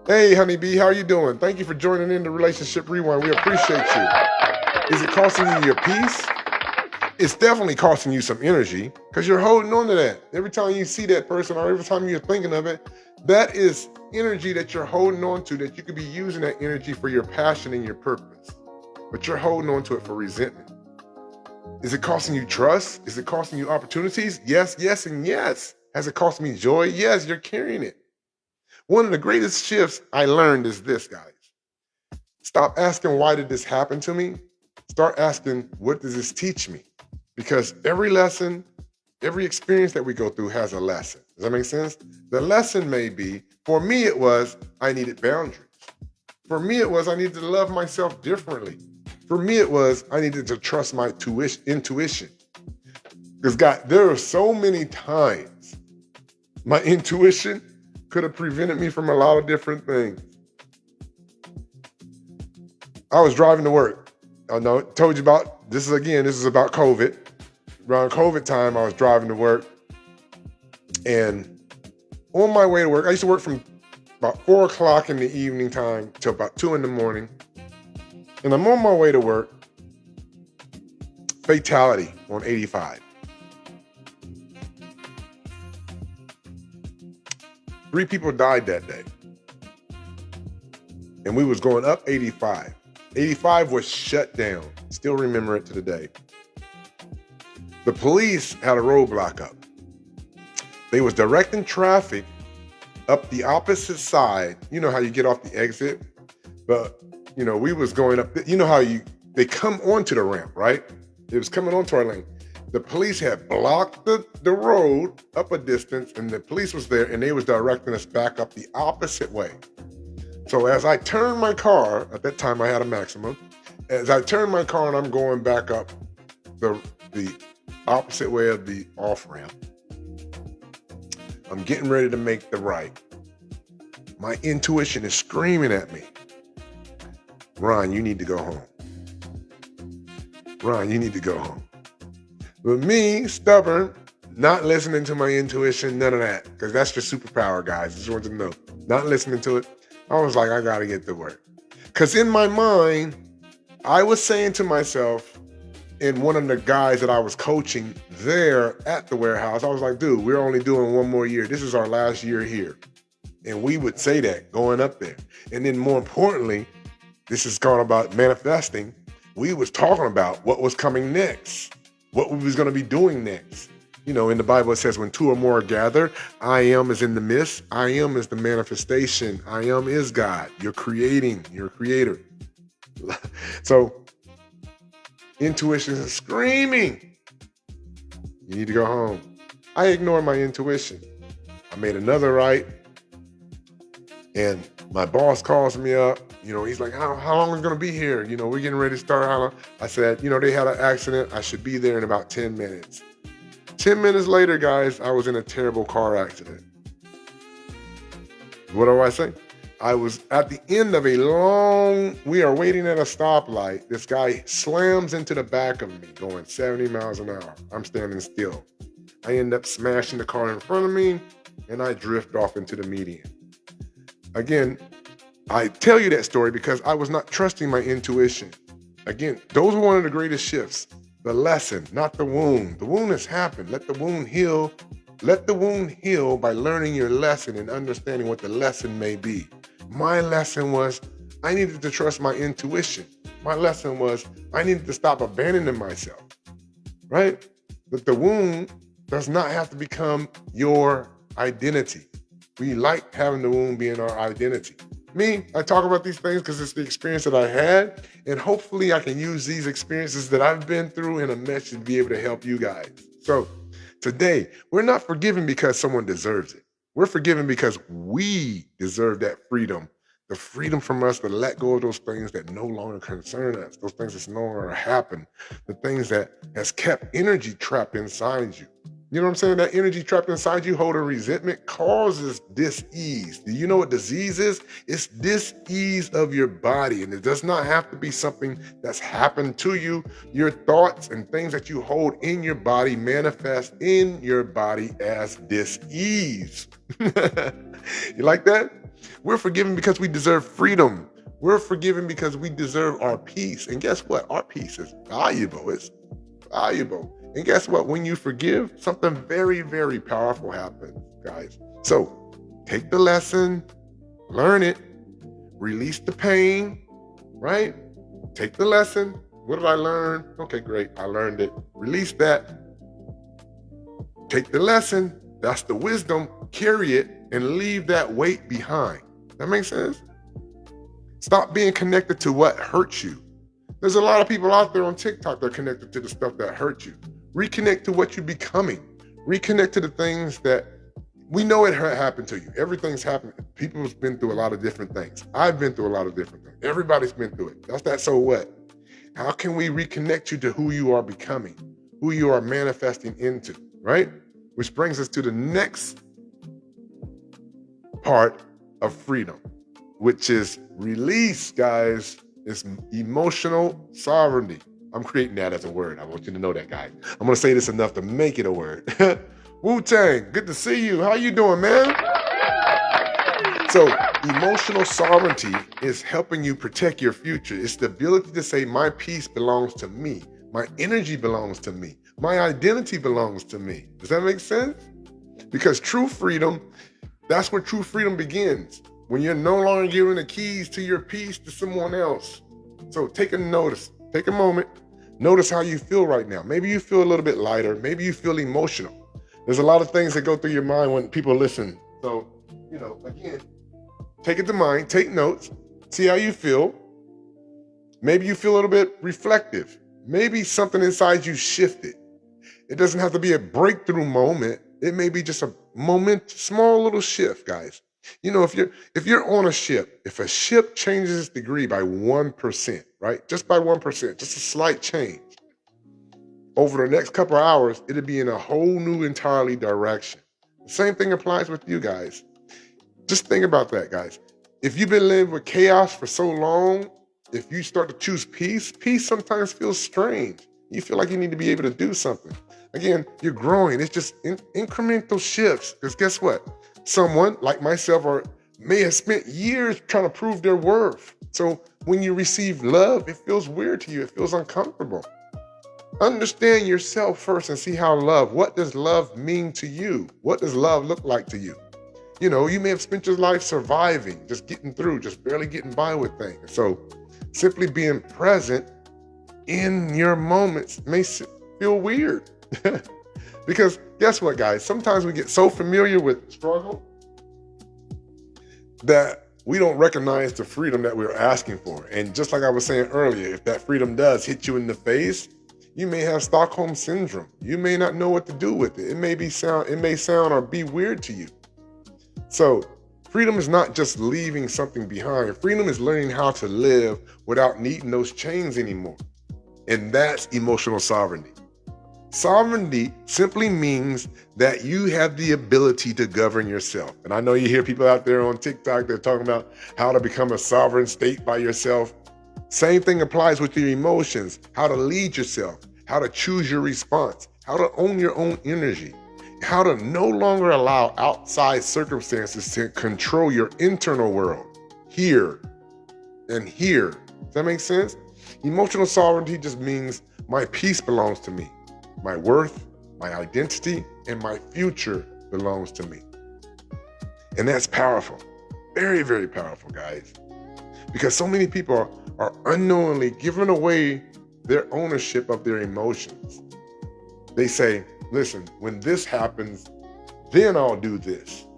hey, honeybee, how are you doing? Thank you for joining in the Relationship Rewind. We appreciate you. Is it costing you your peace? It's definitely costing you some energy because you're holding on to that. Every time you see that person or every time you're thinking of it, that is energy that you're holding on to that you could be using that energy for your passion and your purpose. But you're holding on to it for resentment. Is it costing you trust? Is it costing you opportunities? Yes, yes, and yes. Has it cost me joy? Yes, you're carrying it. One of the greatest shifts I learned is this, guys. Stop asking, why did this happen to me? Start asking, what does this teach me? Because every lesson, every experience that we go through has a lesson. Does that make sense? The lesson may be, for me it was, I needed boundaries. For me it was, I needed to love myself differently. For me it was, I needed to trust my intuition. Because God, there are so many times my intuition could have prevented me from a lot of different things. I was driving to work. I told you about, this is about COVID. around COVID time, I was driving to work, and on my way to work, I used to work from about 4 o'clock in the evening time till about 2 in the morning. And I'm on my way to work. Fatality on 85. 3 people died that day. And we was going up 85. 85 was shut down. Still remember it to the day. The police had a roadblock up. They was directing traffic up the opposite side. You know how you get off the exit? But, we was going up. You know how they come onto the ramp, right? It was coming onto our lane. The police had blocked the road up a distance, and the police was there, and they was directing us back up the opposite way. So as I turned my car, at that time I had a Maximum, as I turned my car and I'm going back up the opposite way of the off-ramp, I'm getting ready to make the right. My intuition is screaming at me. Ron, you need to go home. Ron, you need to go home. But me, stubborn, not listening to my intuition, none of that, because that's your superpower, guys. Just want you to know. Not listening to it. I was like, I got to get to work. Because in my mind, I was saying to myself, and one of the guys that I was coaching there at the warehouse, I was like, dude, we're only doing 1 more year. This is our last year here. And we would say that going up there. And then more importantly, this is called about manifesting. We was talking about what was coming next, what we was going to be doing next. In the Bible, it says when 2 or more are gathered, I am is in the midst. I am is the manifestation. I am is God. You're creating, you're a creator. So intuition is screaming, you need to go home. I ignored my intuition. I made another right. And my boss calls me up. He's like, how long are we going to be here? We're getting ready to start. I said, they had an accident. I should be there in about 10 minutes. 10 minutes later, guys, I was in a terrible car accident. What do I say? I was at the end of we are waiting at a stoplight. This guy slams into the back of me going 70 miles an hour. I'm standing still. I end up smashing the car in front of me, and I drift off into the median. Again, I tell you that story because I was not trusting my intuition. Again, those were one of the greatest shifts. The lesson, not the wound. The wound has happened. Let the wound heal. Let the wound heal by learning your lesson and understanding what the lesson may be. My lesson was I needed to trust my intuition. My lesson was I needed to stop abandoning myself, right? But the wound does not have to become your identity. We like having the wound being our identity. Me, I talk about these things because it's the experience that I had, and hopefully I can use these experiences that I've been through in a message to be able to help you guys. So today, we're not forgiven because someone deserves it. We're forgiven because we deserve that freedom, the freedom from us to let go of those things that no longer concern us, those things that no longer happen, the things that has kept energy trapped inside you. You know what I'm saying? That energy trapped inside you holding resentment causes dis-ease. Do you know what disease is? It's dis-ease of your body. And it does not have to be something that's happened to you. Your thoughts and things that you hold in your body manifest in your body as dis-ease. You like that? We're forgiven because we deserve freedom. We're forgiven because we deserve our peace. And guess what? Our peace is valuable. It's valuable. And guess what? When you forgive, something very, very powerful happens, guys. So take the lesson, learn it, release the pain, right? Take the lesson. What did I learn? Okay, great. I learned it. Release that. Take the lesson. That's the wisdom. Carry it and leave that weight behind. That makes sense? Stop being connected to what hurts you. There's a lot of people out there on TikTok that are connected to the stuff that hurt you. Reconnect to what you're becoming. Reconnect to the things that we know it happened to you. Everything's happened. People's been through a lot of different things. I've been through a lot of different things. Everybody's been through it. That's that so what? How can we reconnect you to who you are becoming, who you are manifesting into, right? Which brings us to the next part of freedom, which is release, guys. It's emotional sovereignty. I'm creating that as a word. I want you to know that, guys. I'm going to say this enough to make it a word. Wu-Tang, good to see you. How you doing, man? So emotional sovereignty is helping you protect your future. It's the ability to say, my peace belongs to me. My energy belongs to me. My identity belongs to me. Does that make sense? Because true freedom, that's where true freedom begins. When you're no longer giving the keys to your peace to someone else. So take a notice, take a moment, notice how you feel right now. Maybe you feel a little bit lighter. Maybe you feel emotional. There's a lot of things that go through your mind when people listen. So, again, take it to mind, take notes, see how you feel. Maybe you feel a little bit reflective. Maybe something inside you shifted. It doesn't have to be a breakthrough moment. It may be just a moment, small little shift, guys. If you're on a ship, if a ship changes its degree by 1%, right? Just by 1%, just a slight change. Over the next couple of hours, it'll be in a whole new entirely direction. The same thing applies with you guys. Just think about that, guys. If you've been living with chaos for so long, if you start to choose peace, peace sometimes feels strange. You feel like you need to be able to do something. Again, you're growing. It's just incremental shifts. Because guess what? Someone like myself may have spent years trying to prove their worth. So when you receive love, it feels weird to you. It feels uncomfortable. Understand yourself first and see what does love mean to you? What does love look like to you? You may have spent your life surviving, just getting through, just barely getting by with things. So simply being present in your moments may feel weird. Because guess what, guys? Sometimes we get so familiar with struggle that we don't recognize the freedom that we're asking for. And just like I was saying earlier, if that freedom does hit you in the face, you may have Stockholm syndrome. You may not know what to do with it. It may sound or be weird to you. So freedom is not just leaving something behind. Freedom is learning how to live without needing those chains anymore. And that's emotional sovereignty. Sovereignty simply means that you have the ability to govern yourself. And I know you hear people out there on TikTok, they're talking about how to become a sovereign state by yourself. Same thing applies with your emotions, how to lead yourself, how to choose your response, how to own your own energy, how to no longer allow outside circumstances to control your internal world, here and here. Does that make sense? Emotional sovereignty just means my peace belongs to me. My worth, my identity, and my future belongs to me. And that's powerful. Very, very powerful, guys. Because so many people are unknowingly giving away their ownership of their emotions. They say, listen, when this happens, then I'll do this.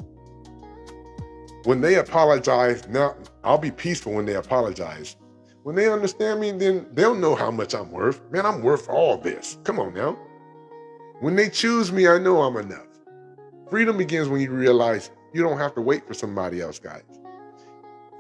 When they apologize, now I'll be peaceful when they apologize. When they understand me, then they'll know how much I'm worth. Man, I'm worth all this. Come on now. When they choose me, I know I'm enough. Freedom begins when you realize you don't have to wait for somebody else, guys.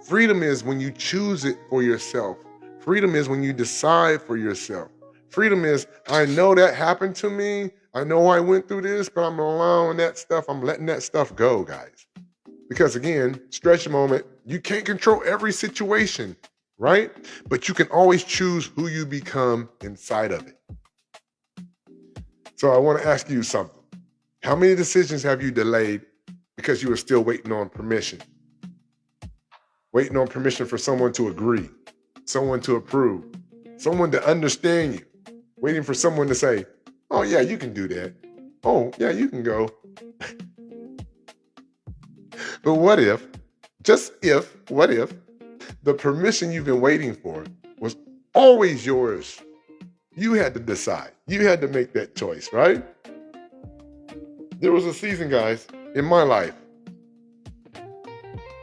Freedom is when you choose it for yourself. Freedom is when you decide for yourself. Freedom is, I know that happened to me. I know I went through this, but I'm allowing that stuff. I'm letting that stuff go, guys. Because again, stretch a moment. You can't control every situation, right? But you can always choose who you become inside of it. So I want to ask you something. How many decisions have you delayed because you were still waiting on permission? Waiting on permission for someone to agree, someone to approve, someone to understand you. Waiting for someone to say, oh yeah, you can do that. Oh yeah, you can go. But what if the permission you've been waiting for was always yours? You had to decide. You had to make that choice, right? There was a season, guys, in my life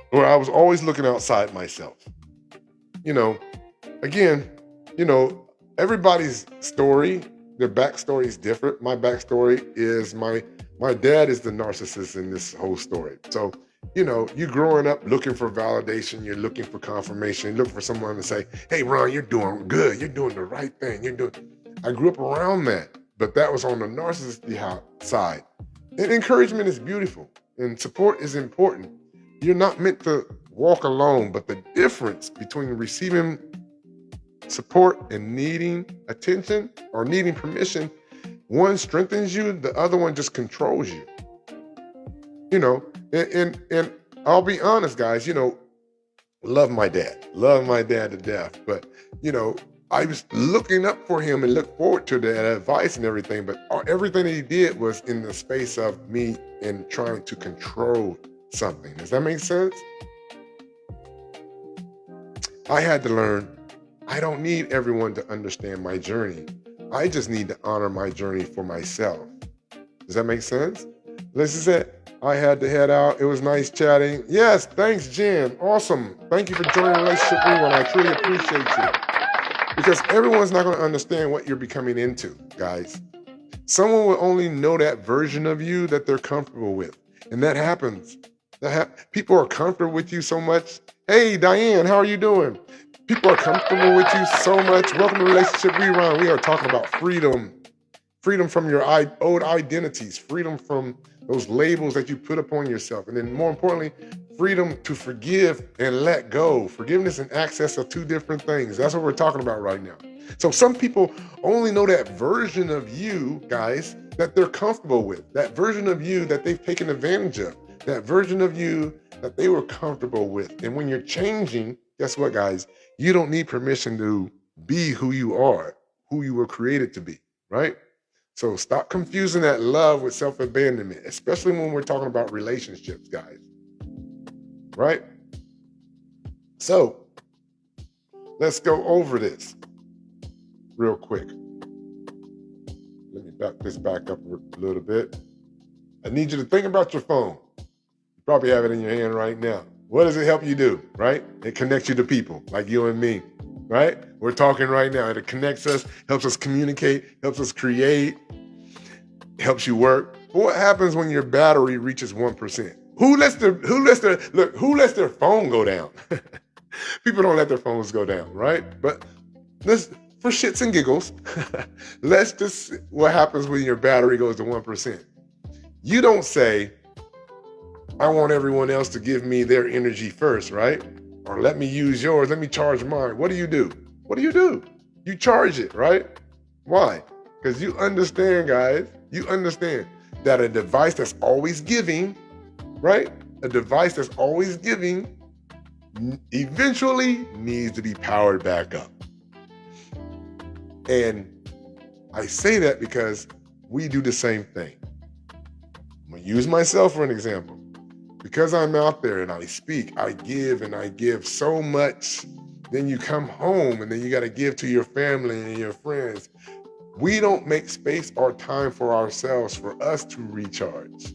where I was always looking outside myself. Everybody's story, their backstory is different. My backstory is my dad is the narcissist in this whole story. So, you growing up looking for validation, you're looking for confirmation, you're looking for someone to say, hey, Ron, you're doing good. You're doing the right thing. I grew up around that, but that was on the narcissistic side. And encouragement is beautiful and support is important. You're not meant to walk alone, but the difference between receiving support and needing attention or needing permission, one strengthens you, the other one just controls you. You know, and I'll be honest, guys, you know, love my dad to death. But, you know, I was looking up for him and look forward to that advice and everything. But everything that he did was in the space of me and trying to control something. Does that make sense? I had to learn, I don't need everyone to understand my journey. I just need to honor my journey for myself. Does that make sense? This is it. I had to head out. It was nice chatting. Yes, thanks, Jen. Awesome. Thank you for joining Relationship Rewind. I truly appreciate you. Because everyone's not going to understand what you're becoming into, guys. Someone will only know that version of you that they're comfortable with. And that happens. People are comfortable with you so much. Hey, Diane, how are you doing? People are comfortable with you so much. Welcome to Relationship Rewind. We are talking about freedom. Freedom from your old identities. Freedom from those labels that you put upon yourself. And then more importantly, freedom to forgive and let go. Forgiveness and access are two different things. That's what we're talking about right now. So some people only know that version of you, guys, that they're comfortable with. That version of you that they've taken advantage of. That version of you that they were comfortable with. And when you're changing, guess what, guys? You don't need permission to be who you are, who you were created to be, right? So stop confusing that love with self-abandonment, especially when we're talking about relationships, guys. Right? So let's go over this real quick. Let me back this back up a little bit. I need you to think about your phone. You probably have it in your hand right now. What does it help you do, right? It connects you to people like you and me, right? We're talking right now. It connects us, helps us communicate, helps us create, helps you work. But what happens when your battery reaches 1%? Who lets their phone go down? People don't let their phones go down, right? But for shits and giggles, let's just see what happens when your battery goes to 1%. You don't say, I want everyone else to give me their energy first, right? Or let me use yours, let me charge mine. What do? What do? You charge it, right? Why? Because you understand, guys, you understand that a device that's always giving, right? A device that's always giving eventually needs to be powered back up. And I say that because we do the same thing. I'm going to use myself for an example. Because I'm out there and I speak, I give so much. Then you come home and then you got to give to your family and your friends. We don't make space or time for ourselves for us to recharge.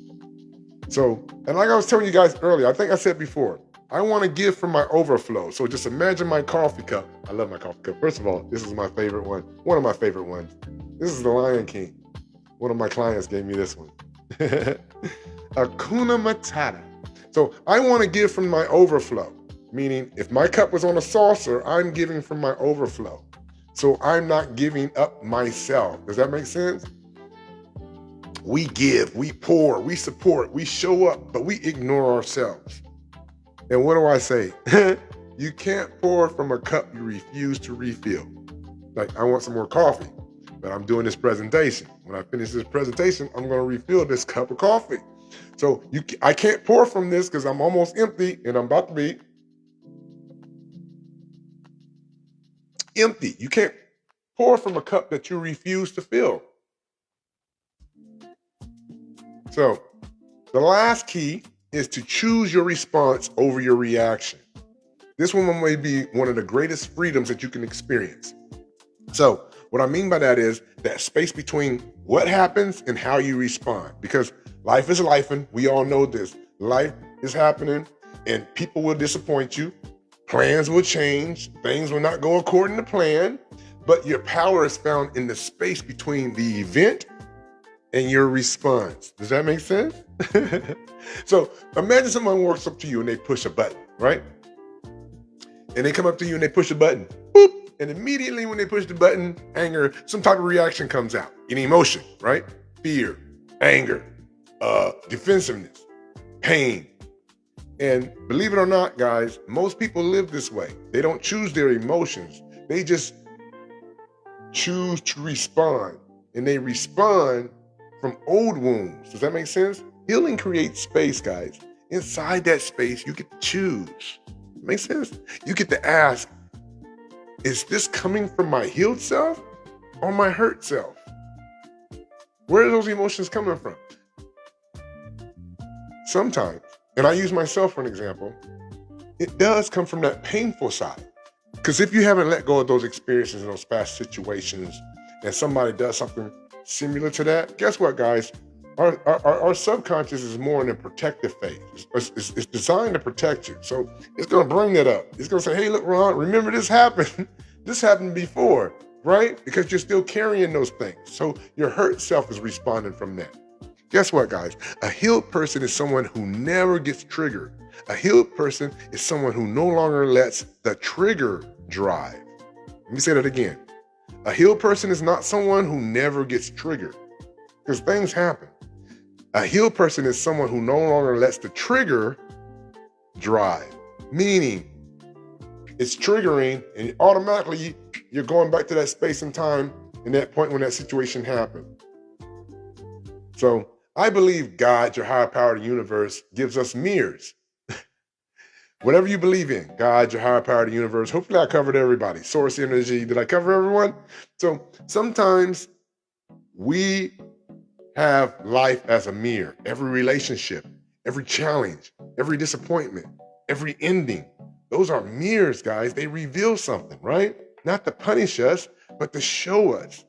So, and like I was telling you guys earlier, I think I said before, I want to give from my overflow. So just imagine my coffee cup. I love my coffee cup. First of all, this is my favorite one. One of my favorite ones. This is the Lion King. One of my clients gave me this one. Hakuna Matata. So I want to give from my overflow, meaning if my cup was on a saucer, I'm giving from my overflow. So I'm not giving up myself. Does that make sense? We give, we pour, we support, we show up, but we ignore ourselves. And what do I say? You can't pour from a cup you refuse to refill. Like, I want some more coffee, but I'm doing this presentation. When I finish this presentation, I'm going to refill this cup of coffee. So I can't pour from this because I'm almost empty and I'm about to be empty. You can't pour from a cup that you refuse to fill. So the last key is to choose your response over your reaction. This one may be one of the greatest freedoms that you can experience. So what I mean by that is that space between what happens and how you respond. Because life is lifing. We all know this. Life is happening and people will disappoint you. Plans will change. Things will not go according to plan. But your power is found in the space between the event and your response. Does that make sense? So imagine someone walks up to you and they push a button, right? And they come up to you and they push a button. Boop. And immediately when they push the button, anger, some type of reaction comes out. An emotion, right? Fear, anger, defensiveness, pain. And believe it or not, guys, most people live this way. They don't choose their emotions. They just choose to respond, and they respond from old wounds. Does that make sense? Healing creates space, guys. Inside that space, you get to choose. Makes sense? You get to ask, is this coming from my healed self or my hurt self? Where are those emotions coming from? Sometimes, and I use myself for an example, it does come from that painful side. Because if you haven't let go of those experiences in those past situations and somebody does something similar to that, guess what, guys? Our subconscious is more in a protective phase. It's designed to protect you. So it's going to bring that up. It's going to say, hey, look, Ron, remember this happened. This happened before, right? Because you're still carrying those things. So your hurt self is responding from that. Guess what, guys? A healed person is someone who never gets triggered. A healed person is someone who no longer lets the trigger drive. Let me say that again. A healed person is not someone who never gets triggered, because things happen. A healed person is someone who no longer lets the trigger drive, meaning it's triggering and automatically you're going back to that space and time in that point when that situation happened. So I believe God, your higher power, the universe, gives us mirrors. Whatever you believe in, God, your higher power, the universe. Hopefully I covered everybody. Source energy. Did I cover everyone? So sometimes we have life as a mirror. Every relationship, every challenge, every disappointment, every ending. Those are mirrors, guys. They reveal something, right? Not to punish us, but to show us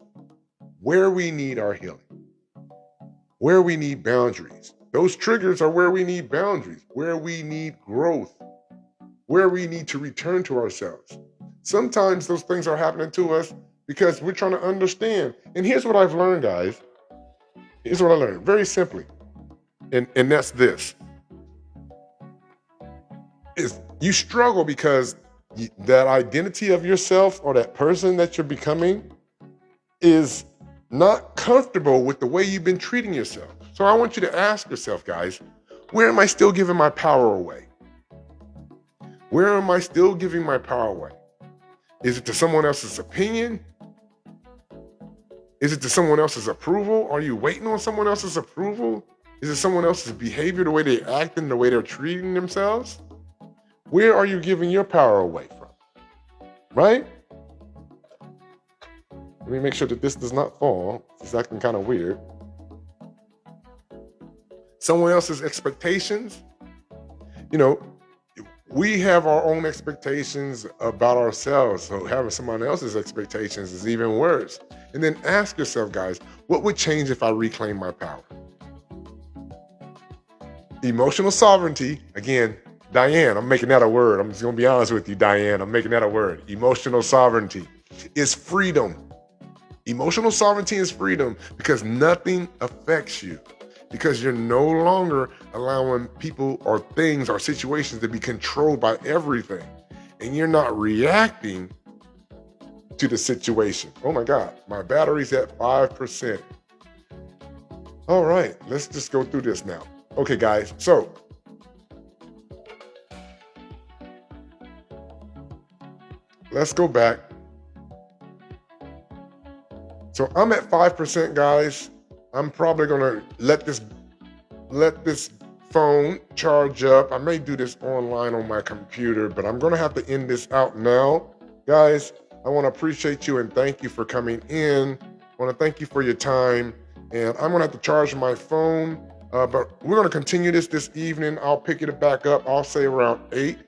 where we need our healing, where we need boundaries. Those triggers are where we need boundaries, where we need growth, where we need to return to ourselves. Sometimes those things are happening to us because we're trying to understand. And here's what I've learned, guys. Here's what I learned, very simply. And that's this. Is you struggle because that identity of yourself or that person that you're becoming is not comfortable with the way you've been treating yourself. So I want you to ask yourself, guys, where am I still giving my power away? Where am I still giving my power away? Is it to someone else's opinion? Is it to someone else's approval? Are you waiting on someone else's approval? Is it someone else's behavior, the way they act and the way they're treating themselves? Where are you giving your power away from? Right? Let me make sure that this does not fall. It's acting kind of weird. Someone else's expectations. You know, we have our own expectations about ourselves. So having someone else's expectations is even worse. And then ask yourself, guys, what would change if I reclaim my power? Emotional sovereignty, again, Diane, I'm making that a word. I'm just going to be honest with you, Diane. I'm making that a word. Emotional sovereignty is freedom. Emotional sovereignty is freedom because nothing affects you. Because you're no longer allowing people or things or situations to be controlled by everything. And you're not reacting to the situation. Oh my God, my battery's at 5%. All right, let's just go through this now. Okay, guys, so let's go back. So I'm at 5%, guys. I'm probably gonna let this phone charge up. I may do this online on my computer, but I'm gonna have to end this out now. Guys, I wanna appreciate you and thank you for coming in. I wanna thank you for your time. And I'm gonna have to charge my phone, but we're gonna continue this evening. I'll pick it back up, I'll say around 8.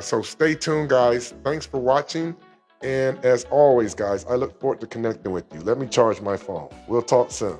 So stay tuned, guys. Thanks for watching. And as always, guys, I look forward to connecting with you. Let me charge my phone. We'll talk soon.